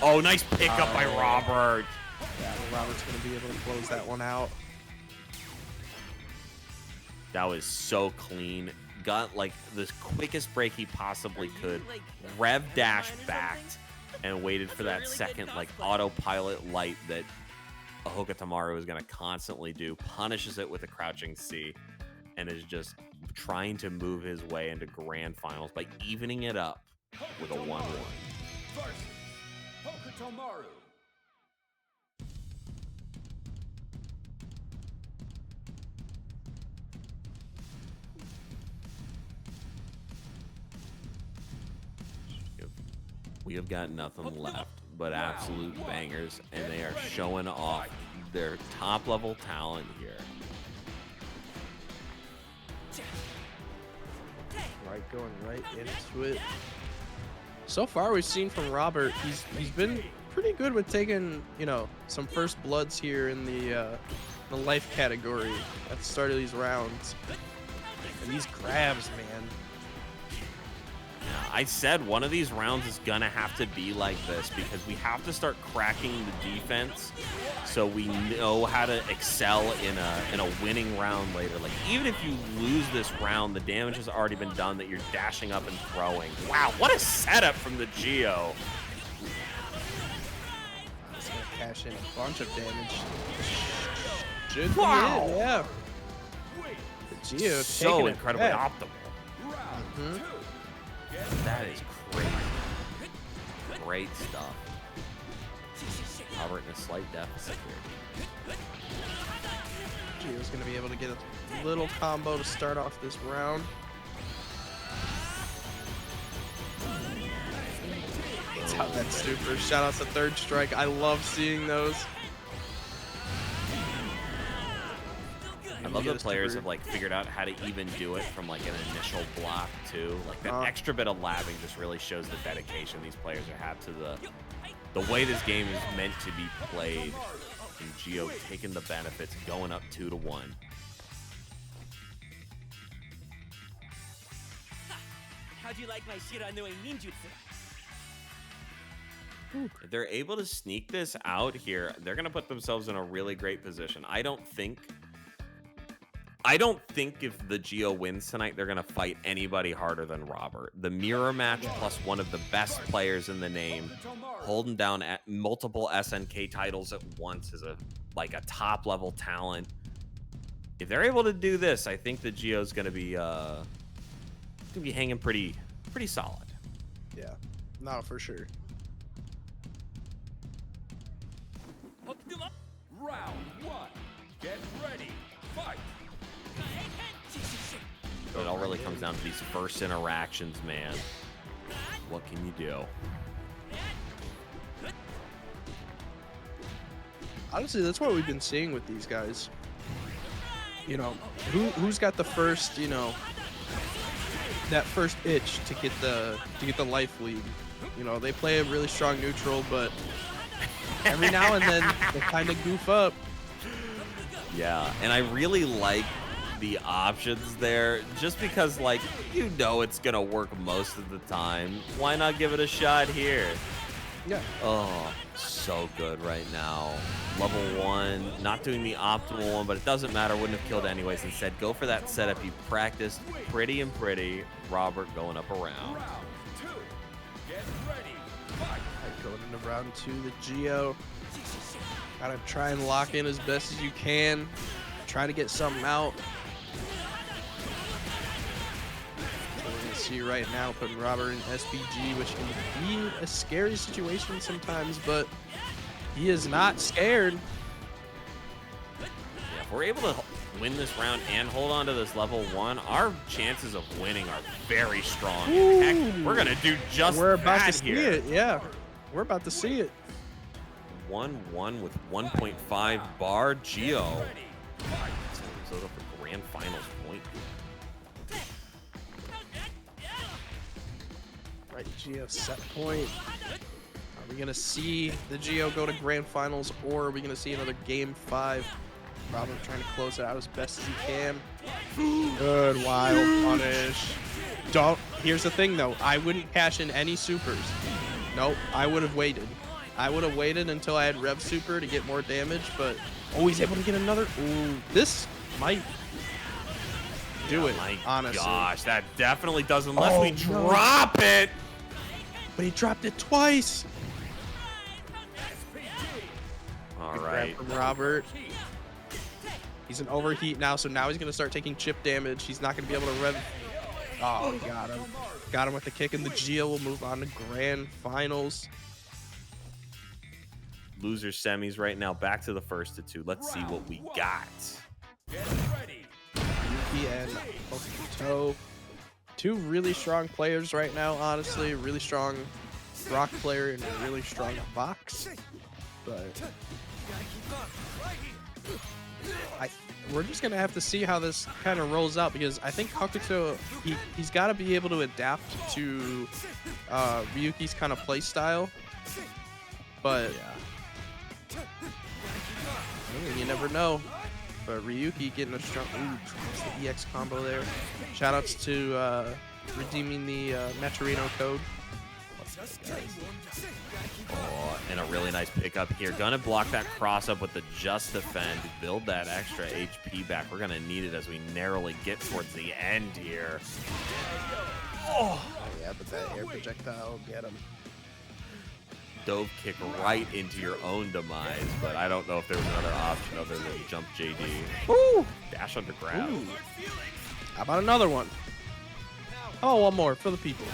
Oh, nice pickup by Robert. Yeah, Robert's going to be able to close that one out. That was so clean. Got like the quickest break he possibly could. Rev dash backed and waited for that second like autopilot light that Hokutomaru is going to constantly do. Punishes it with a crouching C and is just trying to move his way into grand finals by evening it up with a 1-1. Versus Hokutomaru. We have got nothing left but absolute bangers, and they are showing off their top level talent here. Right, going right into it. So far, we've seen from Robert, he's been pretty good with taking, you know, some first bloods here in the life category at the start of these rounds. And these grabs, man. I said one of these rounds is gonna have to be like this because we have to start cracking the defense so we know how to excel in a winning round later. Like even if you lose this round, the damage has already been done that you're dashing up and throwing. Wow, what a setup from the Geo. He's gonna cash in a bunch of damage. Should Wow. be it, yeah. The Geo So taking it incredibly back. optimal. Round Mhm. 2. That is crazy. Great stuff. Robert in a slight deficit here. Gio's gonna be able to get a little combo to start off this round. It's out that super. Shout out to Third Strike. I love seeing those. I love that players have like figured out how to even do it from like an initial block too. Like that extra bit of labbing just really shows the dedication these players have to the way this game is meant to be played. And Gio taking the benefits, going up 2-1. How'd you like my Shiranui ninjutsu? If they're able to sneak this out here, they're going to put themselves in a really great position. I don't think if the Gio wins tonight, they're going to fight anybody harder than Robert. The mirror match plus one of the best players in the name, holding down at multiple SNK titles at once is a top level talent. If they're able to do this, I think the Gio's going to be hanging pretty solid. Yeah, no, for sure. Round 1. Get ready. Fight. It all really comes down to these first interactions, man. What can you do? Honestly, that's what we've been seeing with these guys. You know, who's got the first, you know, that first itch to get the life lead. You know, they play a really strong neutral, but every now and then they kind of goof up. Yeah, and I really like the options there, just because, like, you know it's gonna work most of the time. Why not give it a shot here? Yeah. Oh, so good right now. Level 1, not doing the optimal one, but it doesn't matter. Wouldn't have killed anyways. Instead, go for that setup you practiced. Pretty. Robert going up around. Round 2. Get ready. Fight. Right, going into round 2, the Gio. Gotta try and lock in as best as you can. Try to get something out. So we're gonna see right now putting Robert in SPG, which can be a scary situation sometimes, but he is not scared. Yeah, if we're able to win this round and hold on to this level 1, our chances of winning are very strong. And heck, we're gonna do just We're about that to see here. it, yeah. We're about to see it. 1-1 with 1.5 bar. Gio. So up for grand finals point. Right, Gio set point. Are we gonna see the Gio go to grand finals, or are we gonna see another game 5? Robert trying to close it out as best as he can. Good wild punish. Don't. Here's the thing though, I wouldn't cash in any supers. Nope, I would have waited. I would have waited until I had Rev Super to get more damage, but he's able to get another. Ooh, this might do it, My honestly. gosh, that definitely does unless Oh, we no. drop it. But he dropped it twice. All Good right. grab from Robert. He's an overheat now, so now he's going to start taking chip damage. He's not going to be able to rev. Oh, he got him. Got him with the kick, and the Gio will move on to grand finals. Loser semis right now. Back to the first of 2. Let's see what we got. Get ready. Ryuki and Hokuto. 2 really strong players right now, honestly. Really strong rock player and a really strong box. But we're just going to have to see how this kind of rolls out, because I think Hokuto, he's got to be able to adapt to Ryuki's kind of play style. But I mean, you never know. But Ryuki getting a strong. Ooh, that's the EX combo there. Shoutouts to redeeming the RINO code. Oh, and a really nice pickup here. Gonna block that cross up with the just defend. Build that extra HP back. We're gonna need it as we narrowly get towards the end here. Oh yeah, but that air projectile will get him. Dove kick right into your own demise, but I don't know if there was another option other than jump JD. Woo! Dash under grab. Ooh. How about another one? Oh, one more for the people.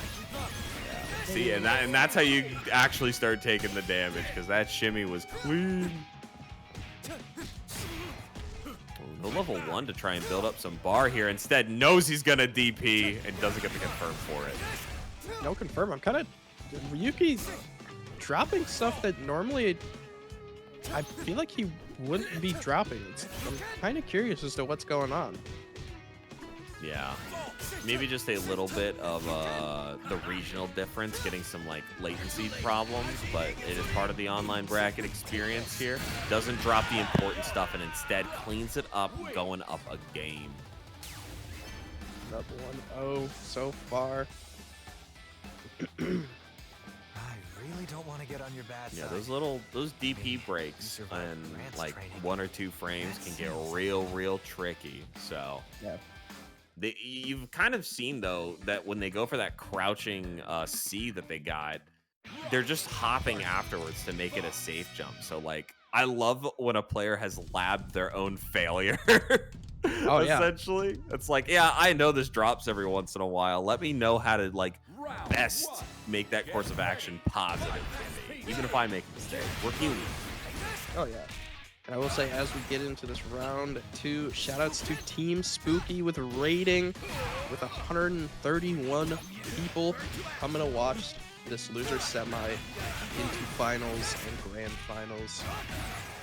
See, and that's how you actually start taking the damage, because that shimmy was clean. No level 1 to try and build up some bar here. Instead, knows he's gonna DP and doesn't get the confirm for it. No confirm. I'm kind of Ryuki's dropping stuff that normally I feel like he wouldn't be dropping. I'm kind of curious as to what's going on. Yeah, maybe just a little bit of the regional difference, getting some like latency problems, but it is part of the online bracket experience here. Doesn't drop the important stuff and instead cleans it up, going up a game. Up 1-0 so far. I really don't want to get on your bad side. Yeah, those DP breaks and like training. 1 or 2 frames can get real tricky. So Yeah. You've kind of seen, though, that when they go for that crouching C that they got, they're just hopping afterwards to make it a safe jump. So, like, I love when a player has labbed their own failure. Oh, yeah. Essentially. It's like, yeah, I know this drops every once in a while. Let me know how to, like, best make that course of action positive for me. Even if I make a mistake. We're human. Oh, yeah. And I will say, as we get into this round 2, shoutouts to Team Spooky with a rating with 131 people coming to watch this loser semi into finals and grand finals.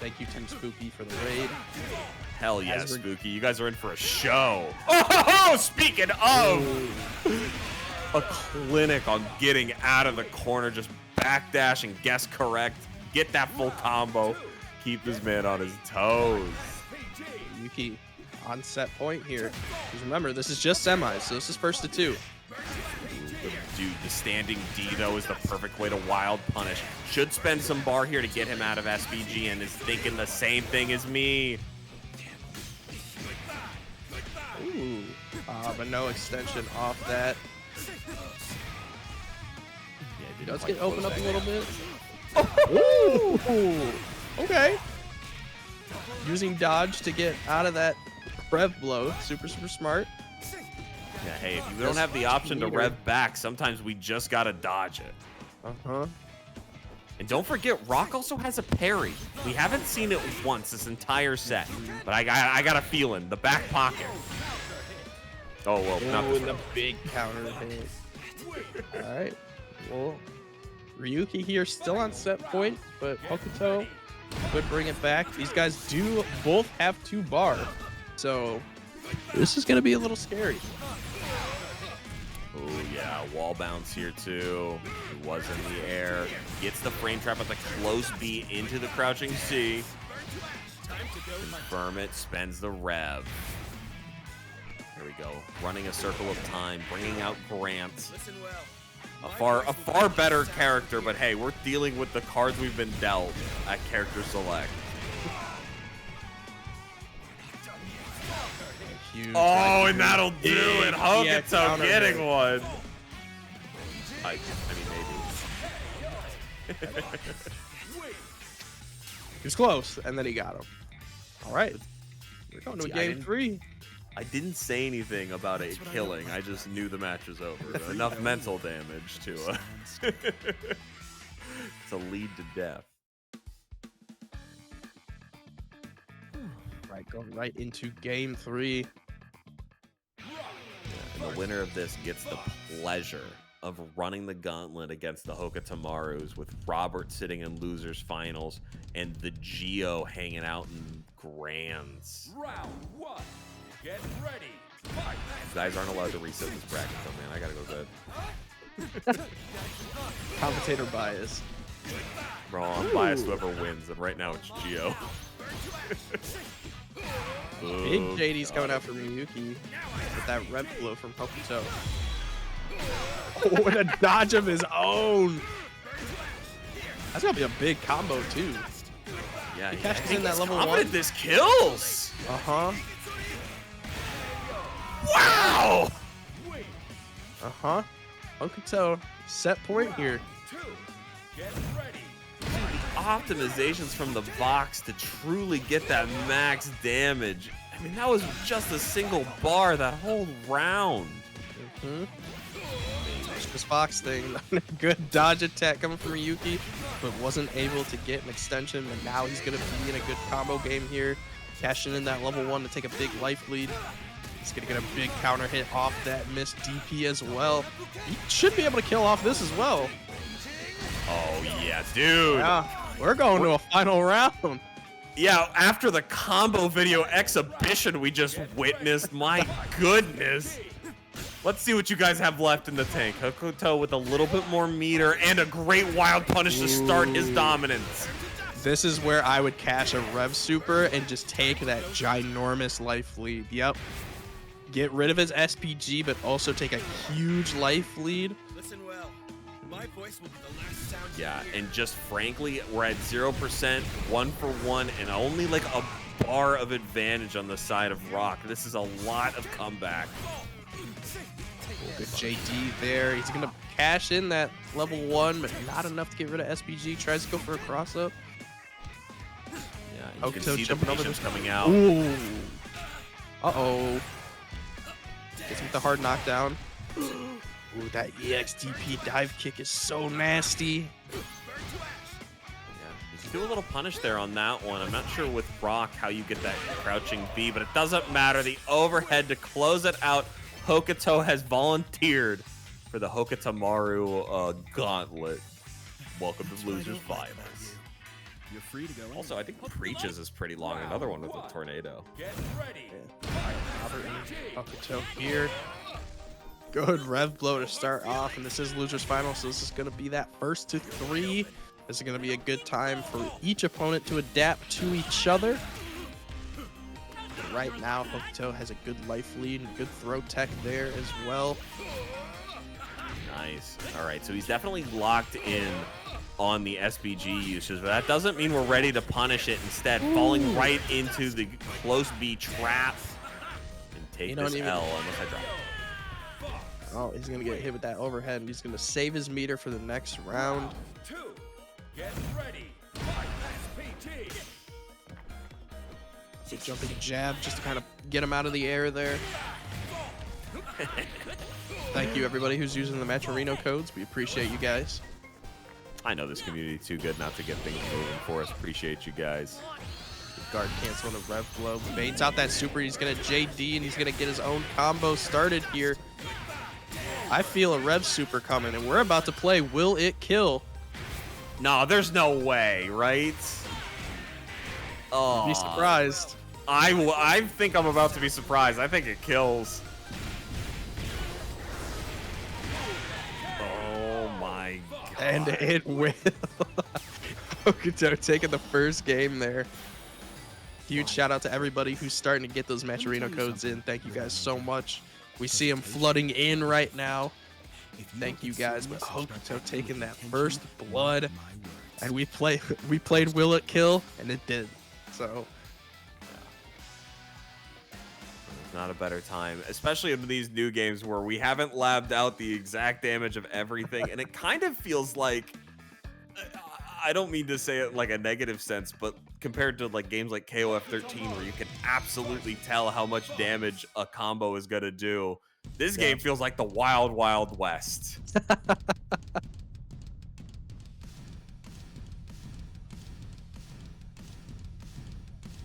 Thank you, Team Spooky, for the raid. Hell yeah, As we're- Spooky. You guys are in for a show. Oh, speaking of, a clinic on getting out of the corner, just backdash and guess correct. Get that full combo. Keep this man on his toes. Yuki on set point here. Because remember, this is just semis, so this is first to 2. Dude, the standing D, though, is the perfect way to wild punish. Should spend some bar here to get him out of SBG and is thinking the same thing as me. Ooh. But no extension off that. Yeah, He didn't does quite get opened close up a that little gap. bit. Ooh. Okay. Using dodge to get out of that rev blow. Super smart. Yeah, hey, if you don't have the option to rev back, sometimes we just gotta dodge it. Uh-huh. And don't forget, Rock also has a parry. We haven't seen it once this entire set, but I got a feeling. The back pocket. Oh, well, not Ooh, this and the one. big counter hit. Alright. Well, Ryuki here still on set point, but Hokuto could bring it back. These guys do both have 2 bar, so this is going to be a little scary. Oh, yeah, wall bounce here, too. He was in the air. Gets the frame trap with a close B into the crouching C. Confirm it, spends the rev. Here we go. Running a circle of time, bringing out Grant. A far better character, but hey, we're dealing with the cards we've been dealt at character select. Huge Oh, and that'll do it. Yeah, Hokuto counter getting hit. one. I mean, maybe. He was close, and then he got him. All right. We're going to See, I game didn't- 3. I didn't say anything about it killing. I just knew the match was over. Enough mental damage to to lead to death. Right, going right into game 3. And the winner of this gets the pleasure of running the gauntlet against the Hokutomarus, with Robert sitting in losers finals and TheGio hanging out in grands. Round 1. Get ready. Fight. You guys aren't allowed to reset this bracket though, man. I gotta go to bed. Commentator bias. Bro, I'm biased whoever wins, and right now it's Gio. Big Oh, JD's God. coming after Ryuki with that red blow from Hokuto. Oh, and a dodge of his own. That's gonna be a big combo too. Yeah, He yeah. catches in that He's level confident 1. this kills. Uh-huh. Wow. Uh-huh. Hokuto set point here. 2. Get ready. Optimizations from the box to truly get that max damage. I mean, that was just a single bar that whole round. Hmm. This Fox thing. Good dodge attack coming from Ryuki, but wasn't able to get an extension. And now he's going to be in a good combo game here. Cashing in that level 1 to take a big life lead. He's going to get a big counter hit off that missed DP as well. He should be able to kill off this as well. Oh, yeah, dude. Yeah, we're going to a final round. Yeah, after the combo video exhibition we just witnessed, my goodness. Let's see what you guys have left in the tank. Hokuto with a little bit more meter and a great wild punish to start his dominance. This is where I would cash a Rev Super and just take that ginormous life lead. Yep. Get rid of his SPG, but also take a huge life lead. Listen well. My voice will be the last sound. Yeah, and just frankly, we're at 0%, 1 for 1, and only like a bar of advantage on the side of Rock. This is a lot of comeback. Good JD there. He's going to cash in that level 1, but not enough to get rid of SPG. Tries to go for a cross-up. Yeah, you can Hokuto see the jumping over patience the- coming out. Ooh. Uh-oh. Gets him with the hard knockdown. Ooh, that EXDP dive kick is so nasty. Yeah, you can do a little punish there on that one. I'm not sure with Rock how you get that crouching B, but it doesn't matter. The overhead to close it out. Hokuto has volunteered for the Hokutomaru gauntlet. Welcome to Losers Finals. You're free to go. Also, I think Preaches is pretty long. Another one with a tornado. Get ready. Hokuto here. Good rev blow to start off, and this is Losers Final, so this is going to be that first to 3. This is going to be a good time for each opponent to adapt to each other. Right now, Hokuto has a good life lead and good throw tech there as well. Nice. All right, so he's definitely locked in on the SBG usage, but that doesn't mean we're ready to punish it. Instead, falling right into the close B trap and take this L unless I drop it. Oh, he's going to get hit with that overhead, and he's going to save his meter for the next round. 2. Get ready. SPG. So jumping jab just to kind of get him out of the air there. Thank you, everybody who's using the Match RINO codes. We appreciate you guys. I know this community too good not to get things moving for us. Appreciate you guys. Guard cancel on the rev blow. Baits out that super. He's going to JD, and he's going to get his own combo started here. I feel a rev super coming, and we're about to play Will It Kill? No, there's no way, right? Oh, Be surprised. I think I'm about to be surprised. I think it kills. Oh my god. And it will. Hokuto taking the first game there. Huge shout out to everybody who's starting to get those Match RINO codes in. Thank you guys so much. We see them flooding in right now. Thank you guys. But Hokuto taking that first blood. And we played Will It Kill, and it did. So not a better time, especially in these new games where we haven't labbed out the exact damage of everything, and it kind of feels like, I don't mean to say it like a negative sense, but compared to like games like KOF 13 where you can absolutely tell how much damage a combo is gonna do, this game feels like the wild, wild west.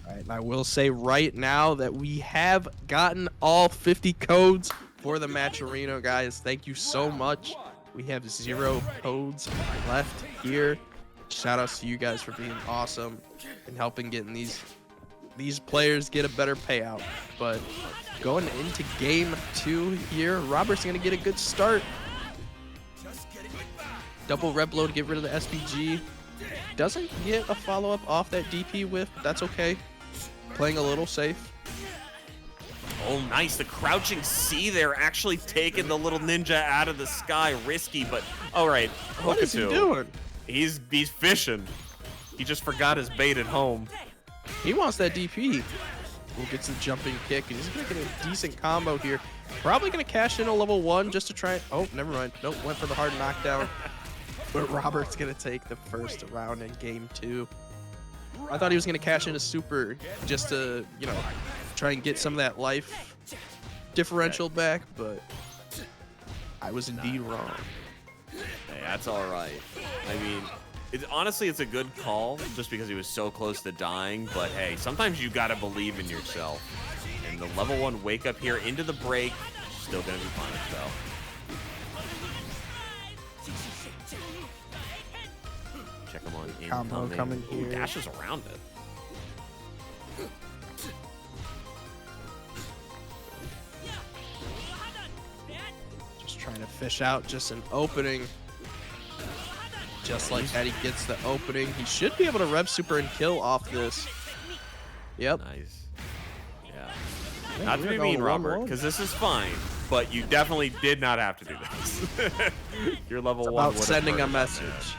And I will say right now that we have gotten all 50 codes for the Match RINO, guys. Thank you so much. We have 0 codes left here. Shout outs to you guys for being awesome and helping getting these players get a better payout. But going into game 2 here, Robert's gonna get a good start. Double red blow to get rid of the SPG. Doesn't get a follow-up off that DP whiff, but that's okay. Playing a little safe. Oh, nice. The crouching C there actually taking the little ninja out of the sky. Risky, but all right. What is he doing? He's fishing. He just forgot his bait at home. He wants that DP. Who gets the jumping kick, and he's going to get a decent combo here. Probably going to cash in a level 1 just to try. Oh, never mind. Nope, went for the hard knockdown. But Robert's going to take the first round in game 2. I thought he was going to cash in a super just to, you know, try and get some of that life differential back, but I was indeed wrong. Hey, that's all right. I mean, honestly, it's a good call just because he was so close to dying. But hey, sometimes you gotta believe in yourself. And the level 1 wake up here into the break, still gonna be punished though. Check him on Combo incoming. coming Ooh, here. dashes around it. Just trying to fish out just an opening. Just like that, he gets the opening. He should be able to rev super and kill off this. Yep. Nice. Yeah. Yeah, Not to we're be going mean, Robert, 1-1. because this is fine, but you definitely did not have to do this. Your level It's 1 about would have sending a burned on message.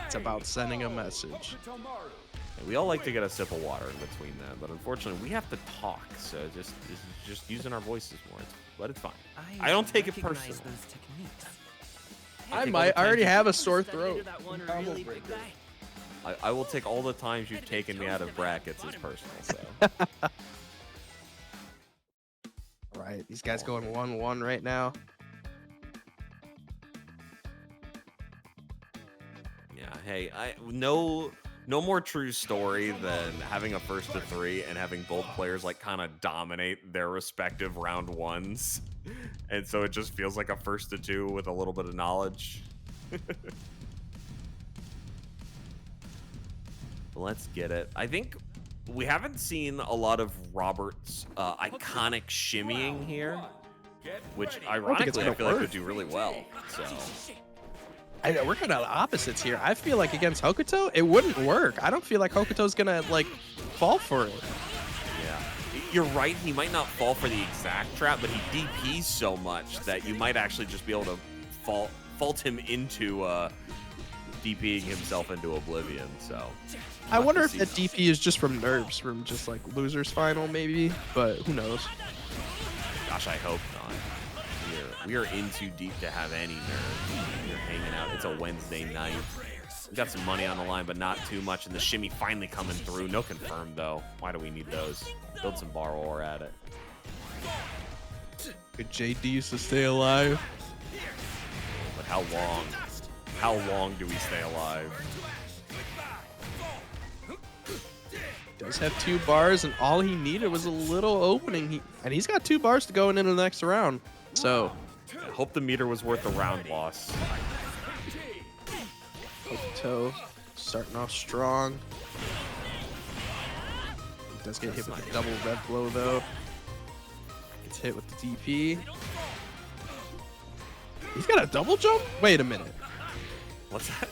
It's about sending a message. Hokutomaru. that. We all like to get a sip of water in between that, but unfortunately, we have to talk, so just using our voices more. But it's fine. I don't take it recognize personally. those techniques. I already have a sore throat. That one Combo really breaker. big guy. I will take all the times you've taken me out of brackets as personal, so. Right, these guys going 1-1 right now. Yeah, hey, no more true story than having a first to 3 and having both players like kind of dominate their respective round 1s. And so it just feels like a first to 2 with a little bit of knowledge. Let's get it. I think we haven't seen a lot of Robert's iconic shimmying here, which ironically I feel like would do really well. So We're kind of opposites here. I feel like against Hokuto, it wouldn't work. I don't feel like Hokuto's gonna like fall for it. yeah, you're right. He might not fall for the exact trap, but he DPs so much that you might actually just be able to fault him into DPing himself into oblivion. So I wonder if that DP is just from nerves, from just like losers final maybe, but who knows? Gosh, I hope not. We are in too deep to have any nerves. We're hanging out. It's a Wednesday night. We got some money on the line, but not too much. And the shimmy finally coming through. No confirm though. Why do we need those? Build some bar while we're at it. Good JDs to stay alive. But how long? How long do we stay alive? Does have 2 bars, and all he needed was a little opening. And he's got 2 bars to go into the next round. So I hope the meter was worth the round loss. Hokuto starting off strong. He does get hit with the double red blow though. Gets hit with the DP. He's got a double jump? Wait a minute. What's that?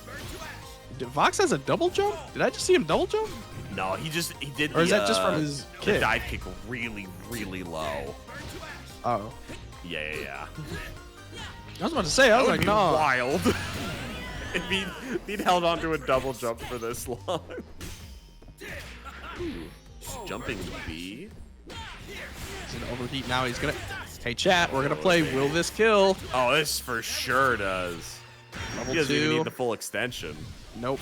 Vox has a double jump? Did I just see him double jump? No, he did. Or is that just from his the kick? dive kick really, really low? Oh. Yeah. I was about to say, I was That like, would be no. wild. if he'd held onto a double jump for this long. Ooh, jumping B. He's in overheat now. He's gonna. Hey, chat, we're gonna play Will This Kill? Oh, this for sure does. Level He doesn't even 2. need the full extension. Nope.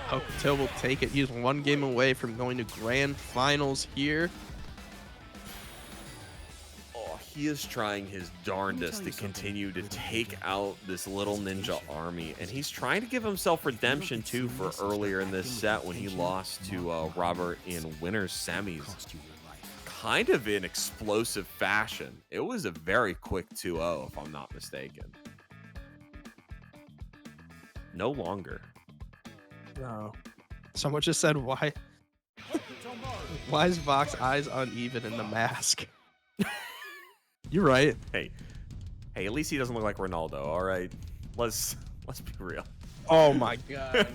Hokuto will take it. He's 1 game away from going to grand finals here. Oh, he is trying his darndest to continue to take out this little ninja army, and he's trying to give himself redemption too for earlier in this set when he lost to Robert in winners semis. Kind of in explosive fashion. It was a very quick 2-0 if I'm not mistaken. No longer. No. Someone just said, why is Vox eyes uneven in the mask? You're right. Hey, at least he doesn't look like Ronaldo, all right? Let's be real. Oh my god.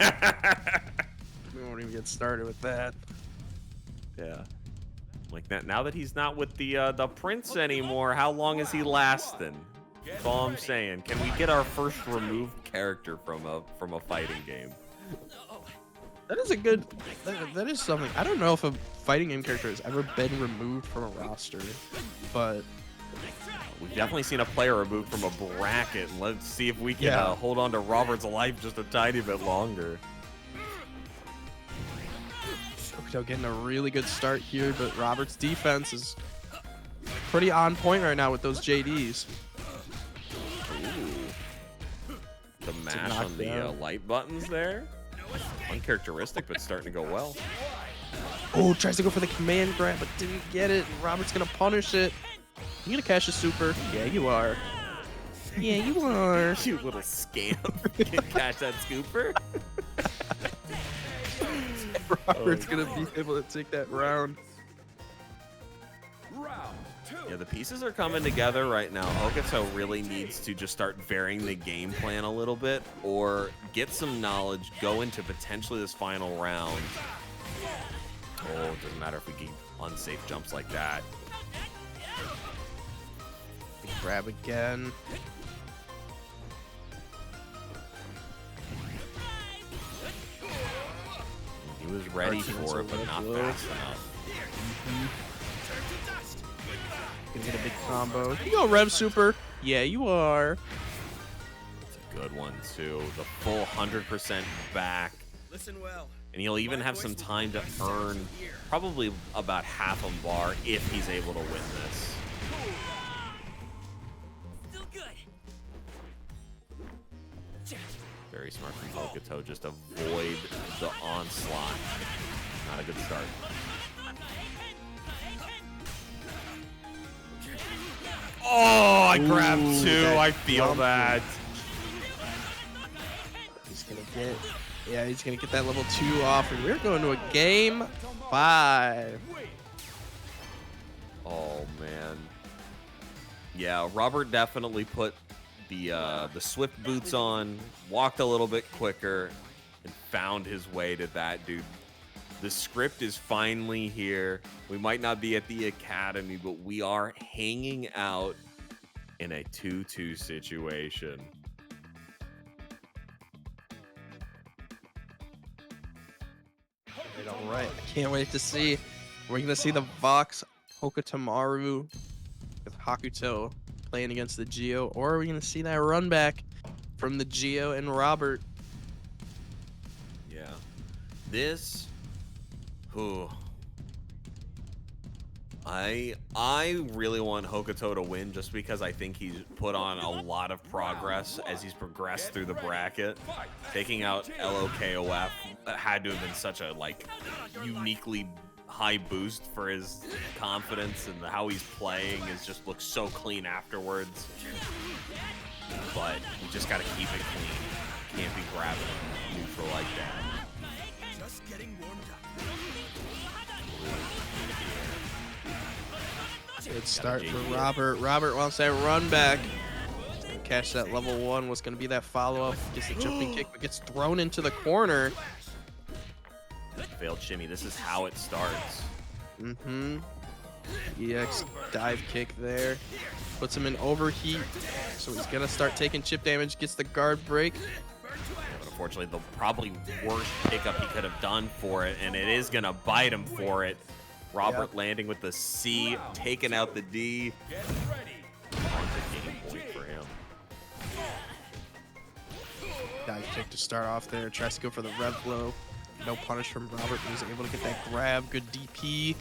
We won't even get started with that. Yeah. Like that. Now that he's not with the prince anymore, how long is he lasting? That's all I'm saying. Can we get our first removed character from a fighting game? That is a good. That is something. I don't know if a fighting game character has ever been removed from a roster, but We've definitely seen a player removed from a bracket. Let's see if we can hold on to Robert's life just a tiny bit longer. Hokuto getting a really good start here, but Robert's defense is pretty on point right now with those JDs. The mash on the light buttons there. Uncharacteristic, but starting to go well. Oh, tries to go for the command grab, but didn't get it. Robert's gonna punish it. You gonna cash a super? Yeah, you are. Yeah, you are. You little scamp. Can cash that scooper. Robert's gonna be able to take that round. Yeah, the pieces are coming together right now. Hokuto really needs to just start varying the game plan a little bit, or get some knowledge, go into potentially this final round. Oh, it doesn't matter if we get unsafe jumps like that. Grab again. He was ready for it, but not fast enough. Gonna get a big combo. You go Rev Super. Yeah, you are. It's a good one, too. The full 100% back. Listen well. And he'll even have some time to earn probably about half a bar if he's able to win this. Still good. Very smart from Hokuto. Just avoid the onslaught. Not a good start. Oh, I grabbed two. I feel that. He's gonna get. Yeah, he's gonna get that level 2 off, and we're going to a game 5. Oh man. Yeah, Robert definitely put the Swift boots on, walked a little bit quicker, and found his way to that, dude. The script is finally here. We might not be at the academy, but we are hanging out in a 2-2 situation. All right, I can't wait to see. We're gonna see the Vox Hokutomaru with Hokuto playing against the TheGio, or are we gonna see that run back from the TheGio and Robert? Yeah. This. Who? I really want Hokuto to win just because I think he's put on a lot of progress as he's progressed through the bracket. Taking out Lokof had to have been such a uniquely high boost for his confidence, and how he's playing is just looks so clean afterwards. But you just gotta keep it clean. Can't be grabbing him neutral like that. Just getting warmed up. Good start for Robert. Robert wants that run back. He's gonna catch that level 1. What's gonna be that follow-up? Gets the jumping kick, but gets thrown into the corner. Failed shimmy. This is how it starts. EX dive kick there. Puts him in overheat. So he's gonna start taking chip damage. Gets the guard break. But unfortunately, the probably worst pickup he could have done for it, and it is gonna bite him for it. Robert landing with the C, taking out the D. On the game point for him. Dive kick to start off there. Tries to go for the rev blow. No punish from Robert. He was able to get that grab. Good DP.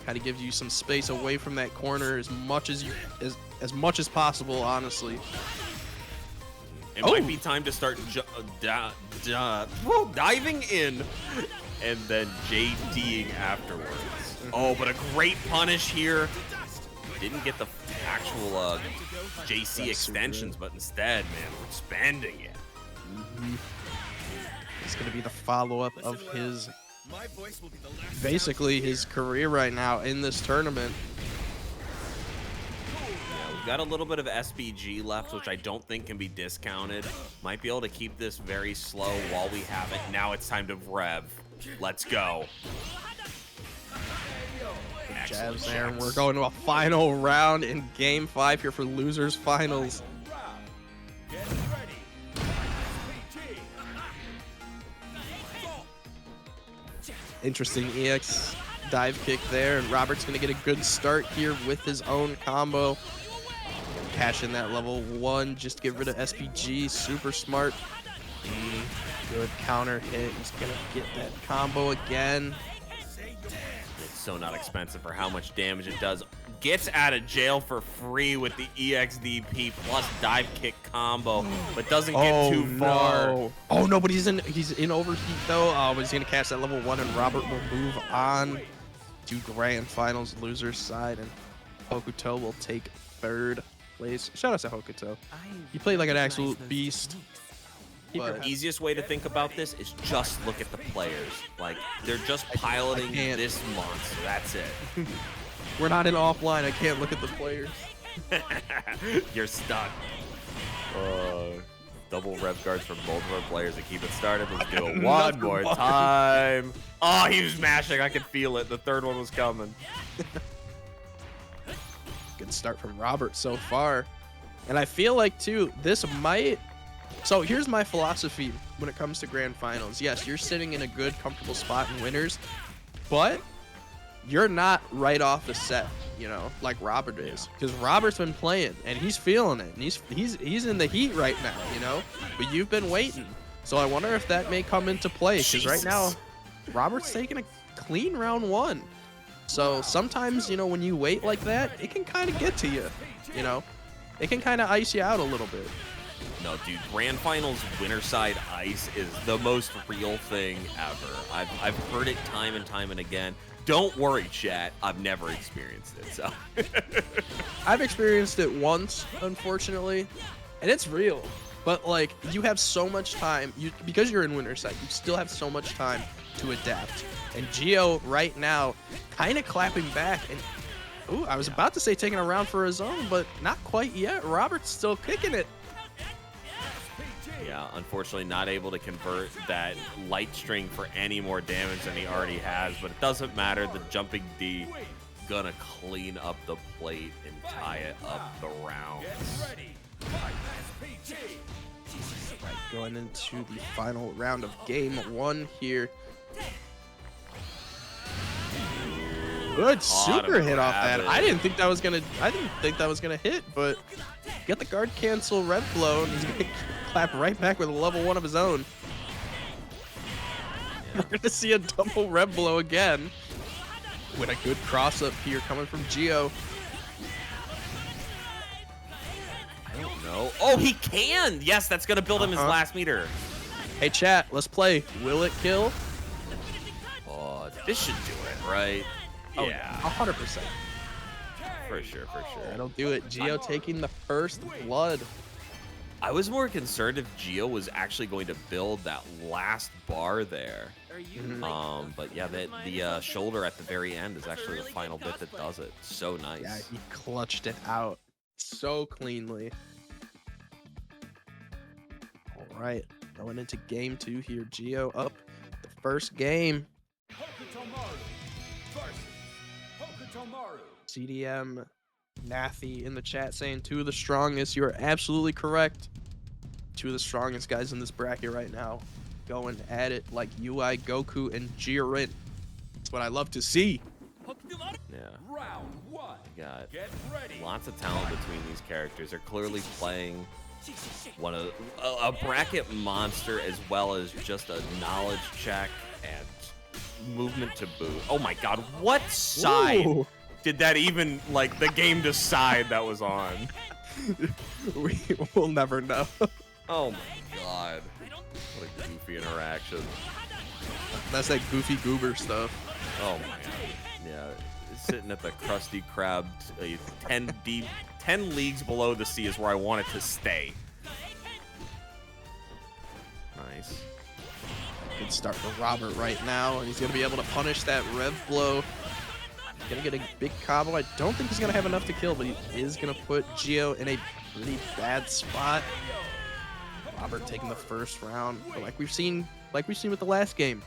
Kind of gives you some space away from that corner as much as possible, honestly. It might be time to start diving in and then JDing afterwards. Oh, but a great punish here. Didn't get the actual JC extensions, but instead, man, we're expanding it. It's going to be the follow-up of his, basically his career right now in this tournament. Yeah, we've got a little bit of SPG left, which I don't think can be discounted. Might be able to keep this very slow while we have it. Now it's time to rev. Let's go. Jabs there, and we're going to a final round in Game 5 here for Losers Finals. Interesting EX dive kick there, and Robert's going to get a good start here with his own combo. Cash in that level 1, just to get rid of SPG. Super smart. Good counter hit. He's going to get that combo again. It's so not expensive for how much damage it does. gets out of jail for free with the EXDP plus dive kick combo, but doesn't get too far. No. Oh no, but he's in overheat though. But he's gonna catch that level 1, and Robert will move on to grand finals loser side, and Hokuto will take 3rd place. Shout out to Hokuto. He played like an absolute beast. The easiest way to think about this is just look at the players. Like, they're just piloting this monster. That's it. We're not in offline. I can't look at the players. You're stuck. Double rev guards from both of our players to keep it started. Let's do it one more time. Oh, he was mashing. I could feel it. The 3rd one was coming. Good start from Robert so far. And I feel like, too, this might... So here's my philosophy when it comes to grand finals. Yes, you're sitting in a good, comfortable spot in winners, but you're not right off the set, you know, like Robert is. Because Robert's been playing, and he's feeling it. And he's in the heat right now, you know? But you've been waiting. So I wonder if that may come into play. Because right now, Robert's taking a clean round 1. So sometimes, you know, when you wait like that, it can kind of get to you, you know? It can kind of ice you out a little bit. No, dude, Grand Finals winner side ice is the most real thing ever. I've heard it time and time and again. Don't worry, chat. I've never experienced it, so. I've experienced it once, unfortunately, and it's real. But, like, you have so much time. Because you're in winner side, you still have so much time to adapt. And Gio, right now, kind of clapping back. And, ooh, I was about to say taking a round for his own, but not quite yet. Robert's still kicking it. Yeah, unfortunately not able to convert that light string for any more damage than he already has, but it doesn't matter. The jumping D gonna clean up the plate and tie it up the round. Right, going into the final round of game 1 here. Good super hit off that. I didn't think that was gonna hit, but get the guard cancel red blow, and he's gonna clap right back with a level 1 of his own. We're gonna see a double red blow again with a good cross up here coming from Gio. I don't know. Oh, he can! Yes, that's gonna build him his last meter. Hey chat, let's play. Will it kill? Oh, this should do it, right? Oh, yeah, 100%. For sure. That'll do it. Gio taking the first blood. I was more concerned if Gio was actually going to build that last bar there. But yeah, the shoulder at the very end is actually the final bit that does it. So nice. Yeah, he clutched it out so cleanly. All right, going into game 2 here. Gio up the first game. Hokutomaru versus Hokutomaru. CDM Nathy in the chat saying 2 of the strongest. You are absolutely correct. 2 of the strongest guys in this bracket right now going at it like UI, Goku, and Jiren. That's what I love to see. Yeah. Round 1. Got Get ready. lots of talent between these characters. They're clearly playing one of a bracket monster as well as just a knowledge check and movement to boot. Oh my god, what side Ooh. did that even, like, the game decide that was on? We'll never know. Oh my god. What a goofy interaction. That's that goofy goober stuff. Oh my god. Yeah, sitting at the Krusty Krab 10 leagues below the sea is where I want it to stay. Nice. Good start for Robert right now, and he's going to be able to punish that rev blow. Gonna get a big combo. I don't think he's gonna have enough to kill, but he is gonna put Gio in a pretty bad spot. Robert taking the first round, but like we've seen with the last game,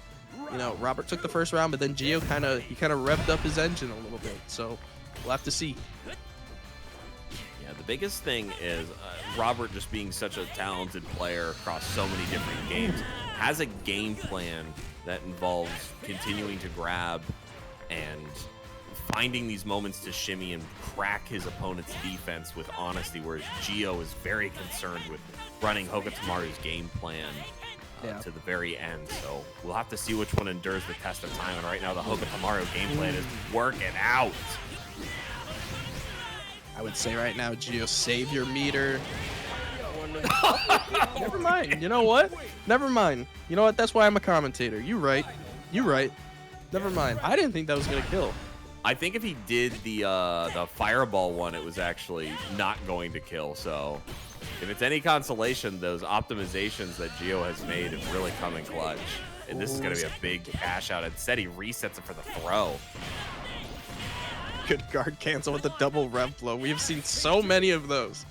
you know, Robert took the first round, but then Gio kind of revved up his engine a little bit. So we'll have to see. Yeah, the biggest thing is Robert, just being such a talented player across so many different games, has a game plan that involves continuing to grab and finding these moments to shimmy and crack his opponent's defense with honesty, whereas Gio is very concerned with running Hokutomaru's game plan to the very end. So we'll have to see which one endures the test of time. And right now, the Hokutomaru game plan is working out. I would say right now, Gio, save your meter. Never mind. You know what? Never mind. You know what? That's why I'm a commentator. You right. You right. Never mind. I didn't think that was gonna kill. I think if he did the fireball one, it was actually not going to kill. So if it's any consolation, those optimizations that Gio has made have really come in clutch. And this is going to be a big cash out. Instead, he resets it for the throw. Good guard cancel with the double rev blow. We have seen so many of those.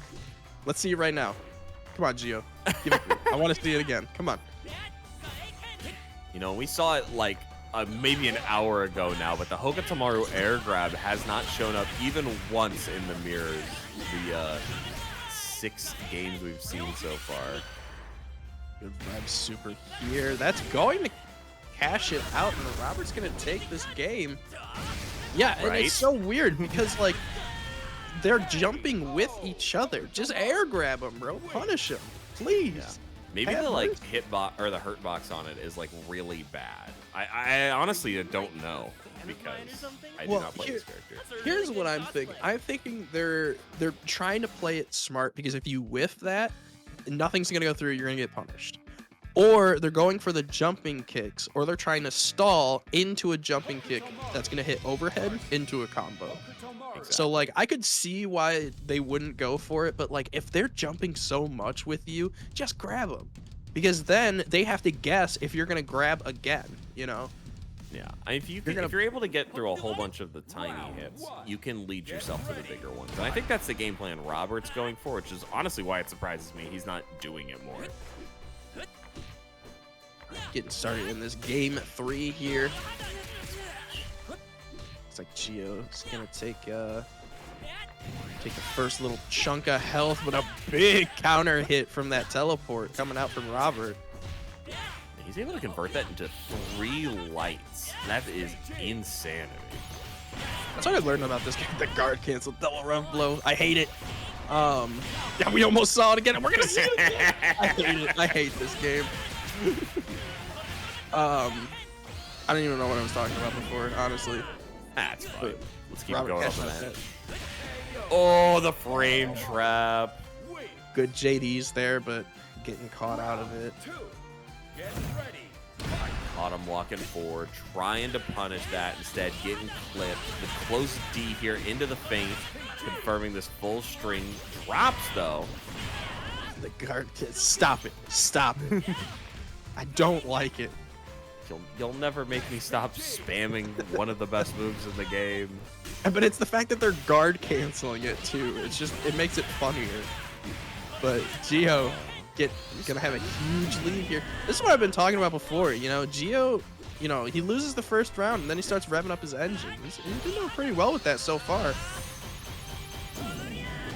Let's see it right now. Come on, Gio. Give it to me. I want to see it again. Come on. You know, we saw it like maybe an hour ago now, but the Hokutomaru air grab has not shown up even once in the mirrors. The 6 games we've seen so far. Good rev super here. That's going to cash it out, and Robert's going to take this game. Yeah, and Right? it's so weird because, like, they're jumping with each other. Just air grab them, bro. Punish them, please. Yeah. Maybe Have the like mercy. hit box or the hurt box on it is like really bad. I honestly don't know because I do Well, not play this character. Here's what I'm thinking. I'm thinking they're trying to play it smart because if you whiff that, nothing's gonna go through. You're gonna get punished. Or they're going for the jumping kicks, or they're trying to stall into a jumping kick that's gonna hit overhead into a combo. So like I could see why they wouldn't go for it, but like if they're jumping so much with you, just grab them. Because then they have to guess if you're gonna grab again, you know? Yeah, if you're able to get through a whole bunch of the tiny hits, you can lead yourself to the bigger ones. And I think that's the game plan Robert's going for, which is honestly why it surprises me he's not doing it more. Getting started in this game 3 here. It's like Gio's gonna take the first little chunk of health, but a big counter hit from that teleport coming out from Robert. He's able to convert that into 3 lights. That is insanity. That's what I learned about this game. The guard cancel double rev blow. I hate it. Yeah, we almost saw it again, and we're gonna see it again. I hate it. I hate this game. I don't even know what I was talking about before, honestly. That's fine. But Let's keep Robert going cashed off out of that. that. Oh, the frame trap. Good JDs there, but getting caught out of it. Get ready. Caught him walking forward, trying to punish that, instead getting clipped. The close D here into the feint, confirming this full string. Drops, though. The guard kids. Stop it. Stop it. I don't like it. You'll never make me stop spamming one of the best moves in the game. But it's the fact that they're guard canceling it too. It's just, it makes it funnier. But Gio gonna have a huge lead here. This is what I've been talking about before. You know, Gio, you know, he loses the first round and then he starts revving up his engine. He's been doing pretty well with that so far.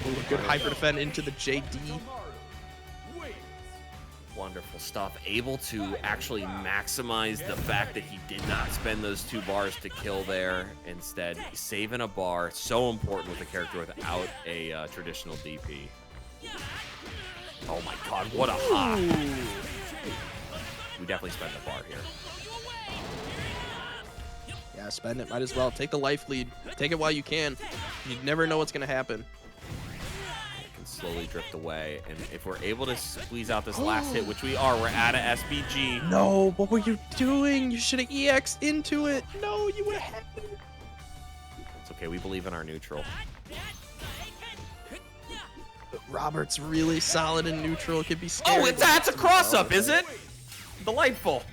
Ooh, good hyper defend into the JD. Wonderful stuff. Able to actually maximize the fact that he did not spend those 2 bars to kill there. Instead, saving a bar. So important with a character without a traditional DP. Oh my god, what a hop. We definitely spent the bar here. Yeah, spend it. Might as well. Take the life lead. Take it while you can. You never know what's going to happen. Slowly drift away, and if we're able to squeeze out this last hit, which we are, we're out of SBG. No, what were you doing? You should have EX'd into it. No, you would have had it. It's okay, we believe in our neutral. Robert's really solid in neutral. It could be scary. Oh, that's a cross-up, is it? Delightful.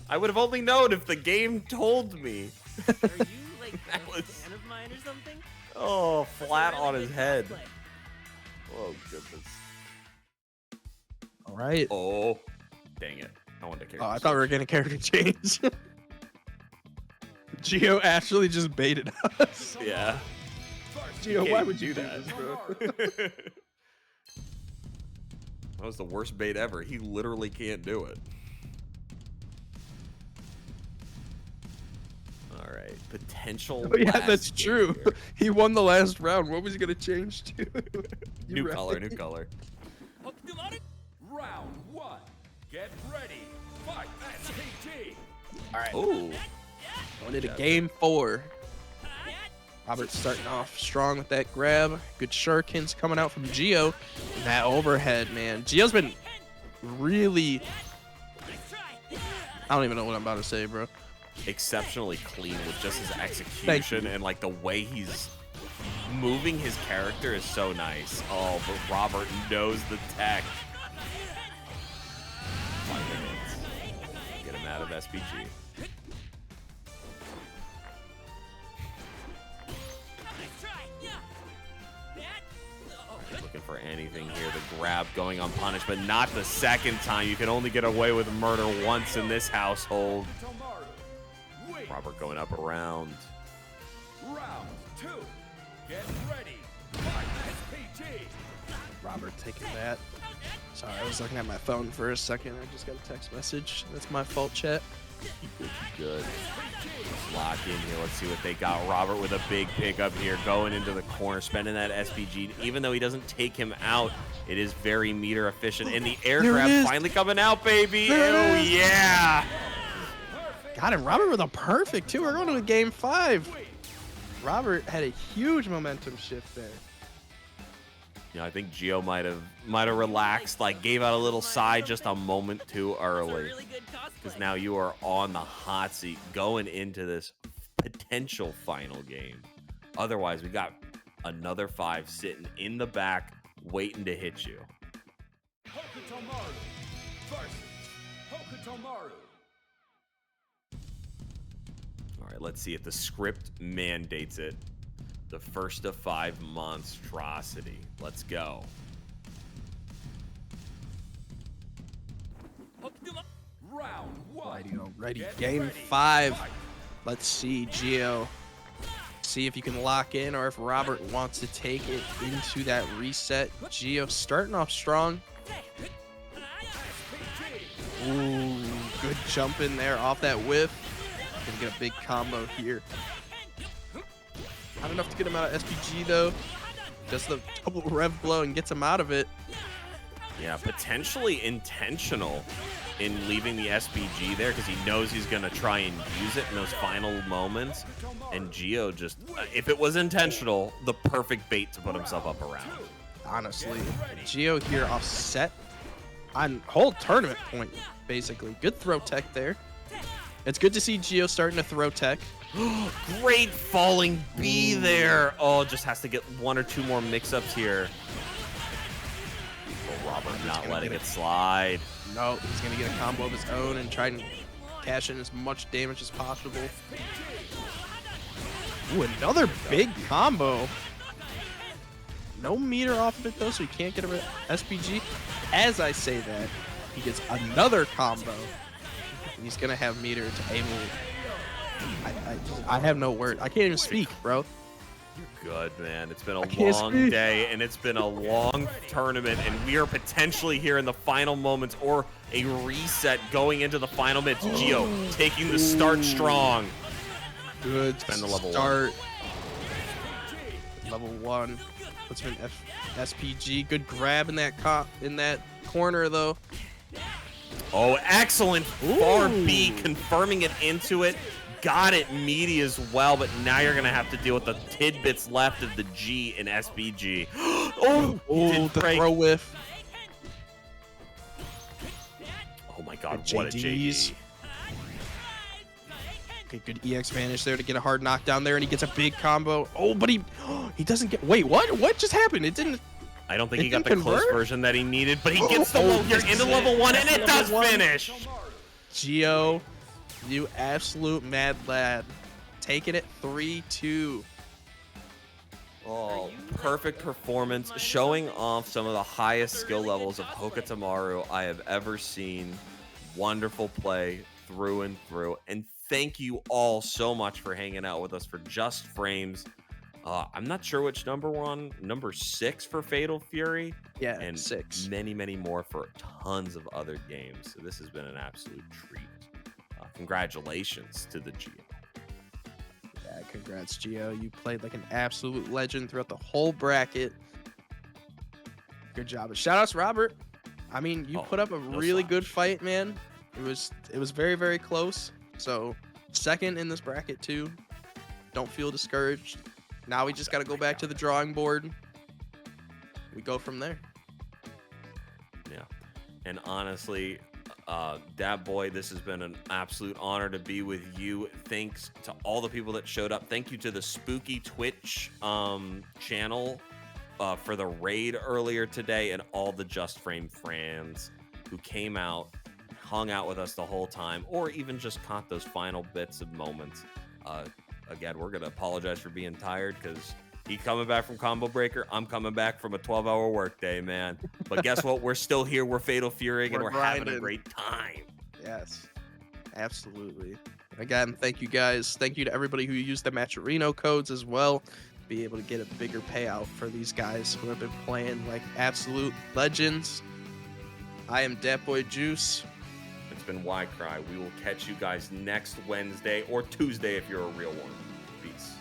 I would have only known if the game told me. Are you like That a was- fan of mine or something? Oh, flat on his head. Oh, goodness. All right. Oh, dang it. I wanted to carry Oh, I thought we were getting a character change. Gio actually just baited us. Yeah. Gio, why would you do that? That was the worst bait ever. He literally can't do it. All right. Potential. Oh, yeah, last that's game true. here. He won the last round. What was he gonna change to? New You're color, right. new color. Hokutomaru. Round 1. Get ready. Fight. SPG. All right. Oh. Going into game 4. Robert starting off strong with that grab. Good shurikens coming out from Gio. And that overhead, man. Gio's been really... I don't even know what I'm about to say, bro. Exceptionally clean with just his execution and like the way he's moving his character is so nice. Oh, but Robert knows the tech. 5 minutes. Get him out of SPG. Looking for anything here. The grab going unpunished, but not the second time. You can only get away with murder once in this household. Robert going up around. Round 2. Get ready. Fight SPG. Robert taking that. Sorry, I was looking at my phone for a second. I just got a text message. That's my fault, chat. Good. Let's lock in here. Let's see what they got. Robert with a big pickup here, going into the corner, spending that SPG. Even though he doesn't take him out, it is very meter efficient. And the air grab finally coming out, baby. Oh, yeah. Got him. Robert with a perfect, too. We're going to a game 5. Robert had a huge momentum shift there. You know, I think Gio might have relaxed, like gave out a little sigh just a moment too early. Because now you are on the hot seat going into this potential final game. Otherwise, we got another 5 sitting in the back waiting to hit you. Hokutomaru versus Hokutomaru. All right, let's see if the script mandates it. The first of 5 monstrosity. Let's go. Round 1. Ready. Game 5. Let's see, Gio. See if you can lock in or if Robert wants to take it into that reset. Gio starting off strong. Ooh, good jump in there off that whiff. Gonna get a big combo here. Not enough to get him out of SPG though. Just the double rev blow and gets him out of it. Yeah, potentially intentional in leaving the SPG there because he knows he's going to try and use it in those final moments. And Gio just, if it was intentional, the perfect bait to put himself up around. Honestly, Gio here offset on whole tournament point, basically. Good throw tech there. It's good to see Gio starting to throw tech. Great falling B there. Oh, just has to get 1 or 2 more mix-ups here. Oh, Robert not letting it slide. No, he's going to get a combo of his own and try and cash in as much damage as possible. Ooh, another big combo. No meter off of it, though, so he can't get a SPG. As I say that, he gets another combo. And he's going to have meter to able... I have no word. I can't even speak, bro. Good, man. It's been a long day, and it's been a long tournament, and we are potentially here in the final moments or a reset going into the final minutes. Gio taking the start strong. Good Spend the level start. Level 1. Puts him in SPG. Good grab in that corner, though. Oh, excellent. Far B confirming it into it. Got it meaty as well, but now you're going to have to deal with the tidbits left of the G in SPG. Oh, the throw whiff. Oh my god, Good what a JDs. JD. Okay, good EX vanish there to get a hard knockdown there, and he gets a big combo. Oh, but he doesn't get... Wait, what? What just happened? It didn't... I don't think he didn't got the close convert? version that he needed, but he gets the low here into level 1, and it does finish. Gio, you absolute mad lad. Taking it 3-2. Oh, perfect performance, showing off some of the highest skill levels of Hokutomaru I have ever seen. Wonderful play through and through. And thank you all so much for hanging out with us for Just Frames. I'm not sure which number we're on. Number 6 for Fatal Fury. Yeah, and 6. Many, many more for tons of other games. So this has been an absolute treat. Congratulations to the Gio. Yeah, congrats, Gio. You played like an absolute legend throughout the whole bracket. Good job. And shout out to Robert. I mean, you put up a really good fight, man. It was very, very close. So, second in this bracket, too. Don't feel discouraged. Now we just got to go back to the drawing board. We go from there. Yeah. And honestly, Dad Boy, this has been an absolute honor to be with you. Thanks to all the people that showed up. Thank you to the Spooky Twitch channel for the raid earlier today, and all the Just Frame fans who came out, hung out with us the whole time, or even just caught those final bits of moments. Again, we're going to apologize for being tired because he coming back from Combo Breaker. I'm coming back from a 12-hour workday, man. But guess what? We're still here. We're Fatal Furying, and we're having a grinding. great time. Yes, absolutely. Again, thank you guys. Thank you to everybody who used the Match RINO codes as well. Be able to get a bigger payout for these guys who have been playing like absolute legends. I am Datboy Juice. It's been Why Cry. We will catch you guys next Wednesday or Tuesday if you're a real one. Peace.